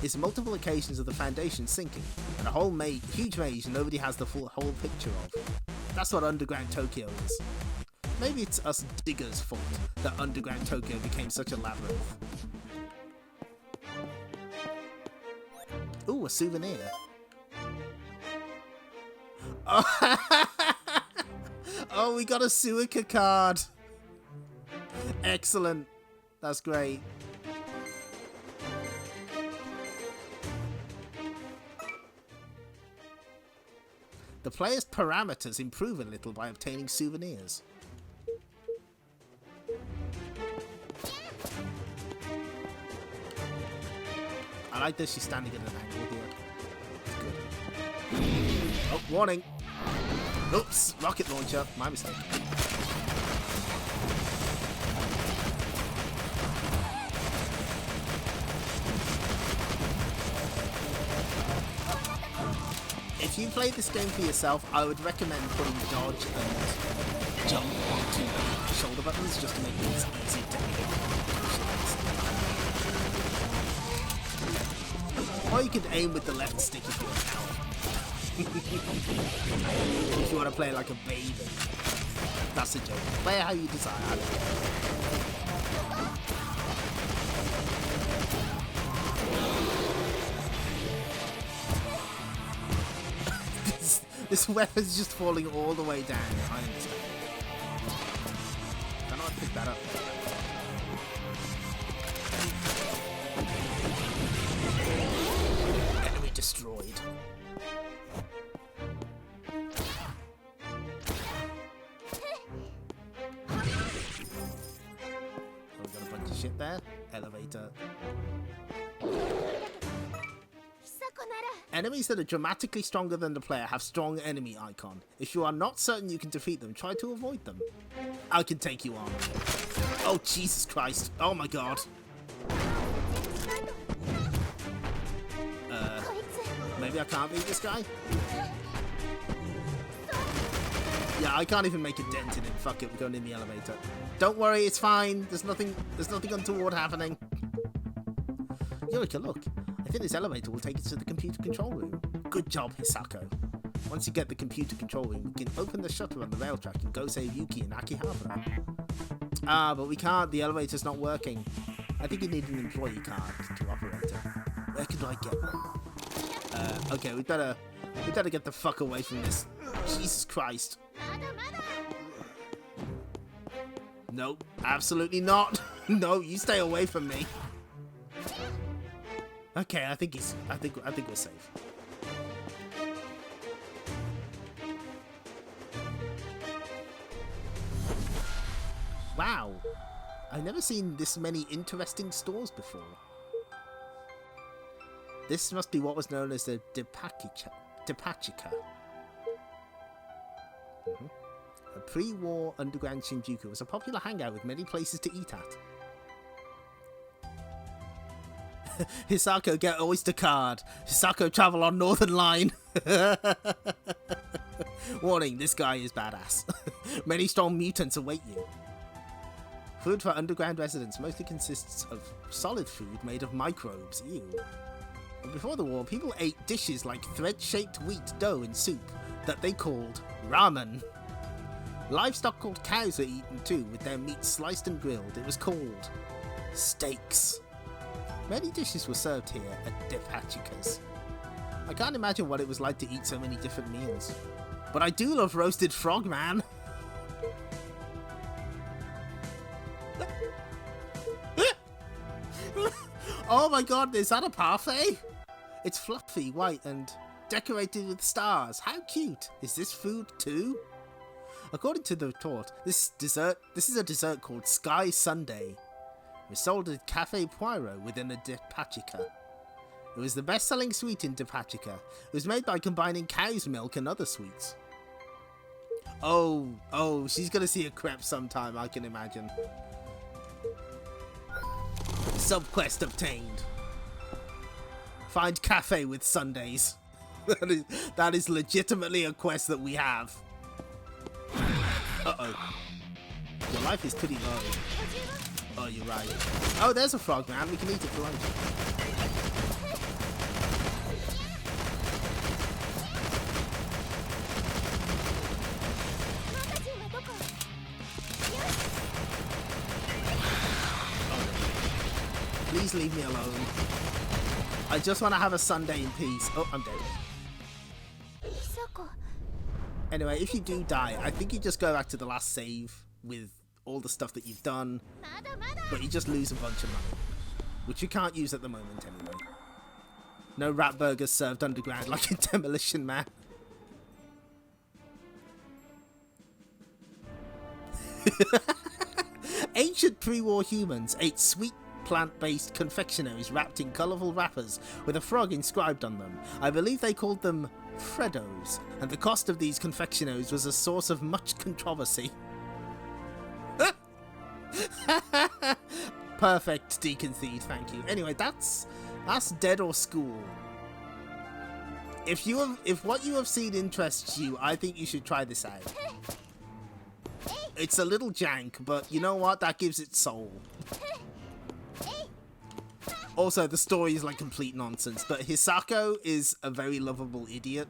is multiple occasions of the foundation sinking, and a whole huge maze nobody has the whole picture of. That's what underground Tokyo is. Maybe it's us diggers' fault that underground Tokyo became such a labyrinth. Ooh, a souvenir. Oh, we got a Suica card. Excellent. That's great. The player's parameters improve a little by obtaining souvenirs. I like that she's standing at an angle here. It's good. Oh, warning. Oops, rocket launcher. My mistake. If you play this game for yourself, I would recommend putting dodge and jump onto the shoulder buttons just to make things easy to aim. Or you could aim with the left stick if you're an elf. If you want to play like a baby. That's a joke. Play how you desire. I don't care. This weapon's just falling all the way down. I understand. Can I pick that up? Enemy destroyed. Shit there. Elevator. Enemies that are dramatically stronger than the player have strong enemy icon. If you are not certain you can defeat them, try to avoid them. I can take you on. Oh, Jesus Christ. Oh my god. Maybe I can't beat this guy? Yeah, I can't even make a dent in it. Fuck it, we're going in the elevator. Don't worry, it's fine. There's nothing untoward happening. Eureka, look. I think this elevator will take us to the computer control room. Good job, Hisako. Once you get the computer control room, we can open the shutter on the rail track and go save Yuki and Akihabara. Ah, but we can't. The elevator's not working. I think you need an employee card to operate it. Where could I get one? Okay, we better get the fuck away from this. Jesus Christ. Nope, absolutely not. No, you stay away from me. Okay, I think we're safe. Wow, I've never seen this many interesting stores before. This must be what was known as the Depachika. A pre-war underground Shinjuku was a popular hangout with many places to eat at. Hisako, get Oyster card. Hisako, travel on Northern Line. Warning, this guy is badass. Many strong mutants await you. Food for underground residents mostly consists of solid food made of microbes. Ew. And before the war, people ate dishes like thread-shaped wheat dough in soup that they called ramen. Livestock called cows were eaten too, with their meat sliced and grilled. It was called steaks. Many dishes were served here at Depachika's. I can't imagine what it was like to eat so many different meals. But I do love roasted frog, man. Oh my god, is that a parfait? It's fluffy, white, and decorated with stars. How cute. Is this food too? According to the report, this is a dessert called Sky Sundae. It was sold at Cafe Poirot within a Depachica. It was the best-selling sweet in Depachica. It was made by combining cow's milk and other sweets. Oh, she's gonna see a crepe sometime, I can imagine. Subquest obtained. Find cafe with sundaes. That is legitimately a quest that we have. Uh-oh. Your life is pretty low. Oh, you're right. Oh, there's a frog, man. We can eat it for lunch. Please leave me alone. I just want to have a Sunday in peace. Oh, I'm dead. Anyway, if you do die, I think you just go back to the last save with all the stuff that you've done, but you just lose a bunch of money, which you can't use at the moment anyway. No rat burgers served underground like in Demolition Man. Ancient pre-war humans ate sweet plant-based confectionaries wrapped in colourful wrappers with a frog inscribed on them. I believe they called them Freddos, and the cost of these confectionaries was a source of much controversy. Perfect, Deacon Theed, thank you. Anyway, that's Dead or School. If what you have seen interests you, I think you should try this out. It's a little jank, but you know what? That gives it soul. Also, the story is like complete nonsense, but Hisako is a very lovable idiot.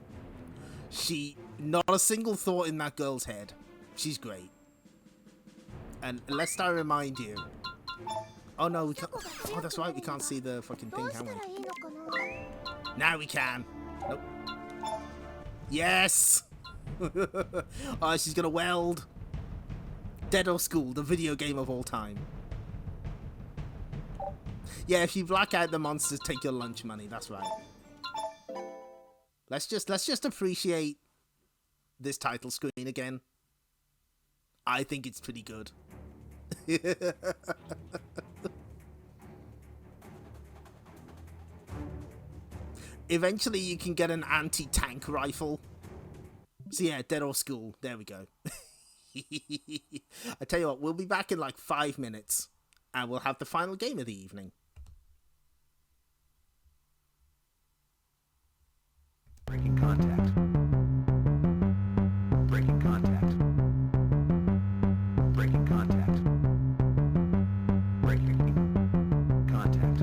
Not a single thought in that girl's head. She's great. And lest I remind you... Oh no, we can't... Oh, that's right, we can't see the fucking thing, can we? Now we can. Nope. Yes! Oh, she's gonna weld. Dead or School, the video game of all time. Yeah, if you black out the monsters, take your lunch money. That's right. Let's just appreciate this title screen again. I think it's pretty good. Eventually, you can get an anti-tank rifle. So yeah, Dead or School. There we go. I tell you what, we'll be back in like 5 minutes, and we'll have the final game of the evening. Breaking contact. Breaking contact. Breaking contact. Breaking contact.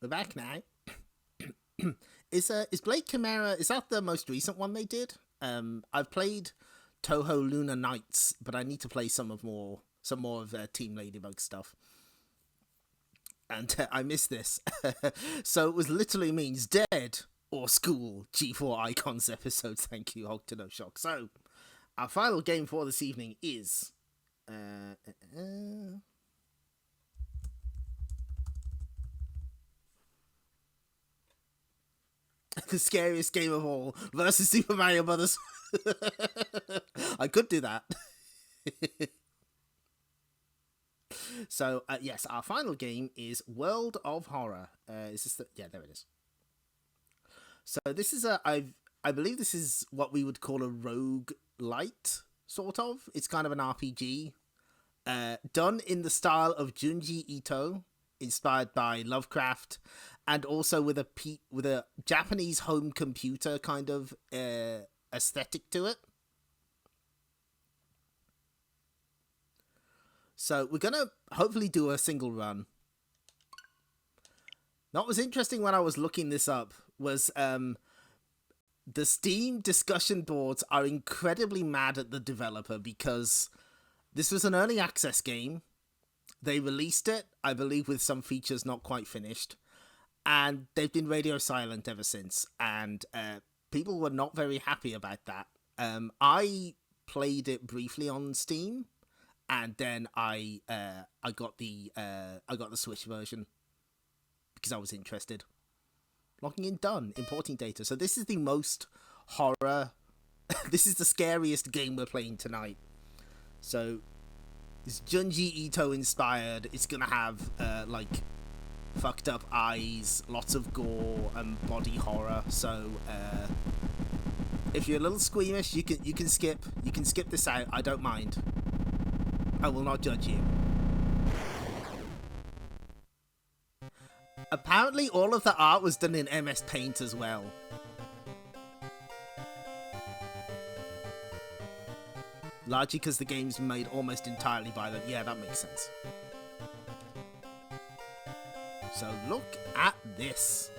We're back now. Is Blade Chimera, is that the most recent one they did? I've played Toho Lunar Nights, but I need to play some more of Team Ladybug stuff. And I missed this. So it was literally means dead or school G4 Icons episode. Thank you, Hulk to No Shock. So our final game for this evening is the scariest game of all versus Super Mario Brothers. I could do that. So yes, our final game is World of Horror. Is this yeah, there it is. So this is I believe this is what we would call a roguelite, sort of. It's kind of an RPG, done in the style of Junji Ito, inspired by Lovecraft, and also with a Japanese home computer kind of aesthetic to it. So we're gonna hopefully do a single run. Now, what was interesting when I was looking this up was the Steam discussion boards are incredibly mad at the developer because this was an early access game. They released it, I believe, with some features not quite finished, and they've been radio silent ever since, and people were not very happy about that. I played it briefly on Steam, and then I got the Switch version because I was interested. Logging in done. Importing data. So this is the most horror. This is the scariest game we're playing tonight. So it's Junji Ito inspired. It's gonna have like fucked up eyes, lots of gore and body horror. So if you're a little squeamish, you can skip this out. I don't mind. I will not judge you. Apparently all of the art was done in MS Paint as well. Largely because the game's made almost entirely by them. Yeah, that makes sense. So look at this.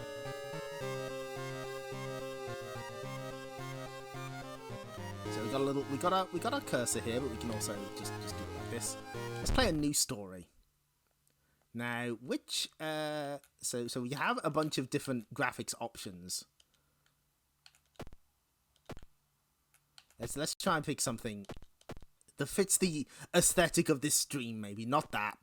So we got our cursor here, but we can also just do it like this. Let's play a new story. Now, which so we have a bunch of different graphics options. Let's try and pick something that fits the aesthetic of this stream, maybe not that.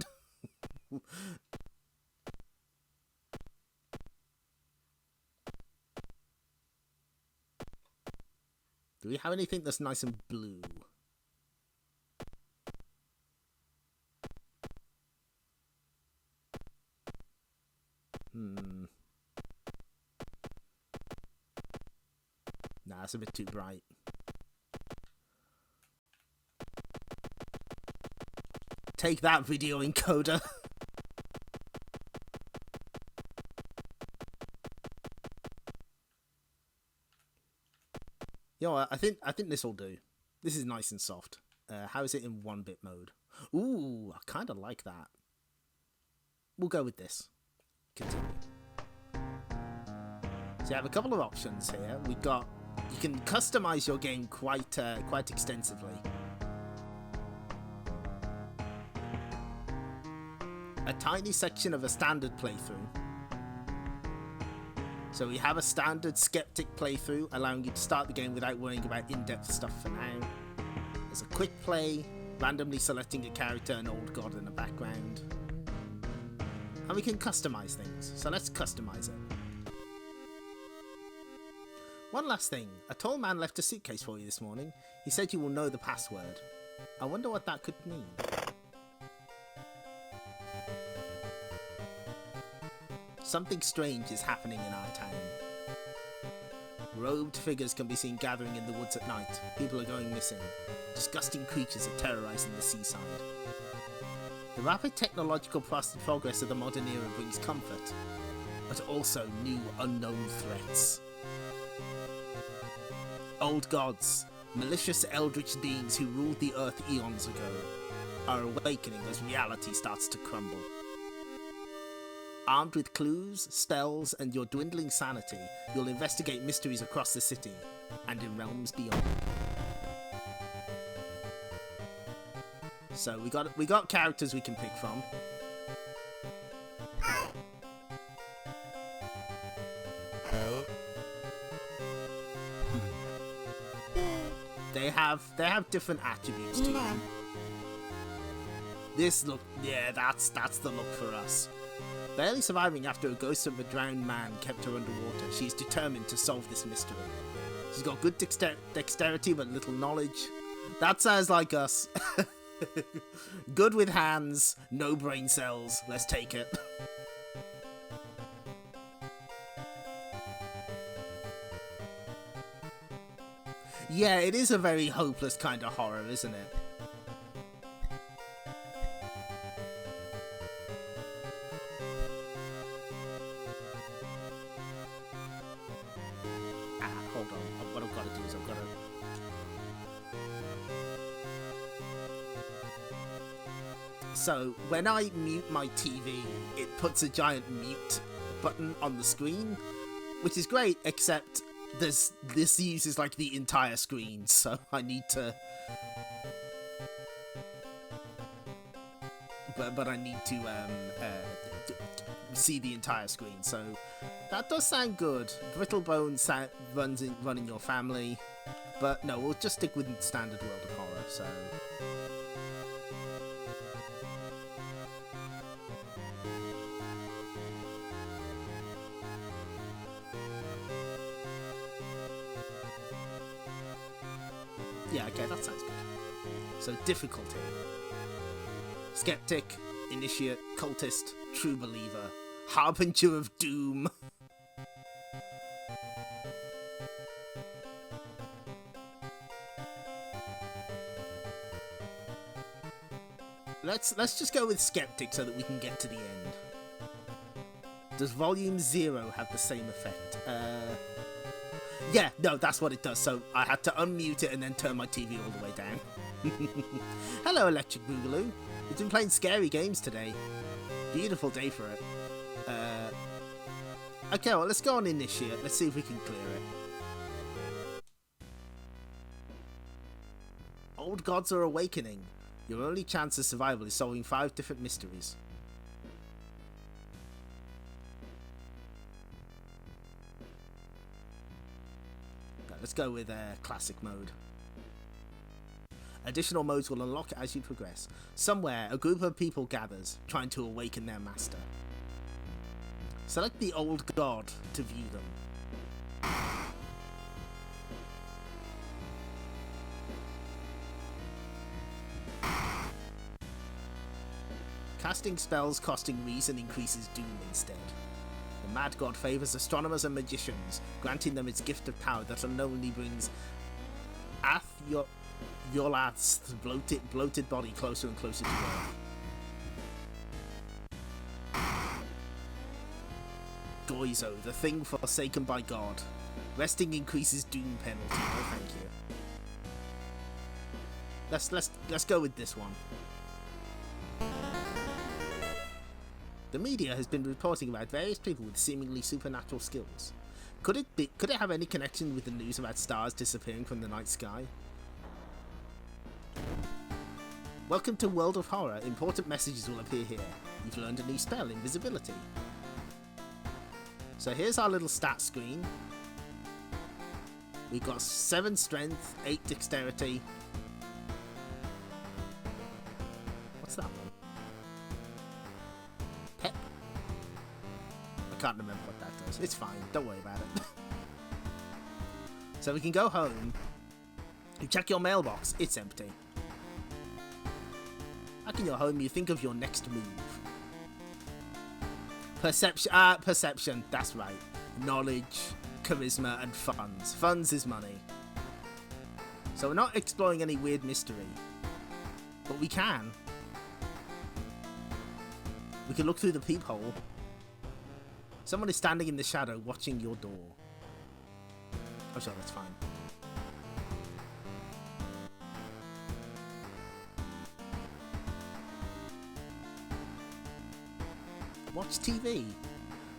Do we have anything that's nice and blue? Nah, it's a bit too bright. Take that, video encoder. You know what, I think this will do. This is nice and soft. How is it in 1-bit mode? Ooh, I kind of like that. We'll go with this. Continue. So you have a couple of options here. We got, you can customize your game quite extensively. A tiny section of a standard playthrough. So we have a standard skeptic playthrough, allowing you to start the game without worrying about in-depth stuff for now. There's a quick play, randomly selecting a character and old god in the background. And we can customize things, so let's customize it. One last thing, a tall man left a suitcase for you this morning. He said you will know the password. I wonder what that could mean. Something strange is happening in our town. Robed figures can be seen gathering in the woods at night. People are going missing. Disgusting creatures are terrorizing the seaside. The rapid technological progress of the modern era brings comfort, but also new unknown threats. Old gods, malicious eldritch beings who ruled the earth eons ago, are awakening as reality starts to crumble. Armed with clues, spells, and your dwindling sanity, you'll investigate mysteries across the city and in realms beyond. So we got characters we can pick from. They have different attributes to them. This look, yeah, that's the look for us. Barely surviving after a ghost of a drowned man kept her underwater, she's determined to solve this mystery. She's got good dexterity but little knowledge. That sounds like us. Good with hands, no brain cells. Let's take it. Yeah, it is a very hopeless kind of horror, isn't it? Hold on. What I've got to do is I've got to... So, when I mute my TV, it puts a giant mute button on the screen, which is great, except this uses like the entire screen, so I need to... But I need to see the entire screen, so that does sound good. Brittle Bones run in your family, but no, we'll just stick with standard World of Horror, so... Yeah, okay, that sounds good. So, difficulty. Skeptic, Initiate, Cultist, True Believer, Harbinger of Doom. Let's just go with Skeptic so that we can get to the end. Does Volume 0 have the same effect? Yeah, no, that's what it does. So I had to unmute it and then turn my TV all the way down. Hello, Electric Boogaloo. We've been playing scary games today. Beautiful day for it. Okay, well, let's go on Initiate. Let's see if we can clear it. Old gods are awakening. Your only chance of survival is solving 5 different mysteries. Let's go with classic mode. Additional modes will unlock as you progress. Somewhere, a group of people gathers, trying to awaken their master. Select the old god to view them. Casting spells costing reason increases doom instead. The mad god favours astronomers and magicians, granting them its gift of power that unknowingly brings Yolath's bloated body closer and closer to Earth. Goizo, the thing forsaken by God. Resting increases doom penalty. No, thank you. Let's go with this one. The media has been reporting about various people with seemingly supernatural skills. Could it have any connection with the news about stars disappearing from the night sky? Welcome to World of Horror. Important messages will appear here. You've learned a new spell, invisibility. So here's our little stat screen. We've got 7 strength, 8 dexterity. What's that one? Pep. I can't remember what that does. It's fine. Don't worry about it. So we can go home. You check your mailbox. It's empty. Back in your home, you think of your next move. Perception. That's right. Knowledge, charisma, and funds. Funds is money. So we're not exploring any weird mystery. But we can. We can look through the peephole. Someone is standing in the shadow watching your door. Oh, sure, that's fine. watch TV.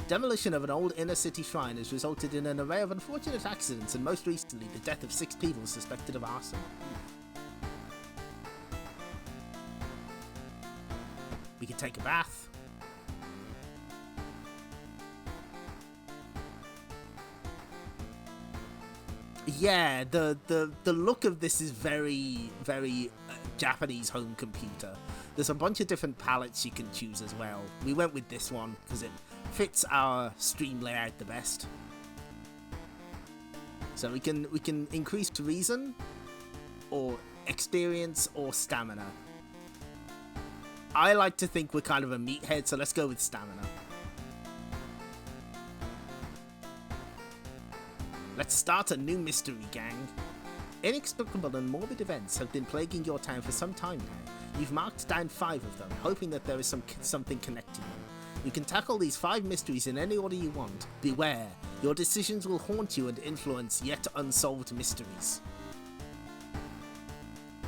Demolition of an old inner-city shrine has resulted in an array of unfortunate accidents, and most recently the death of 6 people suspected of arson. We can take a bath. Yeah, the look of this is very, very Japanese home computer. There's a bunch of different palettes you can choose as well. We went with this one because it fits our stream layout the best. So we can increase reason, or experience, or stamina. I like to think we're kind of a meathead, so let's go with stamina. Let's start a new mystery, gang. Inexplicable and morbid events have been plaguing your town for some time now. You've marked down 5 of them, hoping that there is something connecting them. You can tackle these 5 mysteries in any order you want. Beware, your decisions will haunt you and influence yet unsolved mysteries.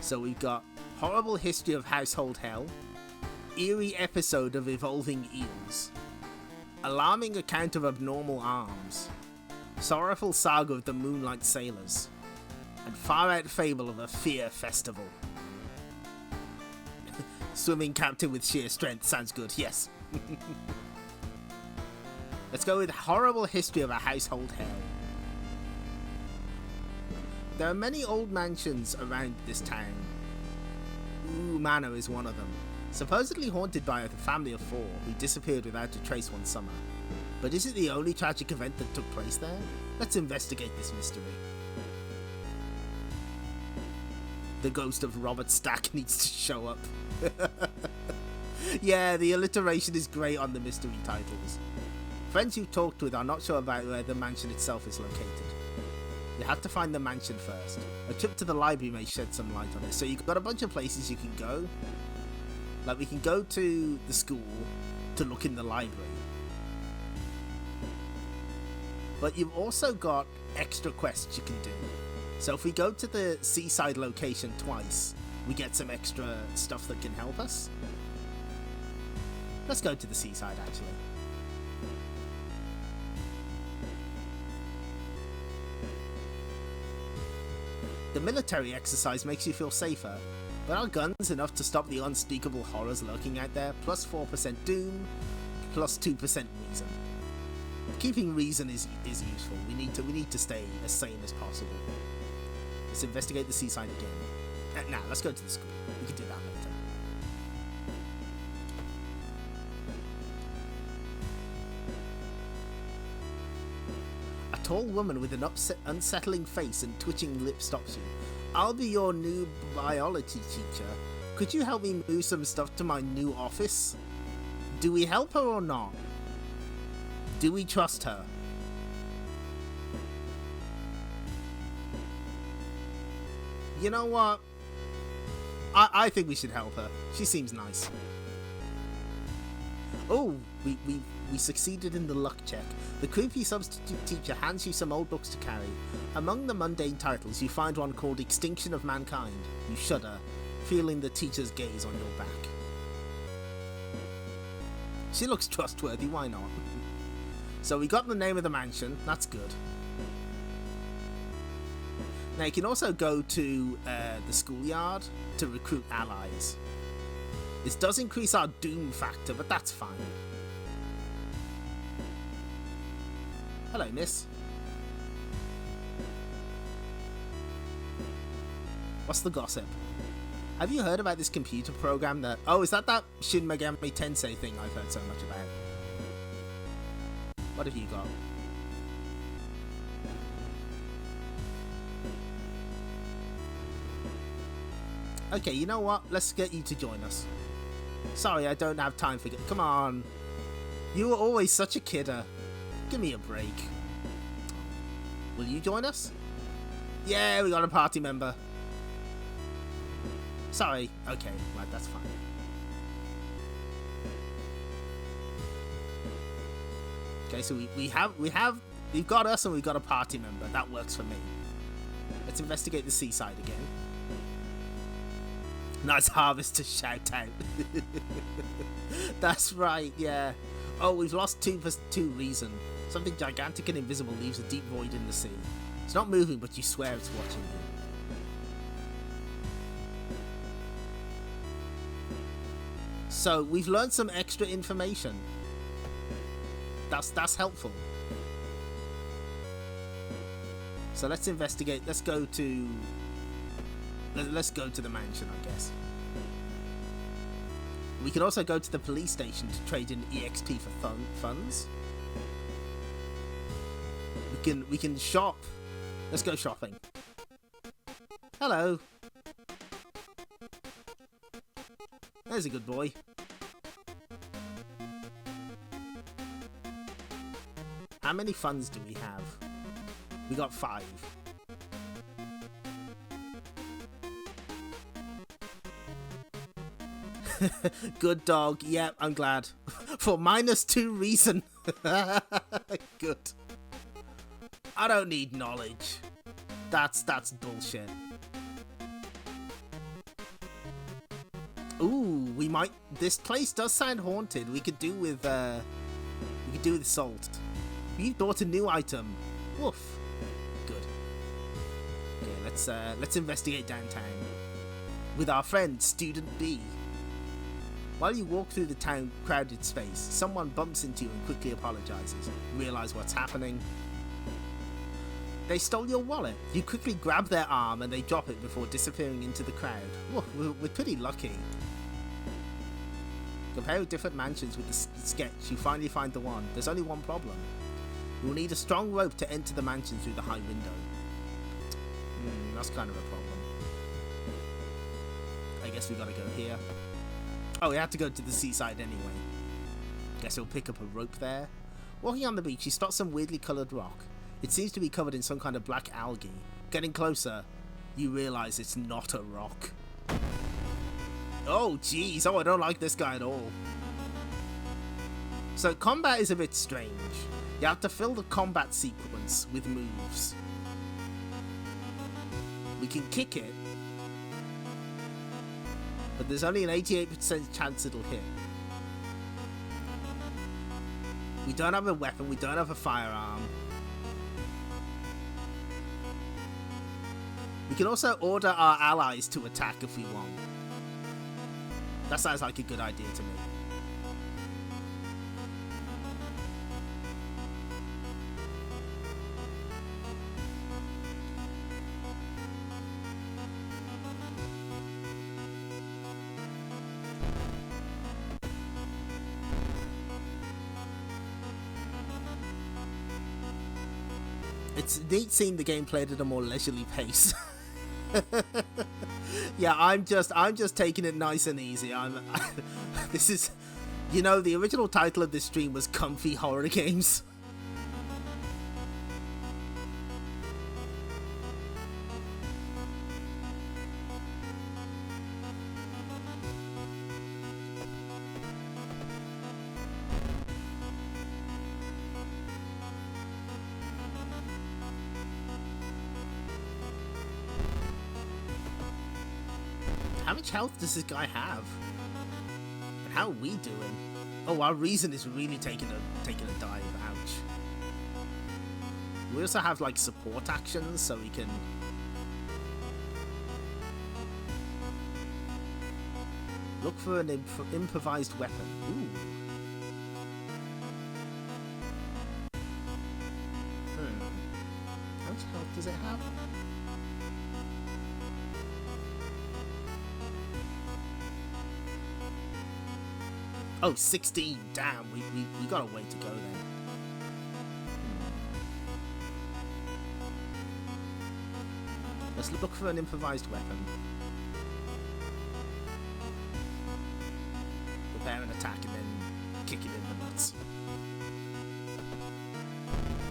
So we've got horrible history of household hell, eerie episode of evolving eels, alarming account of abnormal arms, sorrowful saga of the Moonlight Sailors, and far-out fable of a fear festival. Swimming captain with sheer strength sounds good, yes. Let's go with horrible history of a household hell. There are many old mansions around this town. Ooh Manor is one of them. Supposedly haunted by a family of 4 who disappeared without a trace one summer. But is it the only tragic event that took place there? Let's investigate this mystery. The ghost of Robert Stack needs to show up. Yeah, the alliteration is great on the mystery titles. Friends you've talked with are not sure about where the mansion itself is located. You have to find the mansion first. A trip to the library may shed some light on it. So you've got a bunch of places you can go. Like we can go to the school to look in the library. But you've also got extra quests you can do. So if we go to the seaside location twice, we get some extra stuff that can help us. Let's go to the seaside, actually. The military exercise makes you feel safer, but are guns enough to stop the unspeakable horrors lurking out there? Plus 4% doom, plus 2% reason. Keeping reason is useful. We need to stay as sane as possible. Let's investigate the seaside again. Nah, let's go to the school. We can do that later. A tall woman with an unsettling face and twitching lip stops you. I'll be your new biology teacher. Could you help me move some stuff to my new office? Do we help her or not? Do we trust her? You know what? I think we should help her. She seems nice. Oh, we succeeded in the luck check. The creepy substitute teacher hands you some old books to carry. Among the mundane titles, you find one called Extinction of Mankind. You shudder, feeling the teacher's gaze on your back. She looks trustworthy, why not? So we got the name of the mansion, that's good. Now you can also go to the schoolyard to recruit allies. This does increase our doom factor, but that's fine. Hello, miss. What's the gossip? Have you heard about this computer program that... Oh, is that Shin Megami Tensei thing I've heard so much about? What have you got? Okay, you know what? Let's get you to join us. Sorry, I don't have time for... Come on. You were always such a kidder. Give me a break. Will you join us? Yeah, we got a party member. Sorry. Okay, right, that's fine. Okay, so we've got us and we've got a party member. That works for me. Let's investigate the seaside again. Nice harvest to shout out. That's right, yeah. Oh, we've lost 2 for 2 reason. Something gigantic and invisible leaves a deep void in the sea. It's not moving, but you swear it's watching you. So, we've learned some extra information. That's helpful. So let's investigate. Let's go to the mansion, I guess. We can also go to the police station to trade in EXP for funds. We can shop. Let's go shopping. Hello. There's a good boy. How many funds do we have? We got 5. Good dog. Yep, I'm glad. For -2 reason. Good. I don't need knowledge. That's bullshit. Ooh, we might. This place does sound haunted. We could do with salt. You bought a new item. Woof. Good. Okay, let's investigate downtown with our friend Student B. While you walk through the town crowded space, someone bumps into you and quickly apologizes. You realize what's happening. They stole your wallet. You quickly grab their arm and they drop it before disappearing into the crowd. Look, we're pretty lucky. Comparing different mansions with the sketch, you finally find the one. There's only one problem. You will need a strong rope to enter the mansion through the high window. That's kind of a problem. I guess we gotta go here. Oh, we have to go to the seaside anyway. Guess we'll pick up a rope there. Walking on the beach, you spot some weirdly coloured rock. It seems to be covered in some kind of black algae. Getting closer, you realise it's not a rock. Oh, jeez. Oh, I don't like this guy at all. So, combat is a bit strange. You have to fill the combat sequence with moves. We can kick it, but there's only an 88% chance it'll hit. We don't have a weapon, we don't have a firearm. We can also order our allies to attack if we want. That sounds like a good idea to me. It's neat seeing the game played at a more leisurely pace. Yeah, I'm just taking it nice and easy. This is, you know, the original title of this stream was Comfy Horror Games. How much health does this guy have? And how are we doing? Oh, our reason is really taking a dive. Ouch. We also have like support actions, so we can look for an improvised weapon. Ooh. How much health does it have? Oh, 16. Damn, we got a way to go then. Let's look for an improvised weapon. Prepare an attack and then kick it in the nuts.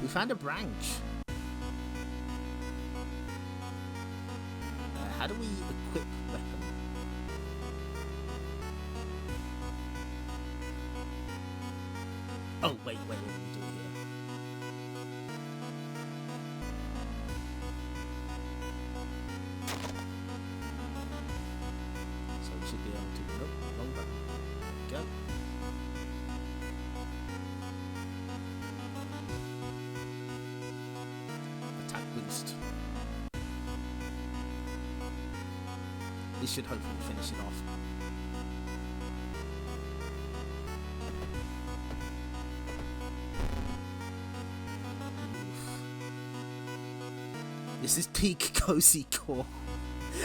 We found a branch. How do we equip weapon? Oh, wait, what do we do here? So we should be able to... Nope, wrong button. There we go. this should hopefully finish it off. This is peak cozy core.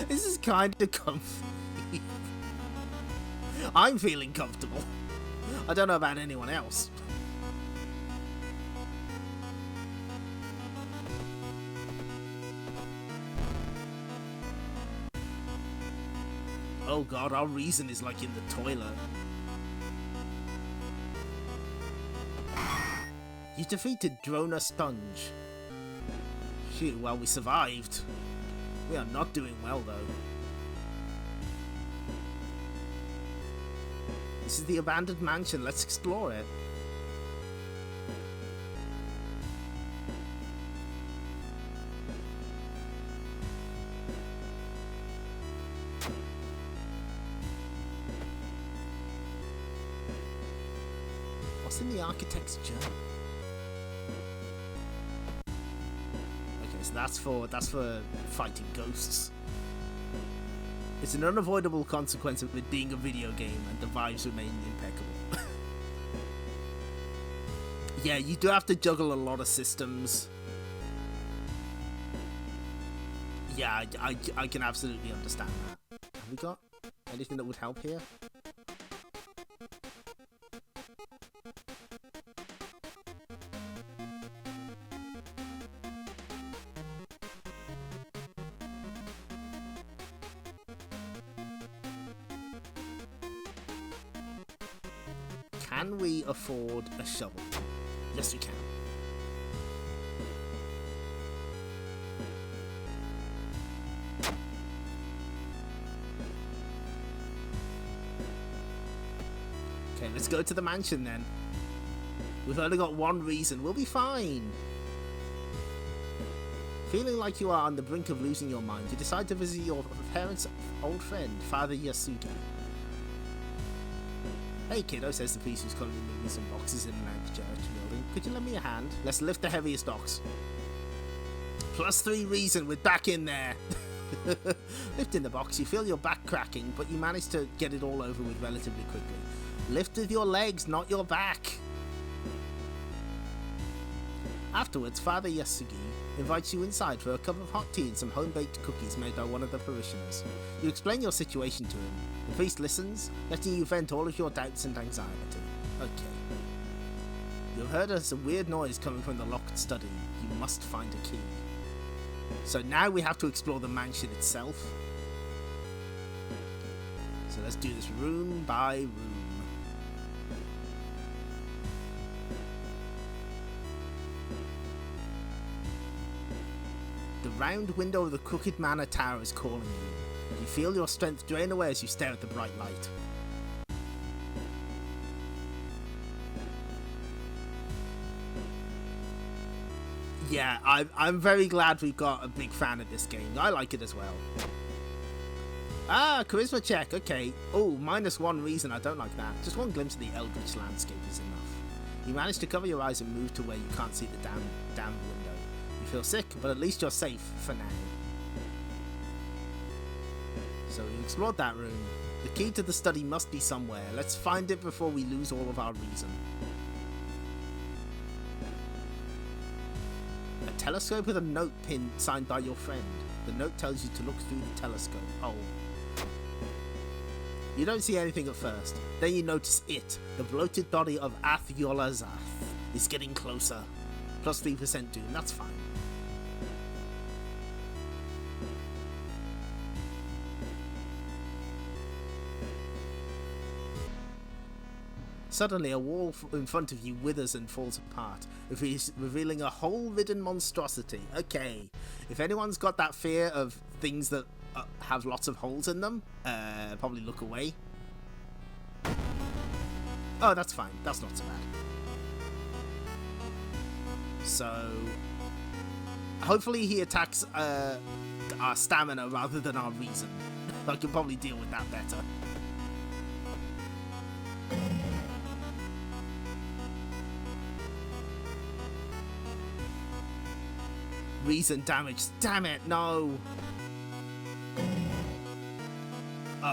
This is kind of comfy. I'm feeling comfortable. I don't know about anyone else. Oh god, our reason is like in the toilet. You defeated Drona Sponge. Shoot, well, we survived. We are not doing well, though. This is the abandoned mansion. Let's explore it. What's in the architect's journal? So that's for fighting ghosts. It's an unavoidable consequence of it being a video game, and the vibes remain impeccable. Yeah, you do have to juggle a lot of systems. Yeah, I can absolutely understand that. Have we got anything that would help here? Can we afford a shovel? Yes, we can. Okay, let's go to the mansion then. We've only got one reason. We'll be fine. Feeling like you are on the brink of losing your mind, you decide to visit your parents' old friend, Father Yasugi. Hey kiddo, says the priest who's currently moving some boxes in and out the church building. Could you lend me a hand? Let's lift the heaviest box. +3 reason, we're back in there. Lifting the box, you feel your back cracking, but you manage to get it all over with relatively quickly. Lift with your legs, not your back. Afterwards, Father Yasugi invites you inside for a cup of hot tea and some home-baked cookies made by one of the parishioners. You explain your situation to him. The priest listens, letting you vent all of your doubts and anxiety. Okay. You've heard some weird noise coming from the locked study. You must find a key. So now we have to explore the mansion itself. So let's do this room by room. The round window of the Crooked Manor Tower is calling you. You feel your strength drain away as you stare at the bright light. Yeah, I'm very glad we've got a big fan of this game. I like it as well. Ah, charisma check, okay. Oh, -1 reason, I don't like that. Just one glimpse of the eldritch landscape is enough. You manage to cover your eyes and move to where you can't see the damn window. You feel sick, but at least you're safe for now. So we explored that room. The key to the study must be somewhere. Let's find it before we lose all of our reason. A telescope with a note pin signed by your friend. The note tells you to look through the telescope. Oh. You don't see anything at first. Then you notice it. The bloated body of Ath-Yolazath is getting closer. +3% doom. That's fine. Suddenly, a wall in front of you withers and falls apart, revealing a hole-ridden monstrosity. Okay, if anyone's got that fear of things that have lots of holes in them, probably look away. Oh, that's fine. That's not so bad. So, hopefully he attacks our stamina rather than our reason. I can probably deal with that better. Reason damage. Damn it, no.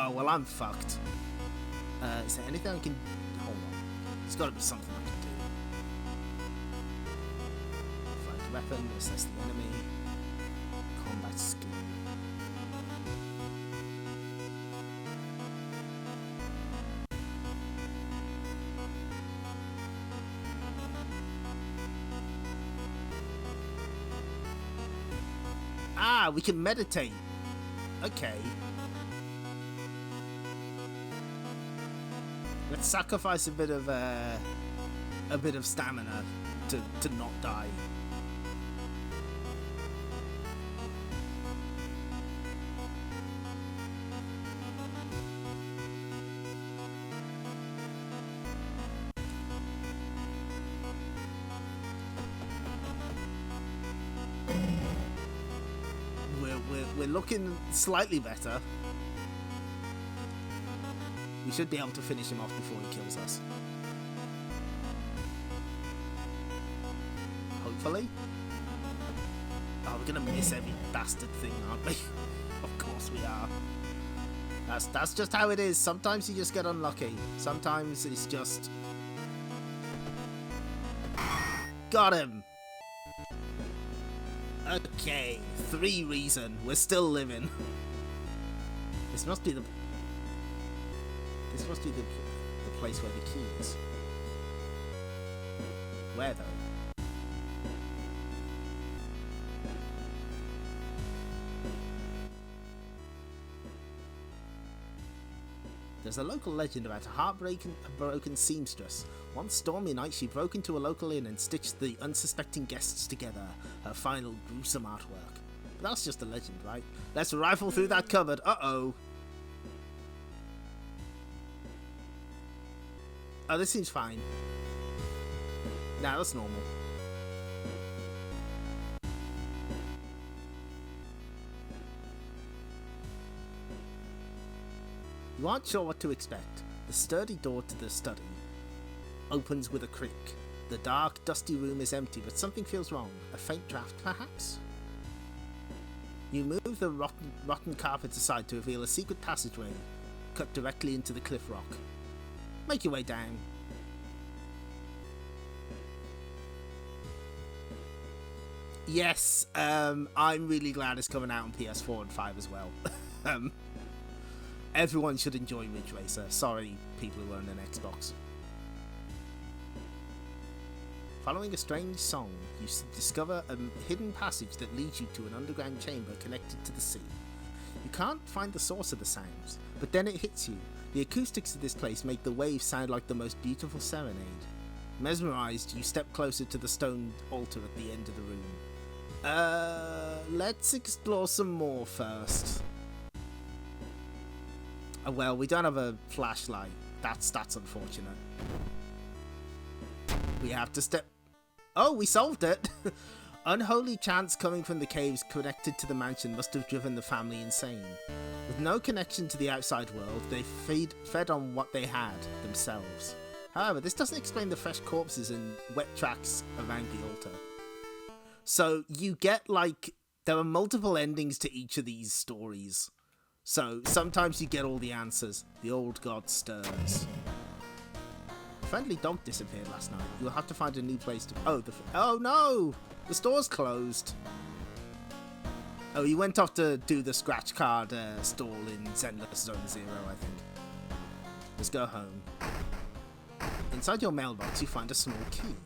Oh, well, I'm fucked. Is there anything I can... Hold on. There's got to be something I can do. Find a weapon, assess the enemy. Combat skill. Ah, we can meditate. Okay. Let's sacrifice a bit of stamina to not die. We're looking slightly better. We should be able to finish him off before he kills us. Hopefully. Oh, we're gonna miss every bastard thing, aren't we? Of course we are. That's just how it is. Sometimes you just get unlucky. Sometimes it's just... Got him! Okay, 3 reason. We're still living. This must be the place where the key is. Where though? There's a local legend about a broken seamstress. One stormy night she broke into a local inn and stitched the unsuspecting guests together. Her final gruesome artwork. But that's just a legend, right? Let's rifle through that cupboard. Uh-oh. Oh, this seems fine. Nah, that's normal. You aren't sure what to expect. The sturdy door to the study opens with a creak. The dark, dusty room is empty, but something feels wrong. A faint draft, perhaps? You move the rotten carpet aside to reveal a secret passageway cut directly into the cliff rock. Make your way down. Yes, I'm really glad it's coming out on PS4 and 5 as well. Everyone should enjoy Ridge Racer. Sorry, people who own an Xbox. Following a strange song, you discover a hidden passage that leads you to an underground chamber connected to the sea. You can't find the source of the sounds, but then it hits you. The acoustics of this place make the waves sound like the most beautiful serenade. Mesmerized, you step closer to the stone altar at the end of the room. Let's explore some more first. Oh, well, we don't have a flashlight. That's unfortunate. We have to step... Oh, we solved it! Unholy chants coming from the caves connected to the mansion must have driven the family insane. With no connection to the outside world, they fed on what they had themselves. However, this doesn't explain the fresh corpses and wet tracks around the altar. So you get, like, there are multiple endings to each of these stories. So sometimes you get all the answers. The old god stirs. A friendly dog disappeared last night. You'll have to find a new place to... Oh no! The store's closed. Oh, he went off to do the scratch card stall in Zenless Zone Zero, I think. Let's go home. Inside your mailbox, you find a small key.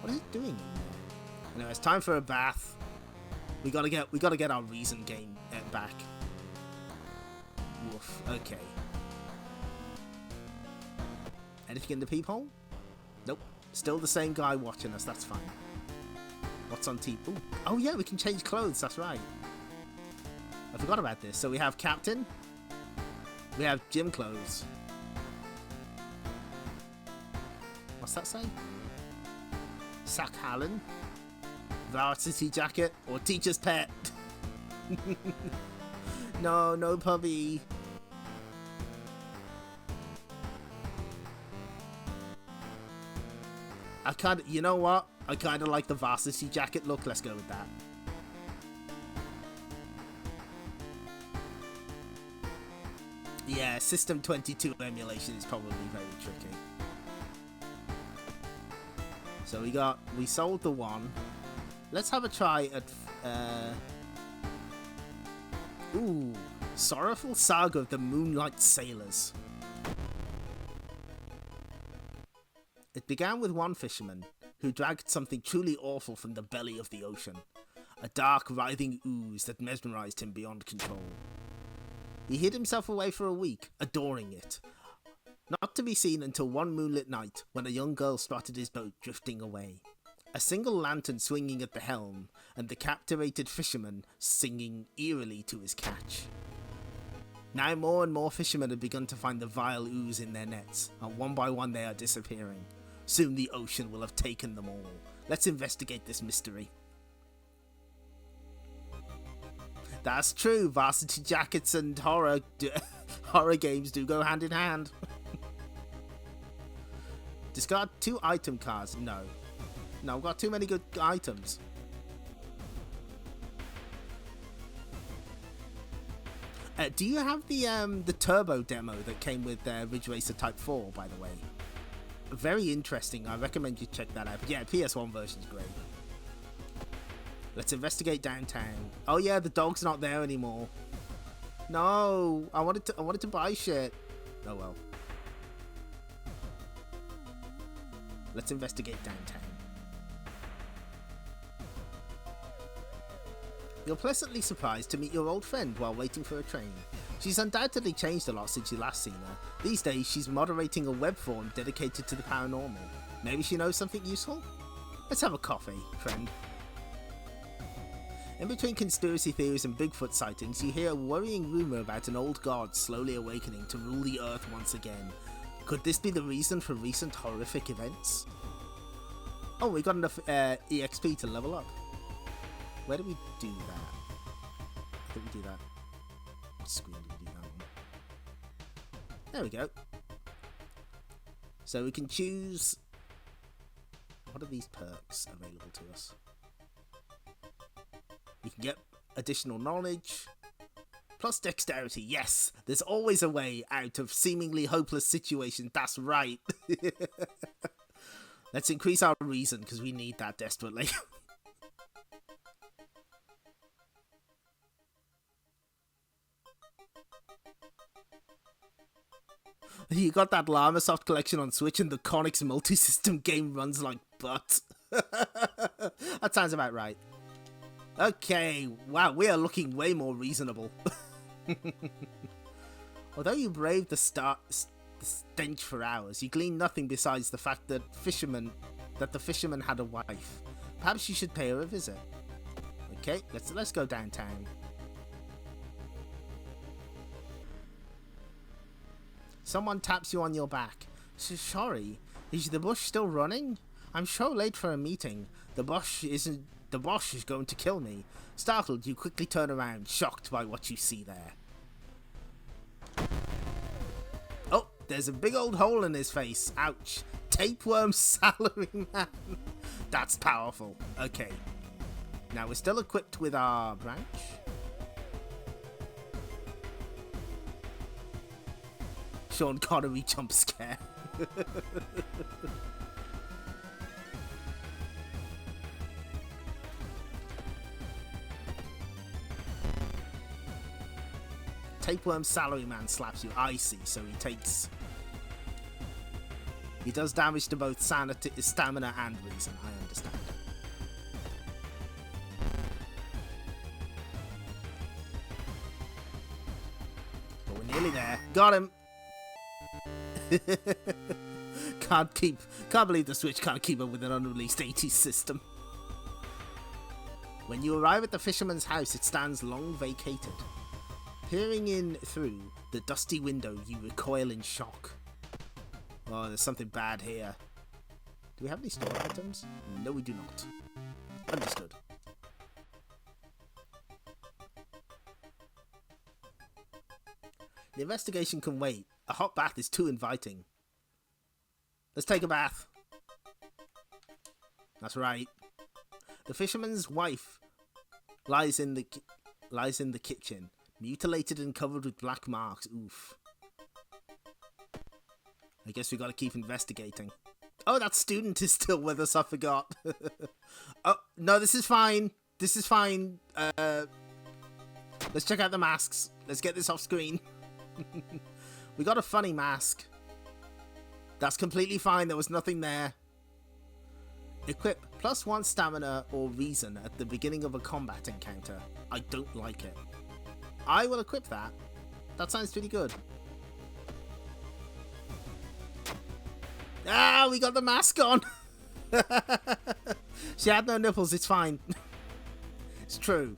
What is it doing in there? Anyway, it's time for a bath. We gotta get our reason game back. Woof. Okay. Anything in the peephole? Nope. Still the same guy watching us. That's fine. What's on TV? Ooh. Oh yeah, we can change clothes. That's right. I forgot about this. So we have Captain. We have gym clothes. What's that say? Sack Hallen. Varsity jacket or teacher's pet. No puppy. You know what? I kind of like the varsity jacket look. Let's go with that. Yeah, System 22 emulation is probably very tricky. So we sold the one. Let's have a try at ooh, Sorrowful Saga of the Moonlight Sailors. It began with one fisherman who dragged something truly awful from the belly of the ocean, a dark, writhing ooze that mesmerized him beyond control. He hid himself away for a week, adoring it, not to be seen until one moonlit night when a young girl spotted his boat drifting away. A single lantern swinging at the helm, and the captivated fisherman singing eerily to his catch. Now more and more fishermen have begun to find the vile ooze in their nets, and one by one they are disappearing. Soon the ocean will have taken them all. Let's investigate this mystery. That's true, varsity jackets and horror games do go hand in hand. Discard 2 item cards. No, I've got too many good items. Do you have the turbo demo that came with Ridge Racer Type 4, by the way? Very interesting. I recommend you check that out. But yeah, PS1 version's great. Let's investigate downtown. Oh yeah, the dog's not there anymore. No, I wanted to buy shit. Oh well. Let's investigate downtown. You're pleasantly surprised to meet your old friend while waiting for a train. She's undoubtedly changed a lot since you last seen her. These days, she's moderating a web forum dedicated to the paranormal. Maybe she knows something useful? Let's have a coffee, friend. In between conspiracy theories and Bigfoot sightings, you hear a worrying rumour about an old god slowly awakening to rule the earth once again. Could this be the reason for recent horrific events? Oh, we got enough EXP to level up. Where do we do that? I think we do that. What screen do we do that on? There we go. So we can choose... What are these perks available to us? We can get additional knowledge. Plus dexterity, yes! There's always a way out of seemingly hopeless situations, that's right! Let's increase our reason, because we need that desperately. You got that Llamasoft collection on Switch and the Conix multi-system game runs like butt. That sounds about right. Okay, wow, we are looking way more reasonable. Although you braved the stench for hours, you gleaned nothing besides the fact that the fisherman had a wife. Perhaps you should pay her a visit. Okay, let's go downtown. Someone taps you on your back. Sorry, is the bush still running? I'm so late for a meeting. The boss is going to kill me. Startled, you quickly turn around, shocked by what you see there. Oh, there's a big old hole in his face. Ouch. Tapeworm salaryman. That's powerful. Okay. Now we're still equipped with our branch. Sean Connery jump scare. Tapeworm Salaryman slaps you. I see, so he does damage to both stamina and reason, I understand. But we're nearly there. Got him! Can't believe the Switch can't keep up with an unreleased 80s system. When you arrive at the fisherman's house, it stands long vacated. Peering in through the dusty window, you recoil in shock. Oh, there's something bad here. Do we have any store items? No, we do not. Understood. The investigation can wait. A hot bath is too inviting. Let's take a bath. That's right. The fisherman's wife lies in the kitchen, mutilated and covered with black marks. Oof. I guess we gotta keep investigating. Oh, that student is still with us, I forgot. Oh, no, this is fine. This is fine. Let's check out the masks. Let's get this off screen. We got a funny mask. That's completely fine. There was nothing there. Equip +1 stamina or reason at the beginning of a combat encounter. I don't like it. I will equip that. That sounds pretty good. Ah, we got the mask on. She had no nipples. It's fine. It's true.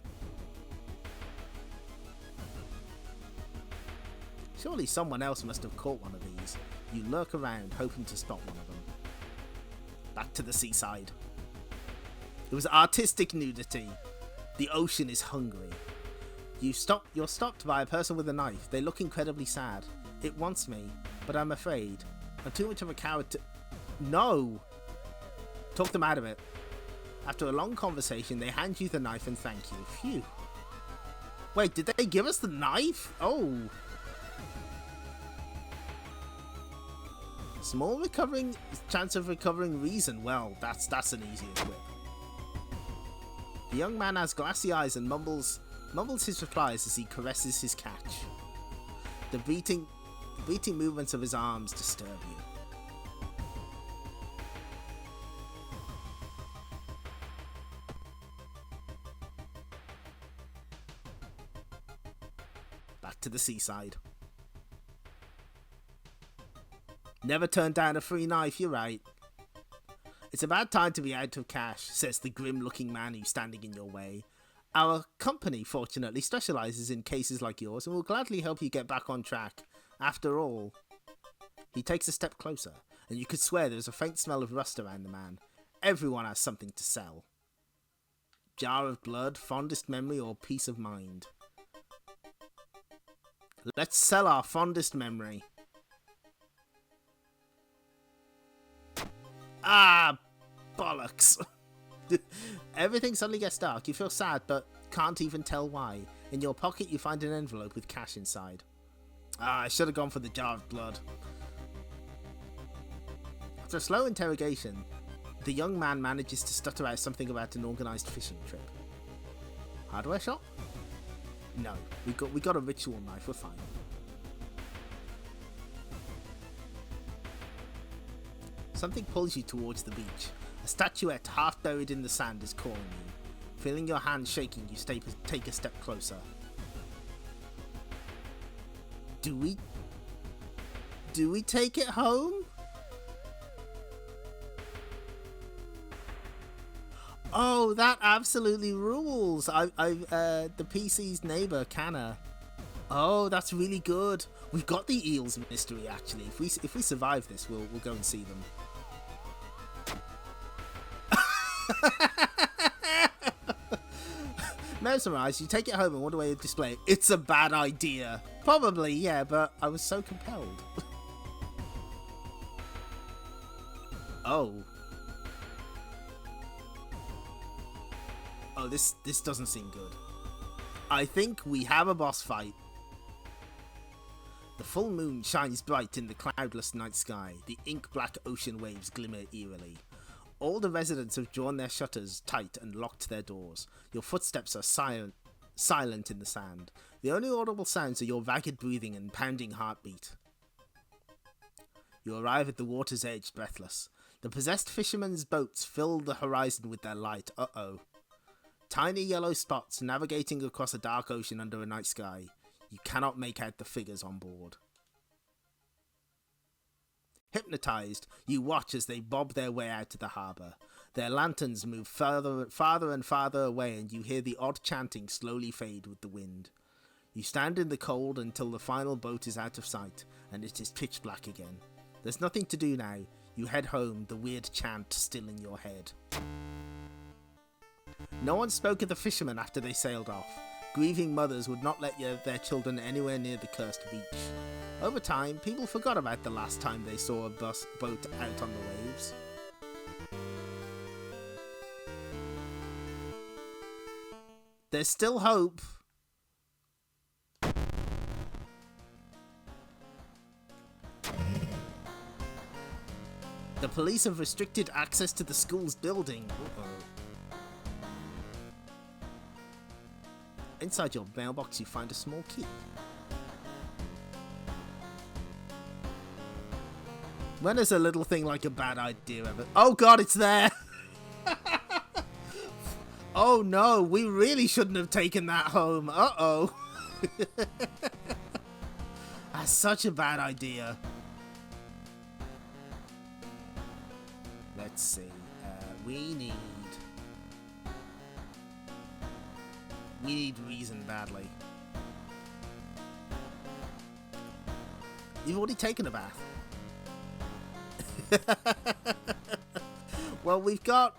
Surely someone else must have caught one of these. You lurk around, hoping to spot one of them. Back to the seaside. It was artistic nudity. The ocean is hungry. You're stopped by a person with a knife. They look incredibly sad. It wants me, but I'm afraid. I'm too much of a coward to... No! Talk them out of it. After a long conversation, they hand you the knife and thank you. Phew. Wait, did they give us the knife? Oh. Small chance of recovering reason. Well, that's an easy equip. The young man has glassy eyes and mumbles his replies as he caresses his catch. The beating movements of his arms disturb you. Back to the seaside. Never turn down a free knife, you're right. It's a bad time to be out of cash, says the grim-looking man who's standing in your way. Our company, fortunately, specialises in cases like yours and will gladly help you get back on track. After all... He takes a step closer, and you could swear there's a faint smell of rust around the man. Everyone has something to sell. Jar of blood, fondest memory, or peace of mind. Let's sell our fondest memory. Ah, bollocks. Everything suddenly gets dark. You feel sad, but can't even tell why. In your pocket, you find an envelope with cash inside. Ah, I should have gone for the jar of blood. After a slow interrogation, the young man manages to stutter out something about an organised fishing trip. Hardware shop? No, we got a ritual knife. We're fine. Something pulls you towards the beach. A statuette half buried in the sand is calling you. Feeling your hand shaking, you take a step closer. Do we take it home? Oh, that absolutely rules. The PC's neighbor, Canna. Oh, that's really good. We've got the eels mystery actually. If we survive this, we'll go and see them. Mesmerized, you take it home and wonder where you display it. It's a bad idea. Probably, yeah, but I was so compelled. Oh. Oh, this doesn't seem good. I think we have a boss fight. The full moon shines bright in the cloudless night sky. The ink-black ocean waves glimmer eerily. All the residents have drawn their shutters tight and locked their doors. Your footsteps are silent in the sand. The only audible sounds are your ragged breathing and pounding heartbeat. You arrive at the water's edge, breathless. The possessed fishermen's boats fill the horizon with their light. Uh-oh. Tiny yellow spots navigating across a dark ocean under a night sky. You cannot make out the figures on board. Hypnotized, you watch as they bob their way out to the harbour. Their lanterns move farther and farther away, and you hear the odd chanting slowly fade with the wind. You stand in the cold until the final boat is out of sight, and it is pitch black again. There's nothing to do now. You head home, the weird chant still in your head. No one spoke of the fishermen after they sailed off. Grieving mothers would not let their children anywhere near the cursed beach. Over time, people forgot about the last time they saw a boat out on the waves. There's still hope. The police have restricted access to the school's building. Uh-oh. Inside your mailbox, you find a small key. When is a little thing like a bad idea ever? Oh god, it's there! Oh no, we really shouldn't have taken that home. Uh-oh. That's such a bad idea. Let's see. We need reason badly. You've already taken a bath. Well, we've got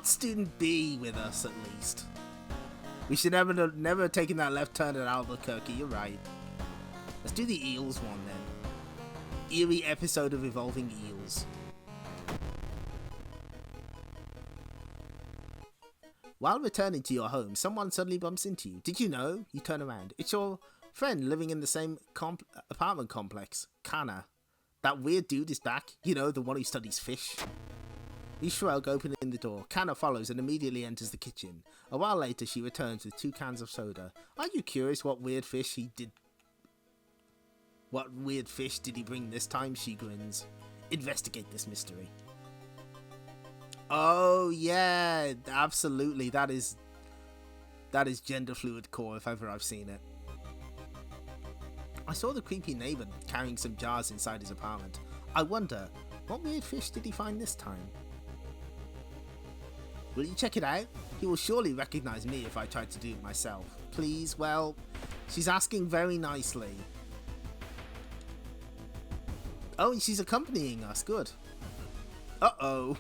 student B with us at least. We should never have taken that left turn at Albuquerque. You're right. Let's do the eels one then. Eerie episode of Evolving Eels. While returning to your home, someone suddenly bumps into you. Did you know? You turn around. It's your friend living in the same apartment complex, Kana. That weird dude is back. You know, the one who studies fish. You shrug, opening the door. Kana follows and immediately enters the kitchen. A while later, she returns with 2 cans of soda. Are you curious what weird fish he did? What weird fish did he bring this time? She grins. Investigate this mystery. Oh yeah, absolutely. That is gender fluid core if ever I've seen it. I saw the creepy neighbor carrying some jars inside his apartment. I wonder, what weird fish did he find this time? Will you check it out? He will surely recognize me if I tried to do it myself. Please, well, she's asking very nicely. Oh, and she's accompanying us. Good. Uh-oh.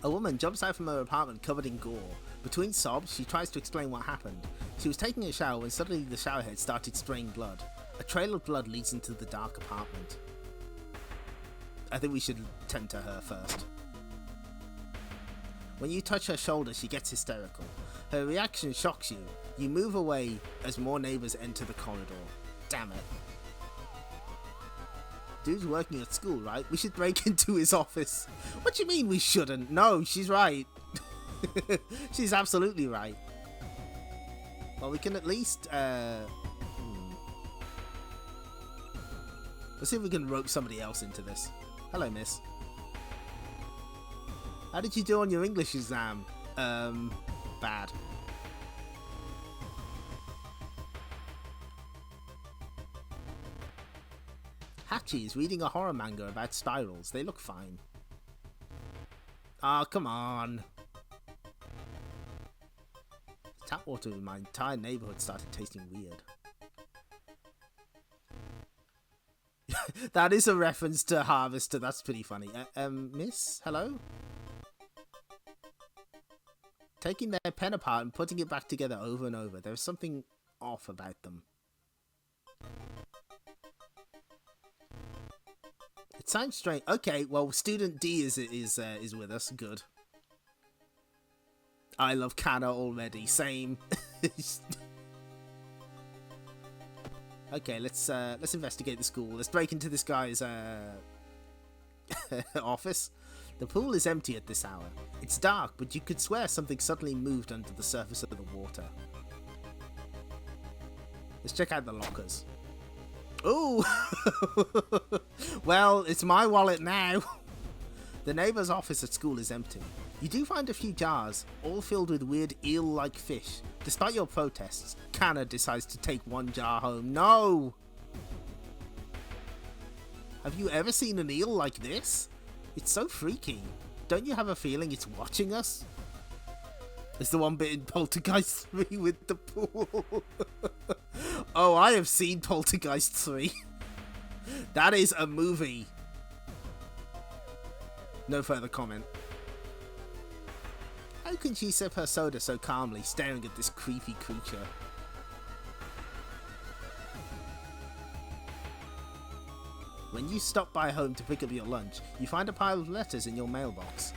A woman jumps out from her apartment covered in gore. Between sobs, she tries to explain what happened. She was taking a shower when suddenly the showerhead started spraying blood. A trail of blood leads into the dark apartment. I think we should tend to her first. When you touch her shoulder, she gets hysterical. Her reaction shocks you. You move away as more neighbors enter the corridor. Damn it. Dude's working at school, right? We should break into his office. What do you mean we shouldn't? No, she's right. She's absolutely right. Well, we can at least, let's see if we can rope somebody else into this. Hello, miss. How did you do on your English exam? Bad. Hachi is reading a horror manga about spirals. They look fine. Ah, oh, come on. Tap water in my entire neighborhood started tasting weird. That is a reference to Harvester. That's pretty funny. Miss? Hello? Taking their pen apart and putting it back together over and over. There's something off about them. It sounds strange. Okay, well, student D is with us. Good. I love Kana already. Same. Okay, let's investigate the school. Let's break into this guy's office. The pool is empty at this hour. It's dark, but you could swear something suddenly moved under the surface of the water. Let's check out the lockers. Ooh! Well, it's my wallet now. The neighbor's office at school is empty. You do find a few jars, all filled with weird eel-like fish. Despite your protests, Kana decides to take one jar home. No! Have you ever seen an eel like this? It's so freaky. Don't you have a feeling it's watching us? It's the one bit in Poltergeist 3 with the pool. Oh, I have seen Poltergeist 3. That is a movie. No further comment. How can she sip her soda so calmly, staring at this creepy creature? When you stop by home to pick up your lunch, you find a pile of letters in your mailbox.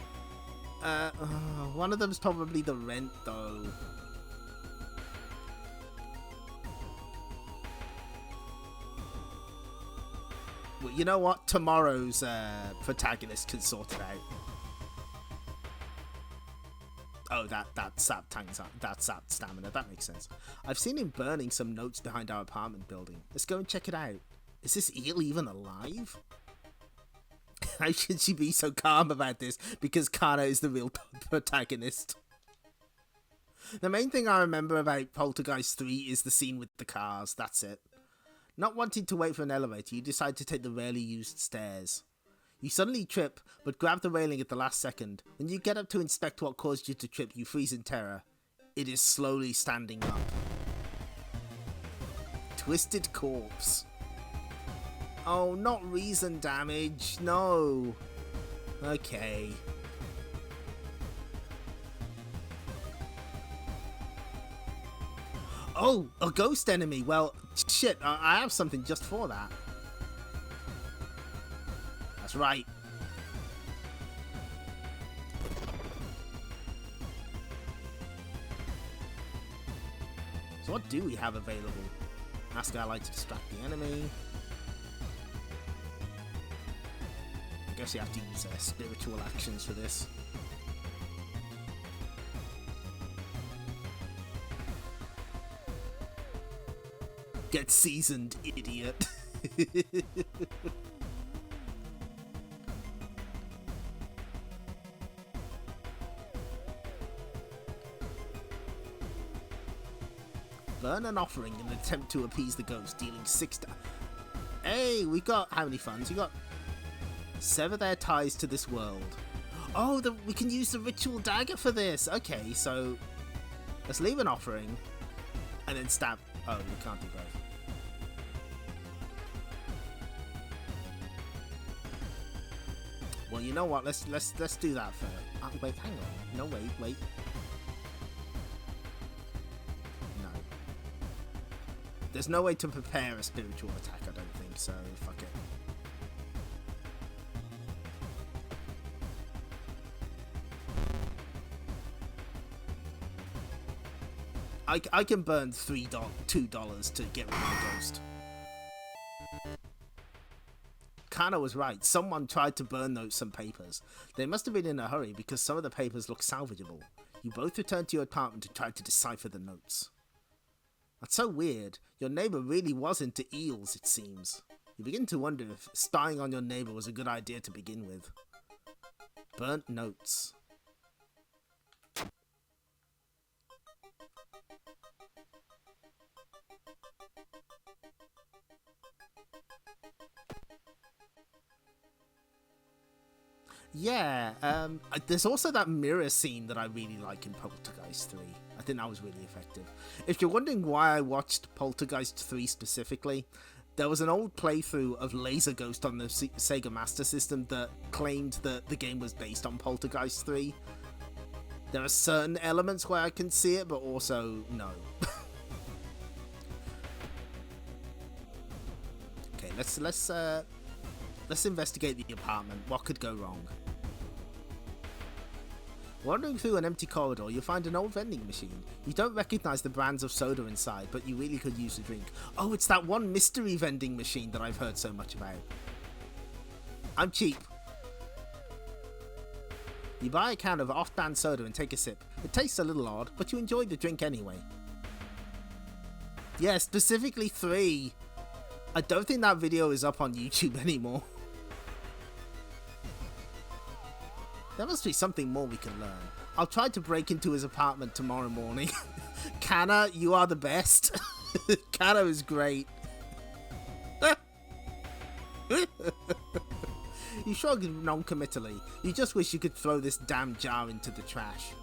One of them's probably the rent, though. Well, you know what? Tomorrow's protagonist can sort it out. Oh, that sapped stamina. That makes sense. I've seen him burning some notes behind our apartment building. Let's go and check it out. Is this eel even alive? How should she be so calm about this? Because Kana is the real protagonist. The main thing I remember about Poltergeist 3 is the scene with the cars. That's it. Not wanting to wait for an elevator, you decide to take the rarely used stairs. You suddenly trip, but grab the railing at the last second. When you get up to inspect what caused you to trip, you freeze in terror. It is slowly standing up. Twisted corpse. Oh, not reason damage. No. Okay. Oh, a ghost enemy. Well, shit, I have something just for that. That's right. So what do we have available? Ask ally to distract the enemy. I guess you have to use spiritual actions for this. Get seasoned, idiot. Burn an offering in an attempt to appease the ghost, dealing 6 damage. Hey, we got how many funds? We got sever their ties to this world. Oh, we can use the ritual dagger for this. Okay, so let's leave an offering and then stab. Oh, we can't do both. Well, you know what? Let's do that first. Wait, hang on. No, wait. No. There's no way to prepare a spiritual attack, I don't think, so fuck it. I can burn $2 to get rid of the ghost. Kana was right. Someone tried to burn some papers. They must have been in a hurry because some of the papers look salvageable. You both return to your apartment to try to decipher the notes. That's so weird. Your neighbor really was into eels, it seems. You begin to wonder if spying on your neighbor was a good idea to begin with. Burnt notes. Yeah, there's also that mirror scene that I really like in Poltergeist 3. I think that was really effective. If you're wondering why I watched Poltergeist 3 specifically, there was an old playthrough of Laser Ghost on the Sega Master System that claimed that the game was based on Poltergeist 3. There are certain elements where I can see it, but also no. Okay, let's investigate the apartment. What could go wrong? Wandering through an empty corridor, you'll find an old vending machine. You don't recognize the brands of soda inside, but you really could use a drink. Oh, it's that one mystery vending machine that I've heard so much about. I'm cheap. You buy a can of off-brand soda and take a sip. It tastes a little odd, but you enjoy the drink anyway. Yeah, specifically 3. I don't think that video is up on YouTube anymore. There must be something more we can learn. I'll try to break into his apartment tomorrow morning. Kana, you are the best. Kana is great. You shrug non-committally. You just wish you could throw this damn jar into the trash.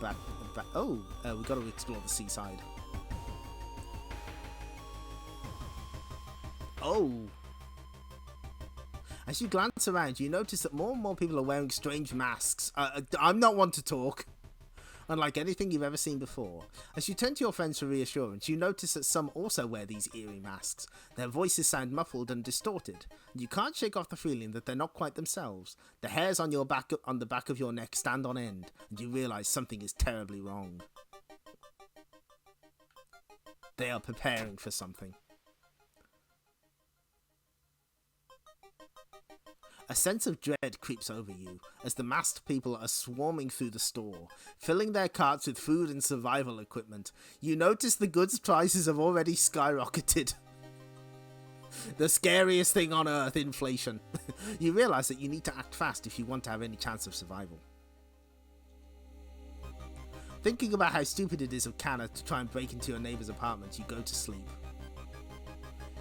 Back. Oh, we've got to explore the seaside. Oh. As you glance around, you notice that more and more people are wearing strange masks. I'm not one to talk. Unlike anything you've ever seen before. As you turn to your friends for reassurance, you notice that some also wear these eerie masks. Their voices sound muffled and distorted, and you can't shake off the feeling that they're not quite themselves. The hairs on the back of your neck stand on end, and you realize something is terribly wrong. They are preparing for something. A sense of dread creeps over you as the masked people are swarming through the store, filling their carts with food and survival equipment. You notice the goods prices have already skyrocketed. The scariest thing on earth, inflation. You realize that you need to act fast if you want to have any chance of survival. Thinking about how stupid it is of Kana to try and break into your neighbor's apartment, you go to sleep.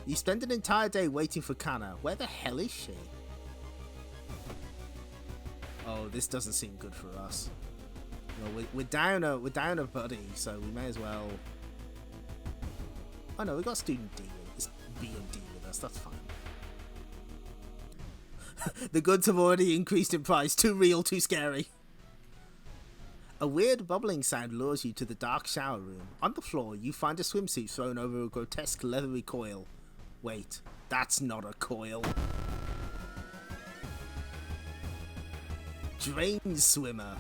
You spend an entire day waiting for Kana. Where the hell is she? Oh, this doesn't seem good for us. Well, we're down a buddy, so we may as well. Oh no, we got student D and D with us. That's fine. The goods have already increased in price. Too real, too scary. A weird bubbling sound lures you to the dark shower room. On the floor, you find a swimsuit thrown over a grotesque leathery coil. Wait, that's not a coil. Drain swimmer.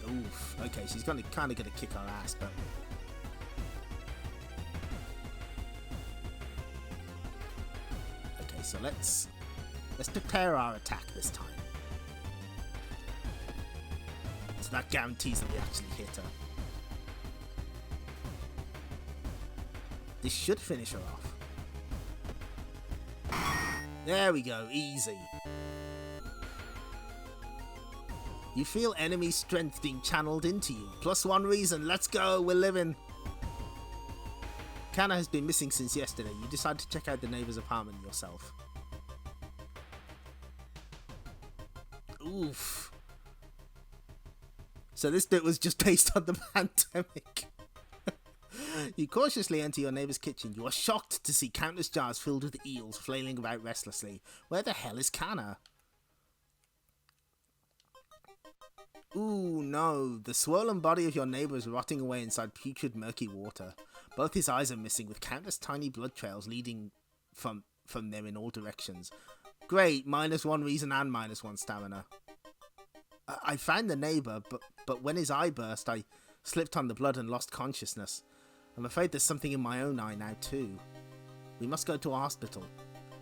Oof. Okay, she's kind of gonna kick our ass, but. Okay, so let's prepare our attack this time. So that guarantees that we actually hit her. This should finish her off. There we go, easy. You feel enemy strength being channeled into you. +1 reason, let's go, we're living. Kana has been missing since yesterday. You decide to check out the neighbor's apartment yourself. Oof. So this bit was just based on the pandemic. You cautiously enter your neighbor's kitchen. You are shocked to see countless jars filled with eels flailing about restlessly. Where the hell is Kana? Ooh, no. The swollen body of your neighbor is rotting away inside putrid, murky water. Both his eyes are missing, with countless tiny blood trails leading from them in all directions. Great, -1 reason and -1 stamina. I found the neighbor, but when his eye burst, I slipped on the blood and lost consciousness. I'm afraid there's something in my own eye now, too. We must go to a hospital.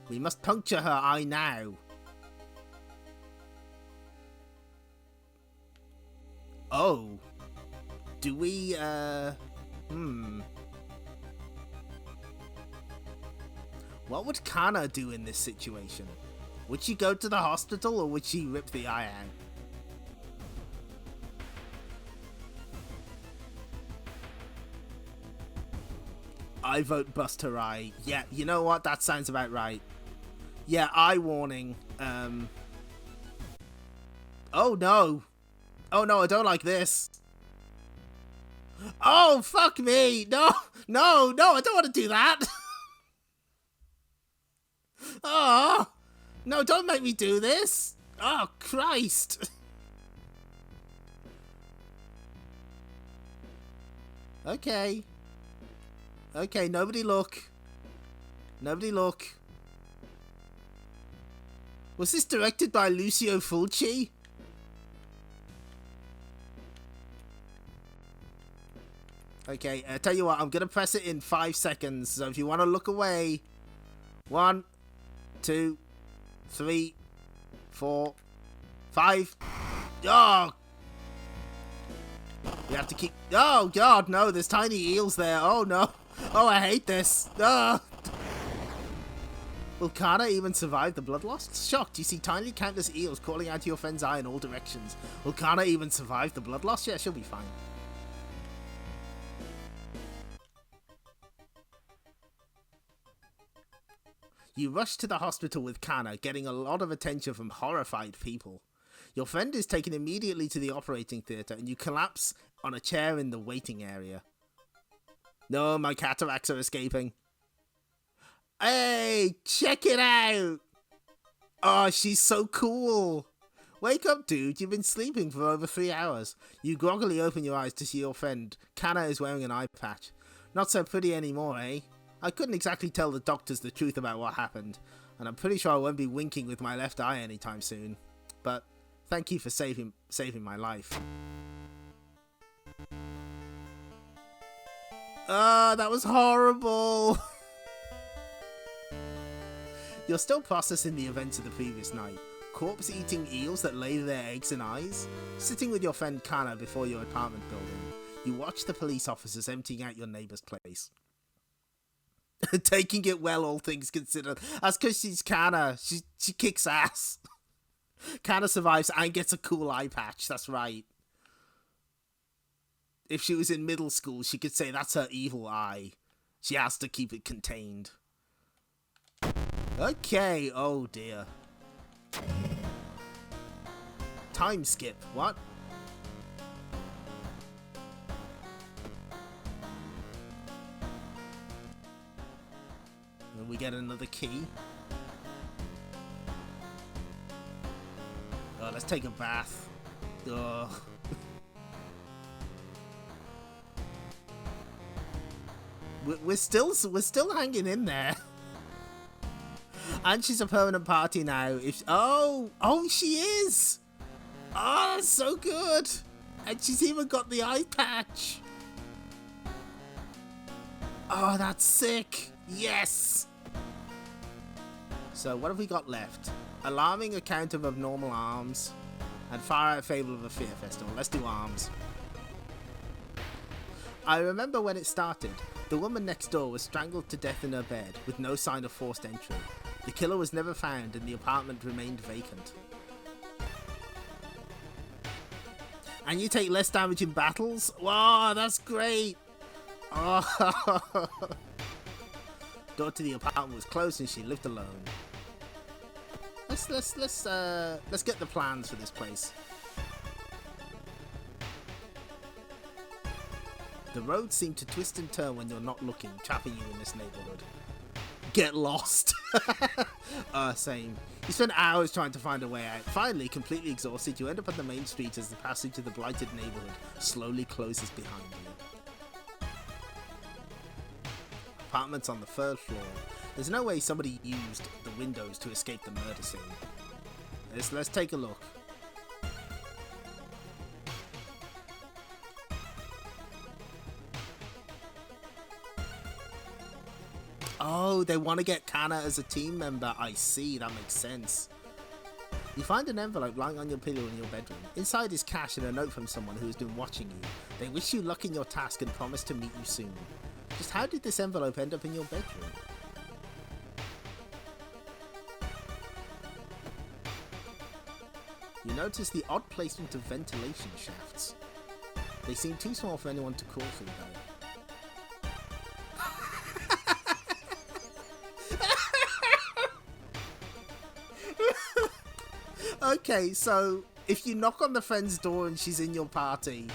We must puncture her eye now. Oh. Do we, What would Kana do in this situation? Would she go to the hospital or would she rip the eye out? I vote bust her eye. Yeah, you know what? That sounds about right. Yeah, eye warning. Oh no. Oh no, I don't like this. Oh, fuck me. No, I don't want to do that. Oh, no, don't make me do this. Oh, Christ. Okay. Okay, nobody look. Nobody look. Was this directed by Lucio Fulci? Okay, tell you what, I'm gonna press it in 5 seconds, so if you want to look away. 1, 2, 3, 4, 5. Oh! We have to keep... Oh, God, no, there's tiny eels there. Oh, no. Oh, I hate this. Oh. Will Kana even survive the blood loss? Shocked, you see tiny countless eels crawling out of your friend's eye in all directions. Will Kana even survive the blood loss? Yeah, she'll be fine. You rush to the hospital with Kana, getting a lot of attention from horrified people. Your friend is taken immediately to the operating theatre, and you collapse on a chair in the waiting area. No, my cataracts are escaping. Hey, check it out! Oh, she's so cool! Wake up, dude, you've been sleeping for over 3 hours. You groggily open your eyes to see your friend. Kana is wearing an eye patch. Not so pretty anymore, eh? I couldn't exactly tell the doctors the truth about what happened, and I'm pretty sure I won't be winking with my left eye anytime soon. But thank you for saving my life. Ah, that was horrible. You're still processing the events of the previous night. Corpse-eating eels that lay their eggs and eyes. Sitting with your friend Kana before your apartment building. You watch the police officers emptying out your neighbor's place. Taking it well, all things considered. That's because she's Kana. She kicks ass. Kana survives and gets a cool eye patch. That's right. If she was in middle school, she could say that's her evil eye. She has to keep it contained. Okay, oh dear. Time skip, what? And we get another key. Oh, let's take a bath. Ugh. We're still hanging in there. And she's a permanent party now. Oh, she is. Oh, that's so good. And she's even got the eye patch. Oh, that's sick. Yes. So what have we got left? Alarming account of abnormal arms. And far out fable of a fear festival. Let's do arms. I remember when it started. The woman next door was strangled to death in her bed, with no sign of forced entry. The killer was never found and the apartment remained vacant. And you take less damage in battles? Wow, that's great! Oh. Door to the apartment was closed and she lived alone. Let's get the plans for this place. The roads seem to twist and turn when you're not looking, trapping you in this neighborhood. Get lost. Same. You spend hours trying to find a way out. Finally, completely exhausted, you end up on the main street as the passage to the blighted neighborhood slowly closes behind you. Apartments on the third floor. There's no way somebody used the windows to escape the murder scene. Let's take a look. Oh, they want to get Kana as a team member. I see, that makes sense. You find an envelope lying on your pillow in your bedroom. Inside is cash and a note from someone who has been watching you. They wish you luck in your task and promise to meet you soon. Just how did this envelope end up in your bedroom? You notice the odd placement of ventilation shafts. They seem too small for anyone to crawl through though. Okay, so if you knock on the friend's door and she's in your party,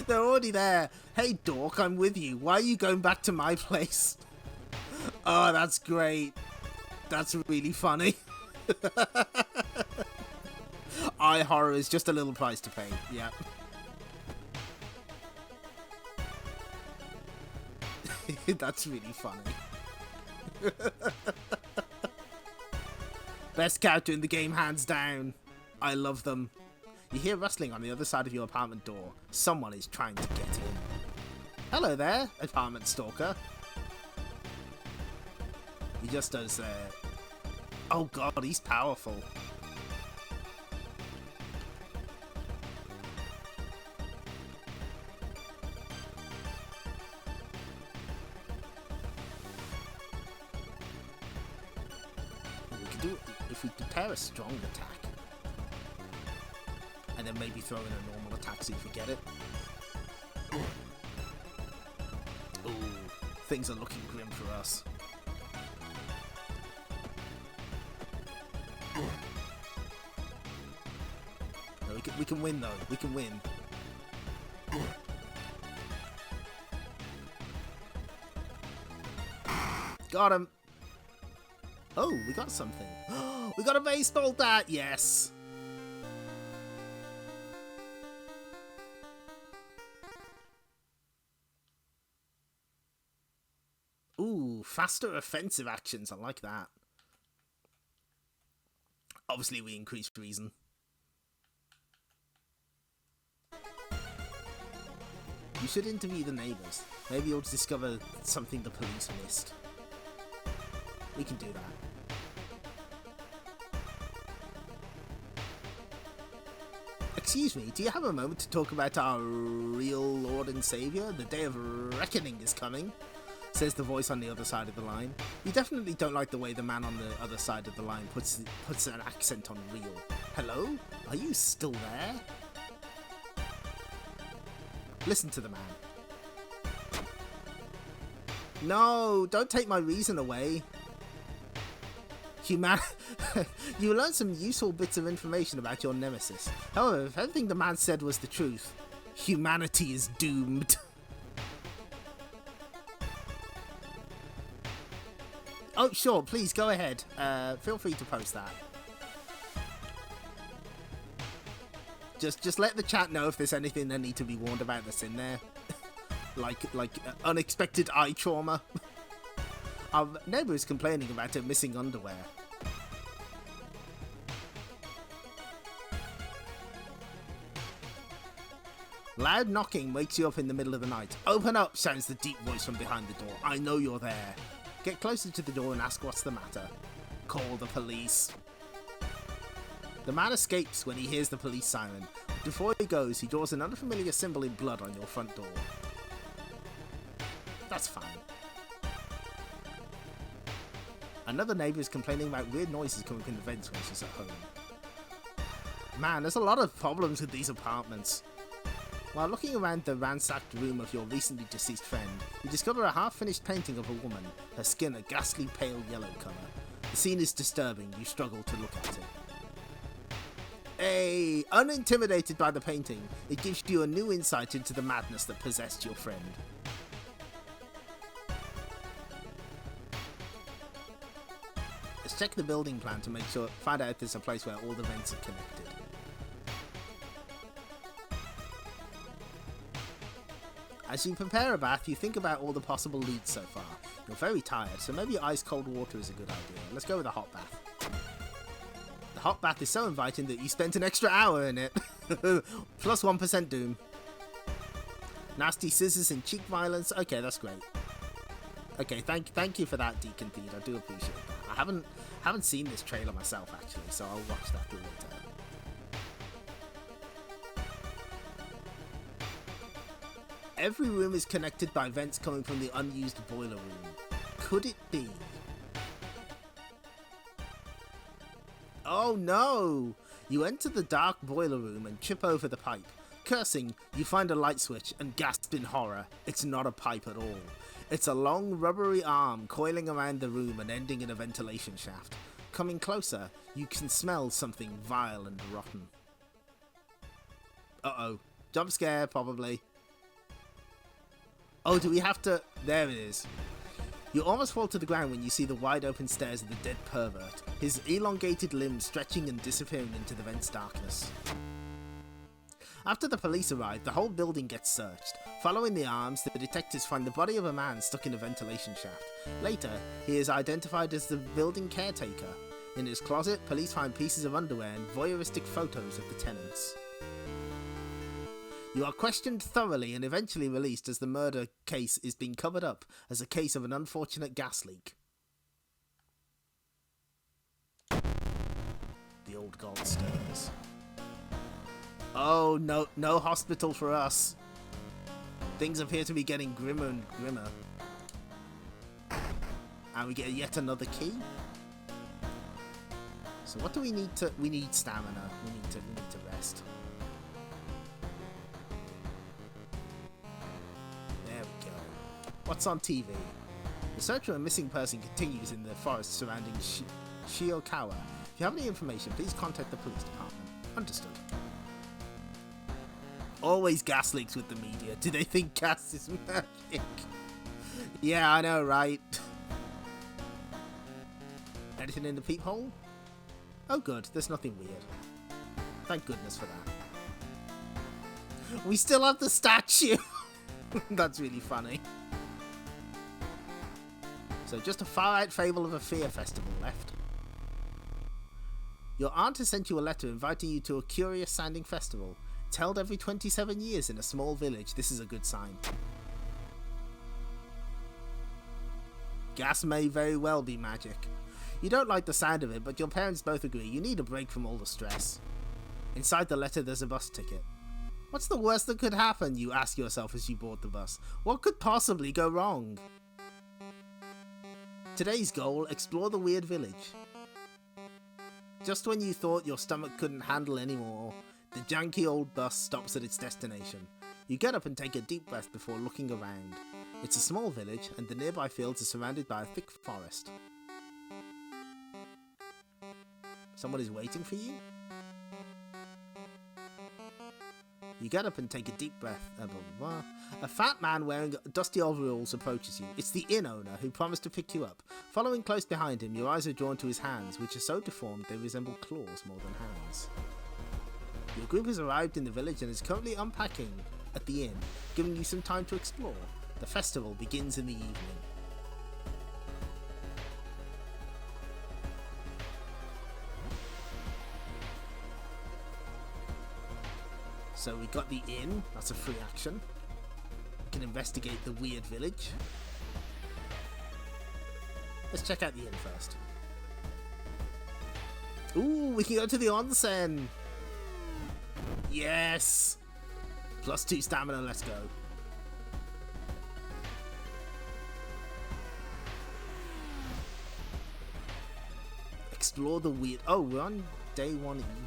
they're already there. Hey, dork, I'm with you. Why are you going back to my place? Oh, that's great. That's really funny. Eye horror is just a little price to pay. Yeah. That's really funny. Best character in the game, hands down. I love them. You hear rustling on the other side of your apartment door. Someone is trying to get in. Hello there, apartment stalker. He just does Oh god, he's powerful. If we prepare a strong attack and then maybe throw in a normal attack so you forget it. Ooh, things are looking grim for us. No, we can win though. We can win. Got him. Oh, we got something. We got a baseball bat, yes. Ooh, faster offensive actions. I like that. Obviously, we increase reason. You should interview the neighbors. Maybe you'll discover something the police missed. We can do that. Excuse me, do you have a moment to talk about our real Lord and Savior? The day of reckoning is coming, says the voice on the other side of the line. You definitely don't like the way the man on the other side of the line puts an accent on real. Hello? Are you still there? Listen to the man. No, don't take my reason away. You learned some useful bits of information about your nemesis. However, if everything the man said was the truth, humanity is doomed. Oh, sure, please go ahead. Feel free to post that. Just let the chat know if there's anything they need to be warned about that's in there. like unexpected eye trauma. Our neighbour is complaining about her missing underwear. Loud knocking wakes you up in the middle of the night. Open up, shouts the deep voice from behind the door. I know you're there. Get closer to the door and ask what's the matter. Call the police. The man escapes when he hears the police siren. Before he goes, he draws an unfamiliar symbol in blood on your front door. That's fine. Another neighbour is complaining about weird noises coming from the vents when she's at home. Man, there's a lot of problems with these apartments. While looking around the ransacked room of your recently deceased friend, you discover a half-finished painting of a woman, her skin a ghastly pale yellow colour. The scene is disturbing, you struggle to look at it. Hey, unintimidated by the painting, it gives you a new insight into the madness that possessed your friend. Let's check the building plan to find out if there's a place where all the vents are connected. As you prepare a bath, you think about all the possible leads so far. You're very tired, so maybe ice cold water is a good idea. Let's go with a hot bath. The hot bath is so inviting that you spent an extra hour in it. Plus 1% doom. Nasty scissors and cheek violence. Okay, that's great. Okay, thank you for that, Deacon Theed. I do appreciate that. I haven't seen this trailer myself actually, so I'll watch that later. Every room is connected by vents coming from the unused boiler room. Could it be? Oh no! You enter the dark boiler room and trip over the pipe. Cursing, you find a light switch and gasp in horror. It's not a pipe at all. It's a long rubbery arm coiling around the room and ending in a ventilation shaft. Coming closer, you can smell something vile and rotten. Uh-oh. Jump scare, probably. Oh, do we have to... There it is. You almost fall to the ground when you see the wide open stares of the dead pervert, his elongated limbs stretching and disappearing into the vent's darkness. After the police arrive, the whole building gets searched. Following the arms, the detectives find the body of a man stuck in a ventilation shaft. Later, he is identified as the building caretaker. In his closet, police find pieces of underwear and voyeuristic photos of the tenants. You are questioned thoroughly and eventually released as the murder case is being covered up as a case of an unfortunate gas leak. The old god stirs. Oh, no hospital for us. Things appear to be getting grimmer and grimmer. And we get yet another key. So what do we need to... We need stamina. We need to rest. What's on TV? The search for a missing person continues in the forest surrounding Shiokawa. If you have any information, please contact the police department. Understood. Always gas leaks with the media. Do they think gas is magic? Yeah, I know, right? Anything in the peephole? Oh good, there's nothing weird. Thank goodness for that. We still have the statue! That's really funny. So just a far-out fable of a fear festival left. Your aunt has sent you a letter inviting you to a curious-sounding festival. It's held every 27 years in a small village. This is a good sign. gas may very well be magic. You don't like the sound of it, but your parents both agree you need a break from all the stress. Inside the letter there's a bus ticket. What's the worst that could happen, you ask yourself as you board the bus? What could possibly go wrong? Today's goal, explore the weird village. Just when you thought your stomach couldn't handle anymore, the janky old bus stops at its destination. You get up and take a deep breath before looking around. It's a small village, and the nearby fields are surrounded by a thick forest. Someone is waiting for you? You get up and take a deep breath. Blah, blah, blah. A fat man wearing dusty overalls approaches you. It's the inn owner who promised to pick you up. Following close behind him, your eyes are drawn to his hands, which are so deformed they resemble claws more than hands. Your group has arrived in the village and is currently unpacking at the inn, giving you some time to explore. The festival begins in the evening. So we got the inn, that's a free action. We can investigate the weird village. Let's check out the inn first. Ooh, we can go to the onsen! Yes! +2 stamina, let's go. Explore the weird... Oh, we're on day 1 evening.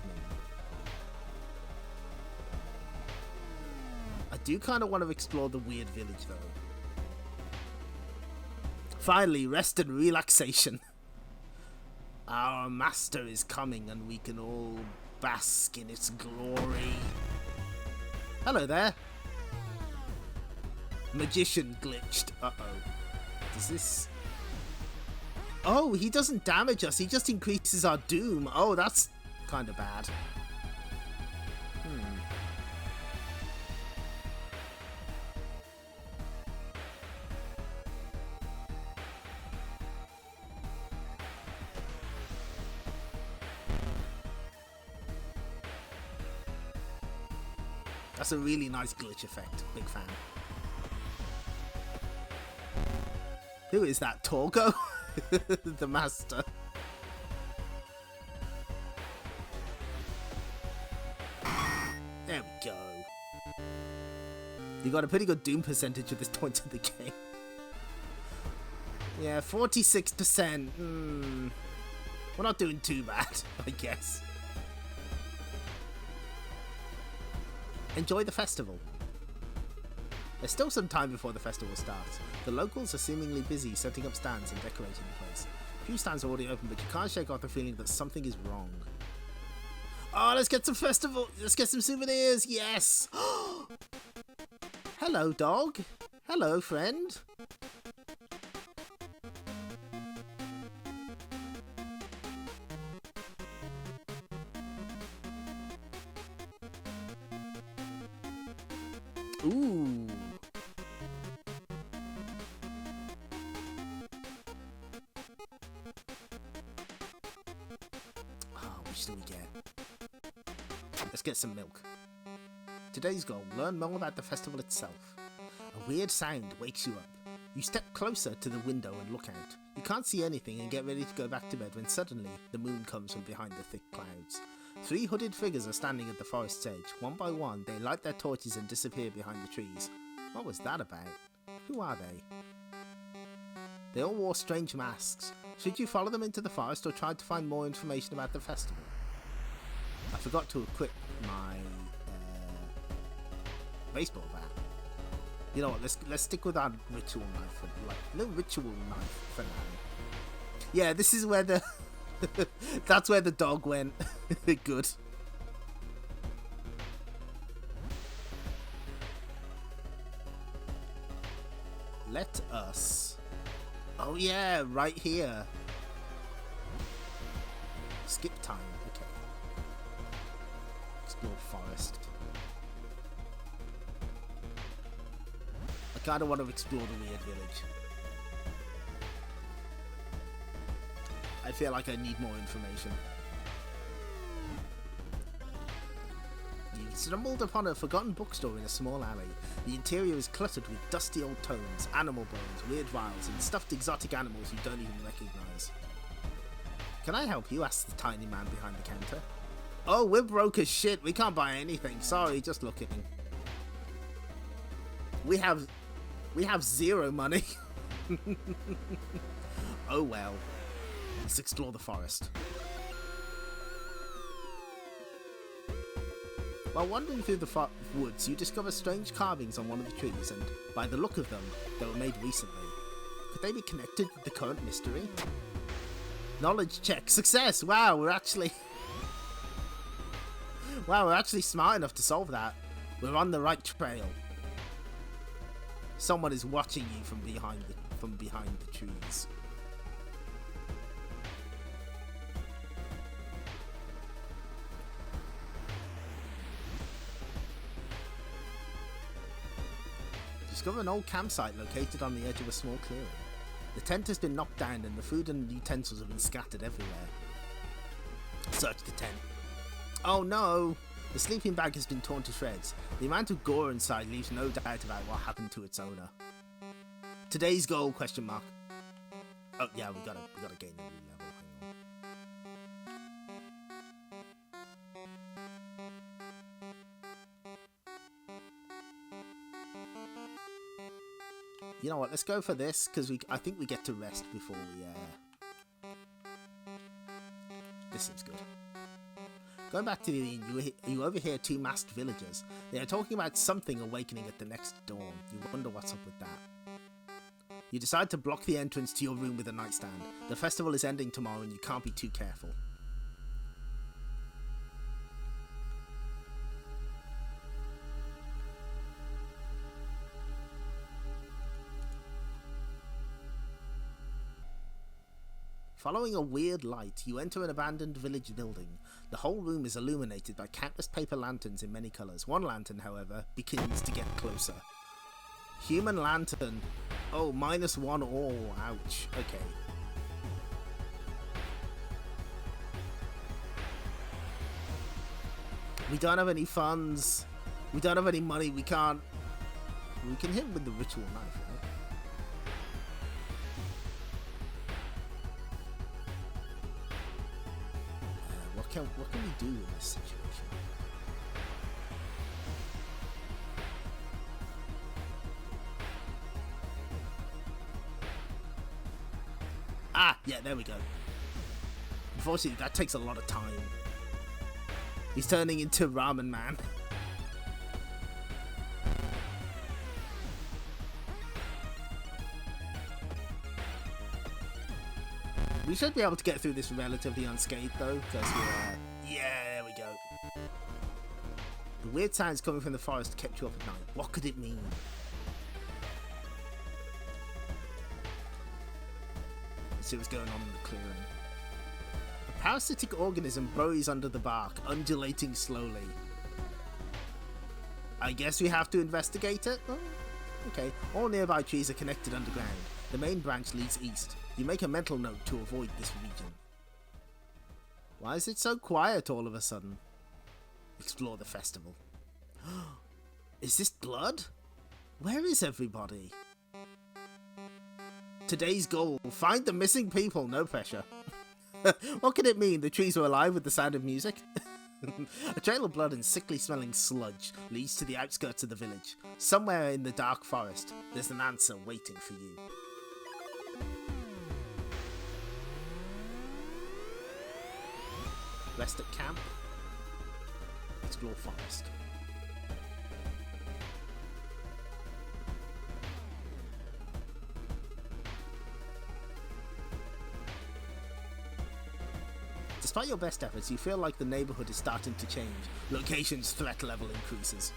I do kind of want to explore the weird village, though. Finally, rest and relaxation. Our master is coming and we can all bask in its glory. Hello there. Magician glitched. Uh-oh. Does this... Oh, he doesn't damage us. He just increases our doom. Oh, that's kind of bad. That's a really nice glitch effect. Big fan. Who is that? Torgo? The master. There we go. You got a pretty good doom percentage at this point in the game. Yeah, 46%. We're not doing too bad, I guess. Enjoy the festival. There's still some time before the festival starts. The locals are seemingly busy setting up stands and decorating the place. A few stands are already open, but you can't shake off the feeling that something is wrong. Oh, let's get some festival. Let's get some souvenirs. Yes. Hello, dog. Hello, friend. Ooh. Oh, which do we get? Let's get some milk. Today's goal, learn more about the festival itself. A weird sound wakes you up. You step closer to the window and look out. You can't see anything and get ready to go back to bed when suddenly the moon comes from behind the thick clouds. 3 hooded figures are standing at the forest's edge. One by one, they light their torches and disappear behind the trees. What was that about? Who are they? They all wore strange masks. Should you follow them into the forest or try to find more information about the festival? I forgot to equip my baseball bat. You know what? Let's stick with our ritual knife. No ritual knife for now. Yeah, this is where the that's where the dog went. Good. Let us... Oh yeah, right here. Skip time, okay. Explore forest. I kinda want to explore the weird village. I feel like I need more information. stumbled upon a forgotten bookstore in a small alley. The interior is cluttered with dusty old tomes, animal bones, weird vials, and stuffed exotic animals you don't even recognize. Can I help you? Asked the tiny man behind the counter. Oh, we're broke as shit. We can't buy anything. Sorry, just looking. We have zero money. Oh well. Let's explore the forest. While wandering through the woods, you discover strange carvings on one of the trees, and by the look of them, they were made recently. Could they be connected with the current mystery? Knowledge check. Success! Wow, we're actually smart enough to solve that. We're on the right trail. Someone is watching you from behind the trees. Discover an old campsite located on the edge of a small clearing. The tent has been knocked down and the food and utensils have been scattered everywhere. Search the tent. Oh no! The sleeping bag has been torn to shreds. The amount of gore inside leaves no doubt about what happened to its owner. Today's goal? Question mark. Oh yeah, we gotta gain a new level. Hang on. You know what? Let's go for this because I think we get to rest before we. This seems good. Going back to the inn, you overhear two masked villagers. They are talking about something awakening at the next dawn. You wonder what's up with that. You decide to block the entrance to your room with a nightstand. The festival is ending tomorrow and you can't be too careful. Following a weird light, you enter an abandoned village building. The whole room is illuminated by countless paper lanterns in many colours. One lantern, however, begins to get closer. Human lantern. Oh, -1 all. Ouch. Okay. We don't have any funds. We don't have any money. We can hit him with the ritual knife, right? What can we do in this situation? Ah, yeah, there we go. Unfortunately, that takes a lot of time. He's turning into Ramen Man. We should be able to get through this relatively unscathed, though, because we're... yeah, there we go. The weird sounds coming from the forest kept you up at night. What could it mean? Let's see what's going on in the clearing. A parasitic organism burrows under the bark, undulating slowly. I guess we have to investigate it? Oh, okay. All nearby trees are connected underground. The main branch leads east. You make a mental note to avoid this region. Why is it so quiet all of a sudden? Explore the festival. Is this blood? Where is everybody? Today's goal, find the missing people. No pressure. What can it mean? The trees are alive with the sound of music? A trail of blood and sickly smelling sludge leads to the outskirts of the village. Somewhere in the dark forest, there's an answer waiting for you. Rest at camp. Explore forest. Despite your best efforts, you feel like the neighborhood is starting to change. Location's threat level increases.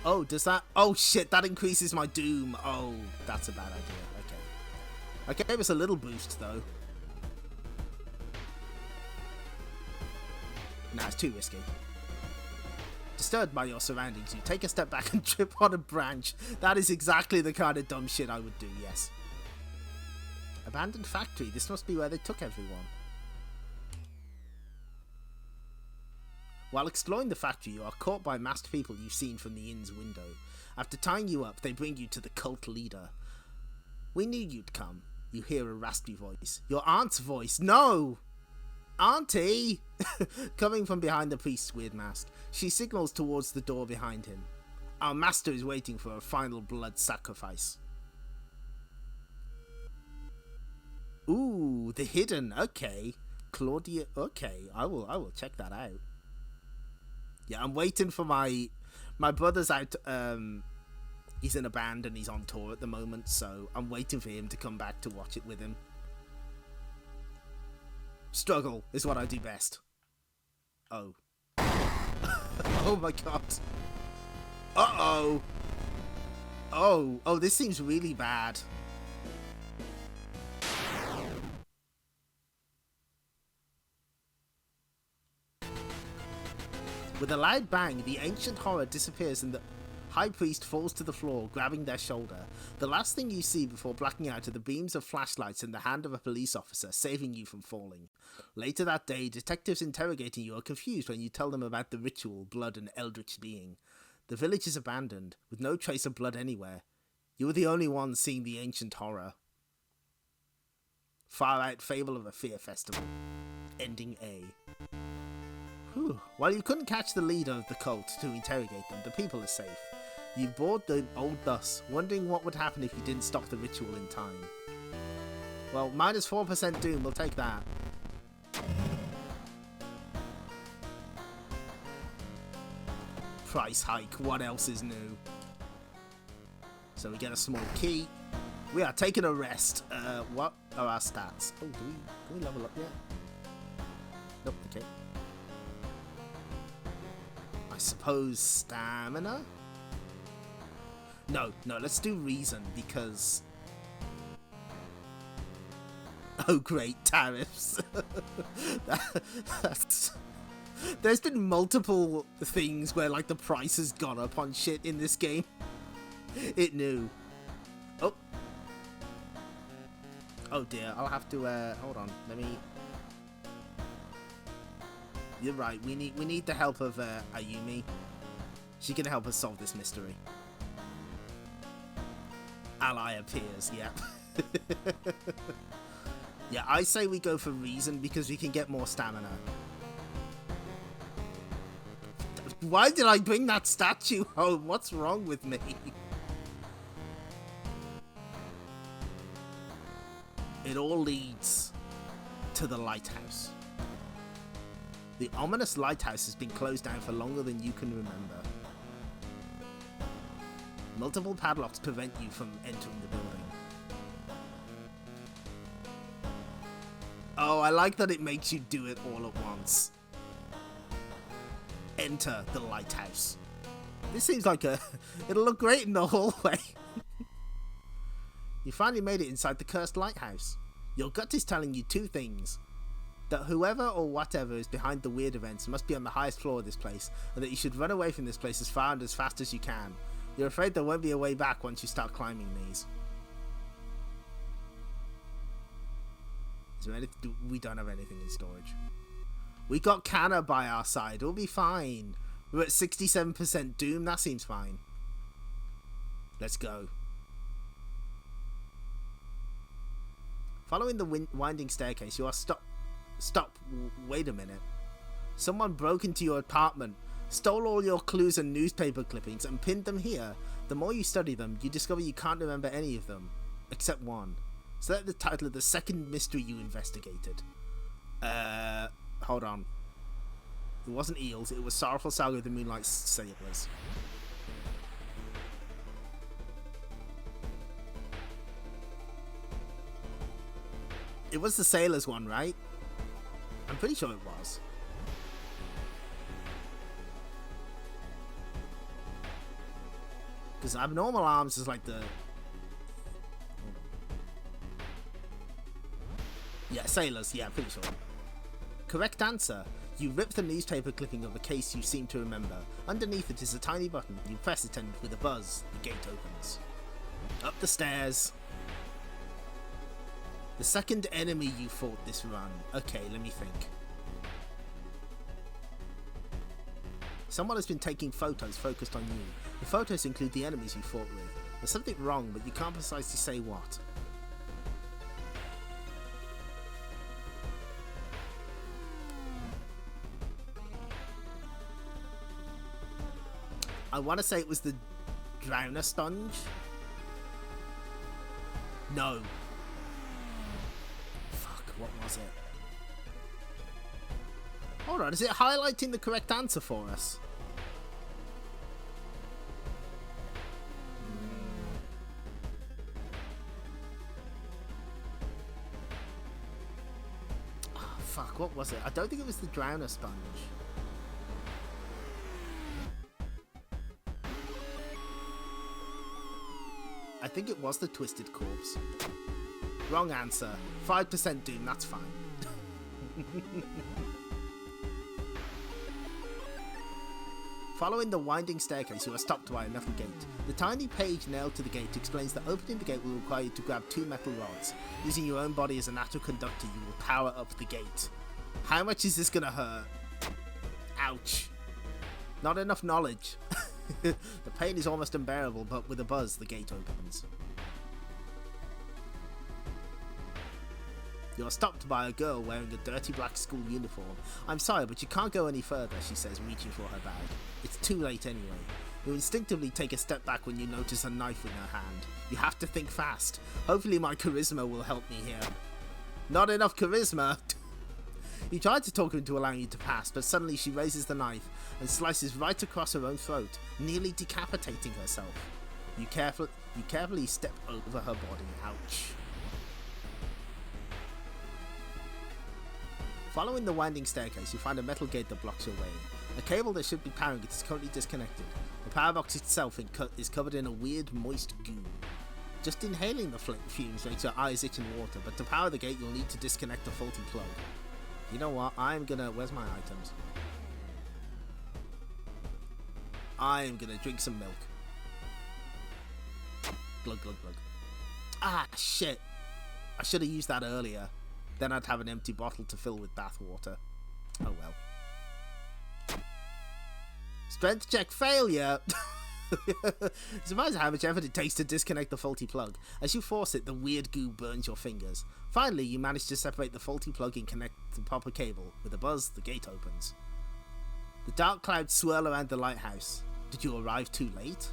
Oh, does that... oh shit, that increases my doom. Oh, that's a bad idea. Okay. I gave us a little boost, though. Nah, it's too risky. Disturbed by your surroundings, you take a step back and trip on a branch. That is exactly the kind of dumb shit I would do, yes. Abandoned factory. This must be where they took everyone. While exploring the factory, you are caught by masked people you've seen from the inn's window. After tying you up, they bring you to the cult leader. We knew you'd come. You hear a raspy voice. Your aunt's voice. No! Auntie! Coming from behind the priest's weird mask. She signals towards the door behind him. Our master is waiting for a final blood sacrifice. Ooh, the hidden. Okay. Claudia. Okay, I will check that out. Yeah, I'm waiting for my brother's out. He's in a band and he's on tour at the moment, so I'm waiting for him to come back to watch it with him. Struggle is what I do best. Oh. Oh my god. Uh-oh. Oh, this seems really bad. With a loud bang, the ancient horror disappears and the high priest falls to the floor, grabbing their shoulder. The last thing you see before blacking out are the beams of flashlights in the hand of a police officer, saving you from falling. Later that day, detectives interrogating you are confused when you tell them about the ritual, blood, and eldritch being. The village is abandoned, with no trace of blood anywhere. You were the only one seeing the ancient horror. Far Out Fable of a Fear Festival. Ending A. Whew. While you couldn't catch the leader of the cult to interrogate them, the people are safe. You board the old bus, wondering what would happen if you didn't stop the ritual in time. Well, minus 4% doom, we'll take that. Price hike, what else is new? So we get a small key. We are taking a rest. What are our stats? Oh, do we level up yet? Nope, okay. I suppose stamina? No, let's do reason, because... Oh great, tariffs. There's been multiple things where like the price has gone up on shit in this game. It knew. Oh dear, I'll have to hold on, let me... You're right, we need the help of Ayumi. She can help us solve this mystery. Ally appears, yep. Yeah, I say we go for reason because we can get more stamina. Why did I bring that statue home? What's wrong with me? It all leads to the lighthouse. The ominous lighthouse has been closed down for longer than you can remember. Multiple padlocks prevent you from entering the building. Oh, I like that it makes you do it all at once. Enter the lighthouse. This seems like it'll look great in the hallway. You finally made it inside the cursed lighthouse. Your gut is telling you two things. That whoever or whatever is behind the weird events must be on the highest floor of this place, and that you should run away from this place as far and as fast as you can. You're afraid there won't be a way back once you start climbing these. Is there anything? We don't have anything in storage. We got Kanna by our side. We'll be fine. We're at 67% doom. That seems fine. Let's go. Following the winding staircase, you are Stop. Wait a minute. Someone broke into your apartment, stole all your clues and newspaper clippings, and pinned them here. The more you study them, you discover you can't remember any of them. Except one. Select the title of the second mystery you investigated. Hold on. It wasn't Eels, it was Sorrowful Saga of the Moonlight Sailors. It was the Sailors one, right? I'm pretty sure it was. Because Abnormal Arms is like the... Yeah, Sailors. Yeah, pretty sure. Correct answer. You rip the newspaper clipping of the case you seem to remember. Underneath it is a tiny button. You press it and with a buzz, the gate opens. Up the stairs. The second enemy you fought this run. Okay, let me think. Someone has been taking photos focused on you. The photos include the enemies you fought with. There's something wrong, but you can't precisely say what. I want to say it was the Drowner Sponge. No. Fuck, what was it? Hold on, is it highlighting the correct answer for us? Oh, fuck, what was it? I don't think it was the Drowner Sponge. I think it was the Twisted Corpse. Wrong answer. 5% Doom, that's fine. Following the winding staircase, you are stopped by a metal gate. The tiny page nailed to the gate explains that opening the gate will require you to grab 2 metal rods. Using your own body as a natural conductor, you will power up the gate. How much is this gonna hurt? Ouch. Not enough knowledge. The pain is almost unbearable, but with a buzz, the gate opens. You're stopped by a girl wearing a dirty black school uniform. I'm sorry, but you can't go any further, she says, reaching for her bag. It's too late anyway. You instinctively take a step back when you notice a knife in her hand. You have to think fast. Hopefully my charisma will help me here. Not enough charisma? You tried to talk her into allowing you to pass, but suddenly she raises the knife and slices right across her own throat, nearly decapitating herself. You carefully step over her body. Ouch. Following the winding staircase, you find a metal gate that blocks your way. A cable that should be powering it is currently disconnected. The power box itself is covered in a weird, moist goo. Just inhaling the fumes makes your eyes itch and water, but to power the gate you'll need to disconnect the faulty plug. You know what? Where's my items? I am gonna drink some milk. Glug, glug, glug. Ah, shit. I should have used that earlier. Then I'd have an empty bottle to fill with bath water. Oh well. Strength check failure! Surprised how much effort it takes to disconnect the faulty plug. As you force it, the weird goo burns your fingers. Finally, you manage to separate the faulty plug and connect the proper cable. With a buzz, the gate opens. The dark clouds swirl around the lighthouse. Did you arrive too late?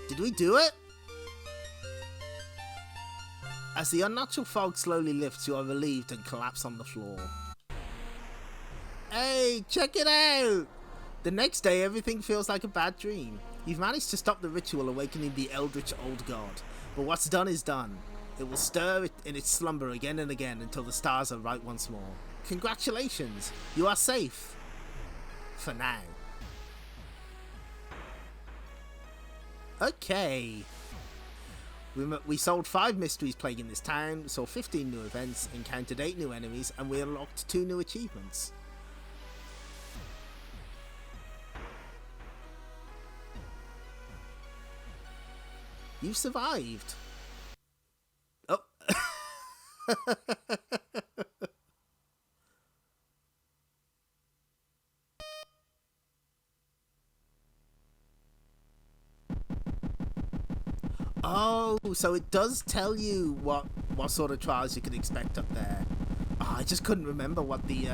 Did we do it? As the unnatural fog slowly lifts, you are relieved and collapse on the floor. Hey, check it out! The next day, everything feels like a bad dream. You've managed to stop the ritual awakening the eldritch old god, but what's done is done. It will stir in its slumber again and again until the stars are right once more. Congratulations, you are safe. For now. Okay. We solved 5 mysteries plaguing this town, saw 15 new events, encountered 8 new enemies, and we unlocked 2 new achievements. You survived. Oh. Oh, so it does tell you what sort of trials you can expect up there. Oh, I just couldn't remember what the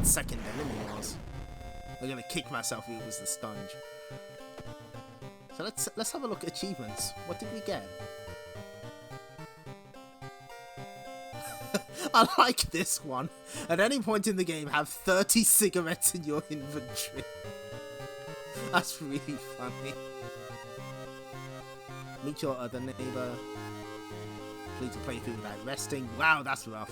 second enemy was. I'm gonna kick myself if it was the sponge. So let's have a look at achievements. What did we get? I like this one. At any point in the game, have 30 cigarettes in your inventory. That's really funny. Meet your other neighbour. Complete a playthrough without resting. Wow, that's rough.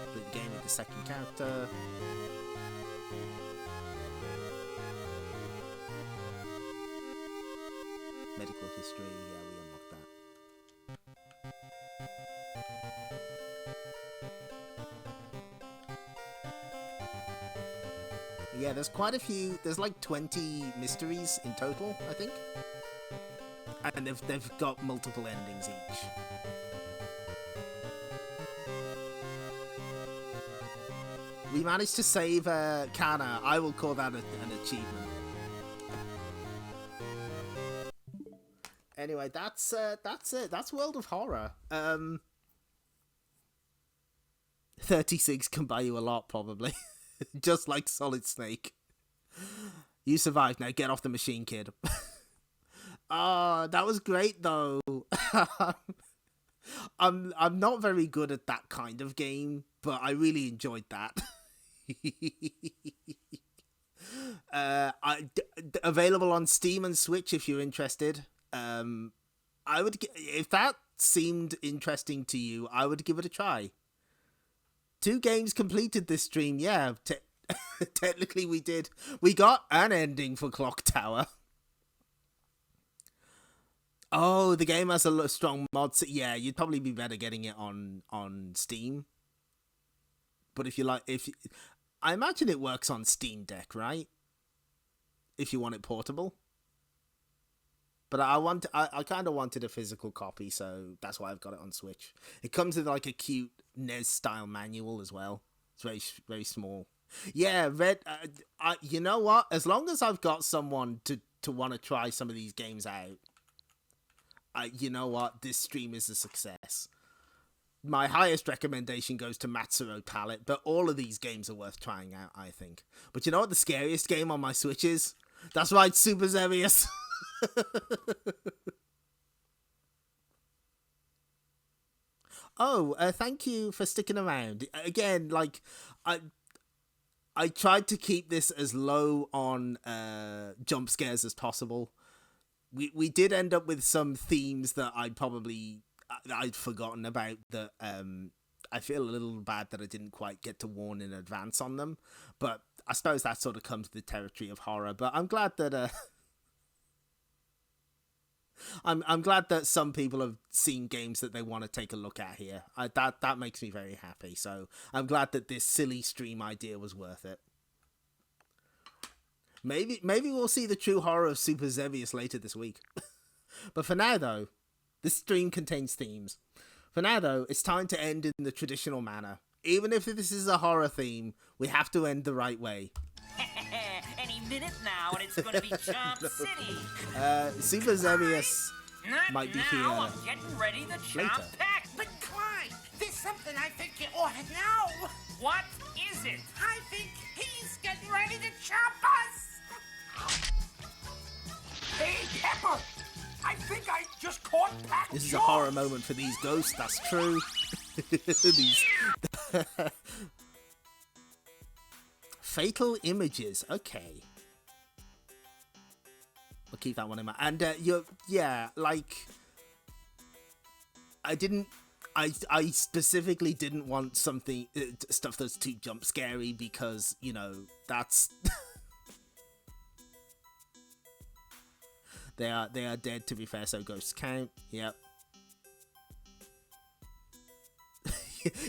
Complete the game with the second character. Medical history, yeah, we unlocked that. Yeah, there's quite a few. There's like 20 mysteries in total, I think. And they've got multiple endings each. We managed to save Kana. I will call that an achievement. Anyway, that's it. That's World of Horror. 36 can buy you a lot, probably. Just like Solid Snake. You survived. Now get off the machine, kid. That was great though. I'm not very good at that kind of game, but I really enjoyed that. Available on Steam and Switch if you're interested. I would, if that seemed interesting to you, I would give it a try. 2 games completed this stream, yeah. Technically we did. We got an ending for Clock Tower. Oh, the game has a strong mod. Yeah, you'd probably be better getting it on Steam. But if you like, I imagine it works on Steam Deck, right? If you want it portable. But I kind of wanted a physical copy, so that's why I've got it on Switch. It comes with like a cute NES style manual as well. It's very very small. Yeah, you know what? As long as I've got someone to want to try some of these games out, you know what? This stream is a success. My highest recommendation goes to Matsuro Palette, but all of these games are worth trying out, I think. But you know what the scariest game on my Switch is? That's right, Super Xevious. Oh, thank you for sticking around. Again, like, I tried to keep this as low on jump scares as possible. We did end up with some themes that I'd forgotten about, that I feel a little bad that I didn't quite get to warn in advance on them. But I suppose that sort of comes to the territory of horror. But I'm glad that I'm glad that some people have seen games that they want to take a look at here. That makes me very happy. So I'm glad that this silly stream idea was worth it. Maybe we'll see the true horror of Super Xevious later this week. But for now, though, this stream contains themes. For now, though, it's time to end in the traditional manner. Even if this is a horror theme, we have to end the right way. Any minute now, and it's going to be Chomp City. Super Xevious might be here I'm getting ready to chomp later. back. But Clyde, there's something I think you ought to know. What is it? I think he's getting ready to chomp us. Hey, Pepper, I think I just caught Pac. This is a horror moment for these ghosts, that's true. These fatal images, okay. I'll keep that one in mind. And I specifically didn't want something stuff that's too jump scary, because you know that's they are dead, to be fair, so ghosts count. Yep.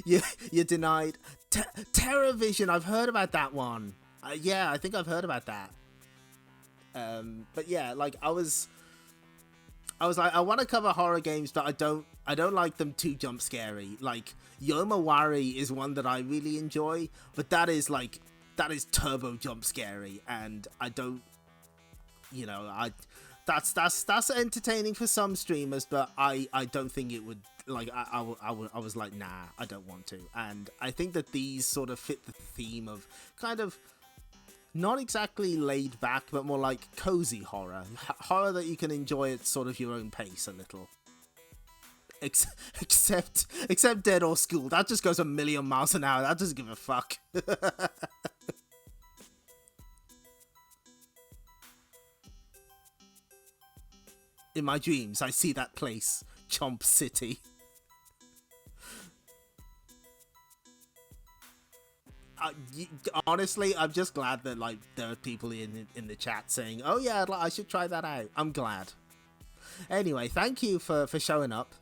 You're denied. TerraVision, I've heard about that one. Yeah, I think I've heard about that. But yeah, like I was like, I want to cover horror games, but I don't like them too jump scary. Like Yomawari is one that I really enjoy, but that is turbo jump scary, and I don't, you know, that's entertaining for some streamers, but I don't think it would, like, I was like, nah, I don't want to. And I think that these sort of fit the theme of kind of not exactly laid back, but more like cozy horror that you can enjoy at sort of your own pace a little. Except Dead or School, that just goes a million miles an hour. That doesn't give a fuck. In my dreams, I see that place, Chomp City. Honestly, I'm just glad that like there are people in the chat saying, "Oh yeah, I should try that out." I'm glad. Anyway, thank you for showing up.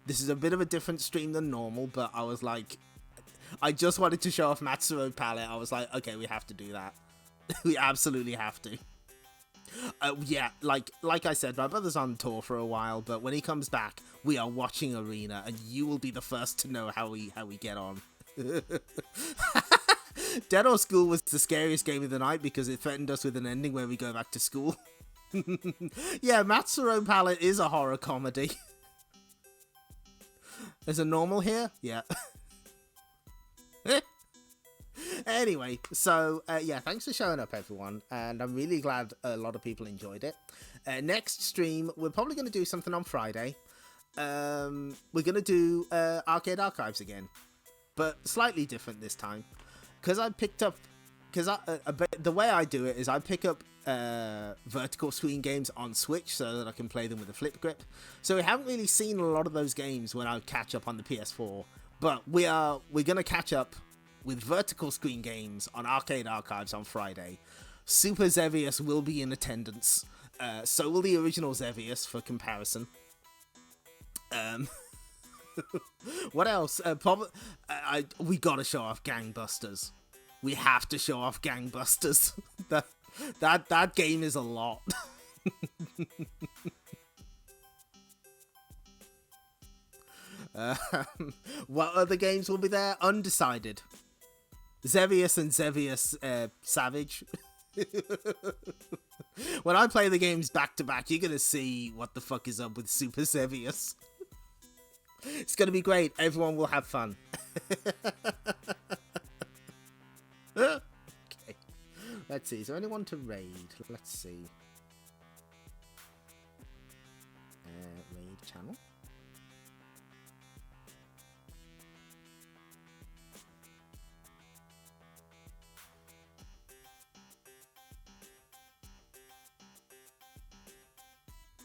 This is a bit of a different stream than normal, but I was like, I just wanted to show off Matsuro Palette. I was like, okay, we have to do that. We absolutely have to. Yeah, like I said, my brother's on tour for a while, but when he comes back, we are watching Arena, and you will be the first to know how we get on. Dead or School was the scariest game of the night because it threatened us with an ending where we go back to school. Yeah, Matsuro Palette is a horror comedy. There's a normal here? Yeah. Anyway, so yeah, thanks for showing up, everyone, and I'm really glad a lot of people enjoyed it. Next stream, we're probably going to do something on Friday. We're going to do Arcade Archives again, but slightly different this time, because I picked up, the way I do it is I pick up vertical screen games on Switch so that I can play them with a flip grip. So we haven't really seen a lot of those games when I catch up on the PS4, but we're going to catch up with vertical screen games on Arcade Archives on Friday. Super Xevious will be in attendance. So will the original Xevious for comparison. What else? We gotta show off Gangbusters. We have to show off Gangbusters. that game is a lot. What other games will be there? Undecided. Xevious and Xevious Savage. When I play the games back to back, you're gonna see what the fuck is up with Super Xevious. It's gonna be great. Everyone will have fun. Okay. Let's see. Is there anyone to raid? Let's see. Raid channel.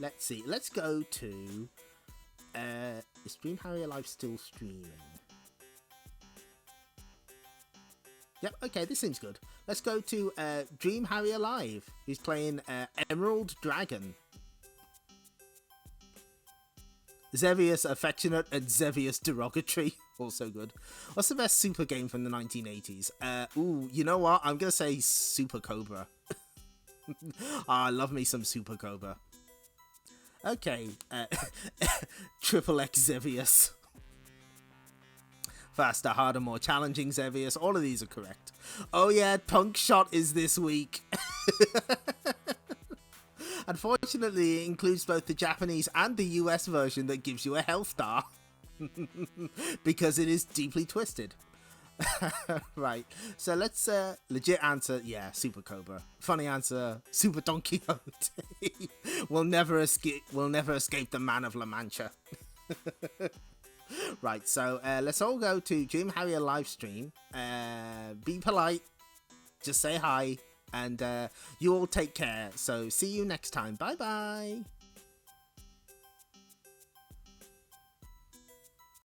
Let's see. Let's go to. Is Dream Harrier Live still streaming? Yep. Okay, this seems good. Let's go to Dream Harrier Live, who's playing Emerald Dragon. Xevious Affectionate and Xevious Derogatory. Also good. What's the best super game from the 1980s? Ooh, you know what? I'm gonna say Super Cobra. I love me some Super Cobra. Okay, Triple X Xevious. Faster, harder, more challenging Xevious. All of these are correct. Oh yeah, Punk Shot is this week. Unfortunately, it includes both the Japanese and the US version that gives you a health bar. Because it is deeply twisted. Right, so let's legit answer. Yeah, Super Cobra. Funny answer, Super Don Quixote. We'll never escape the man of La Mancha. Right, so let's all go to Dream Harrier live stream. Be polite, just say hi, and you all take care. So see you next time. Bye bye.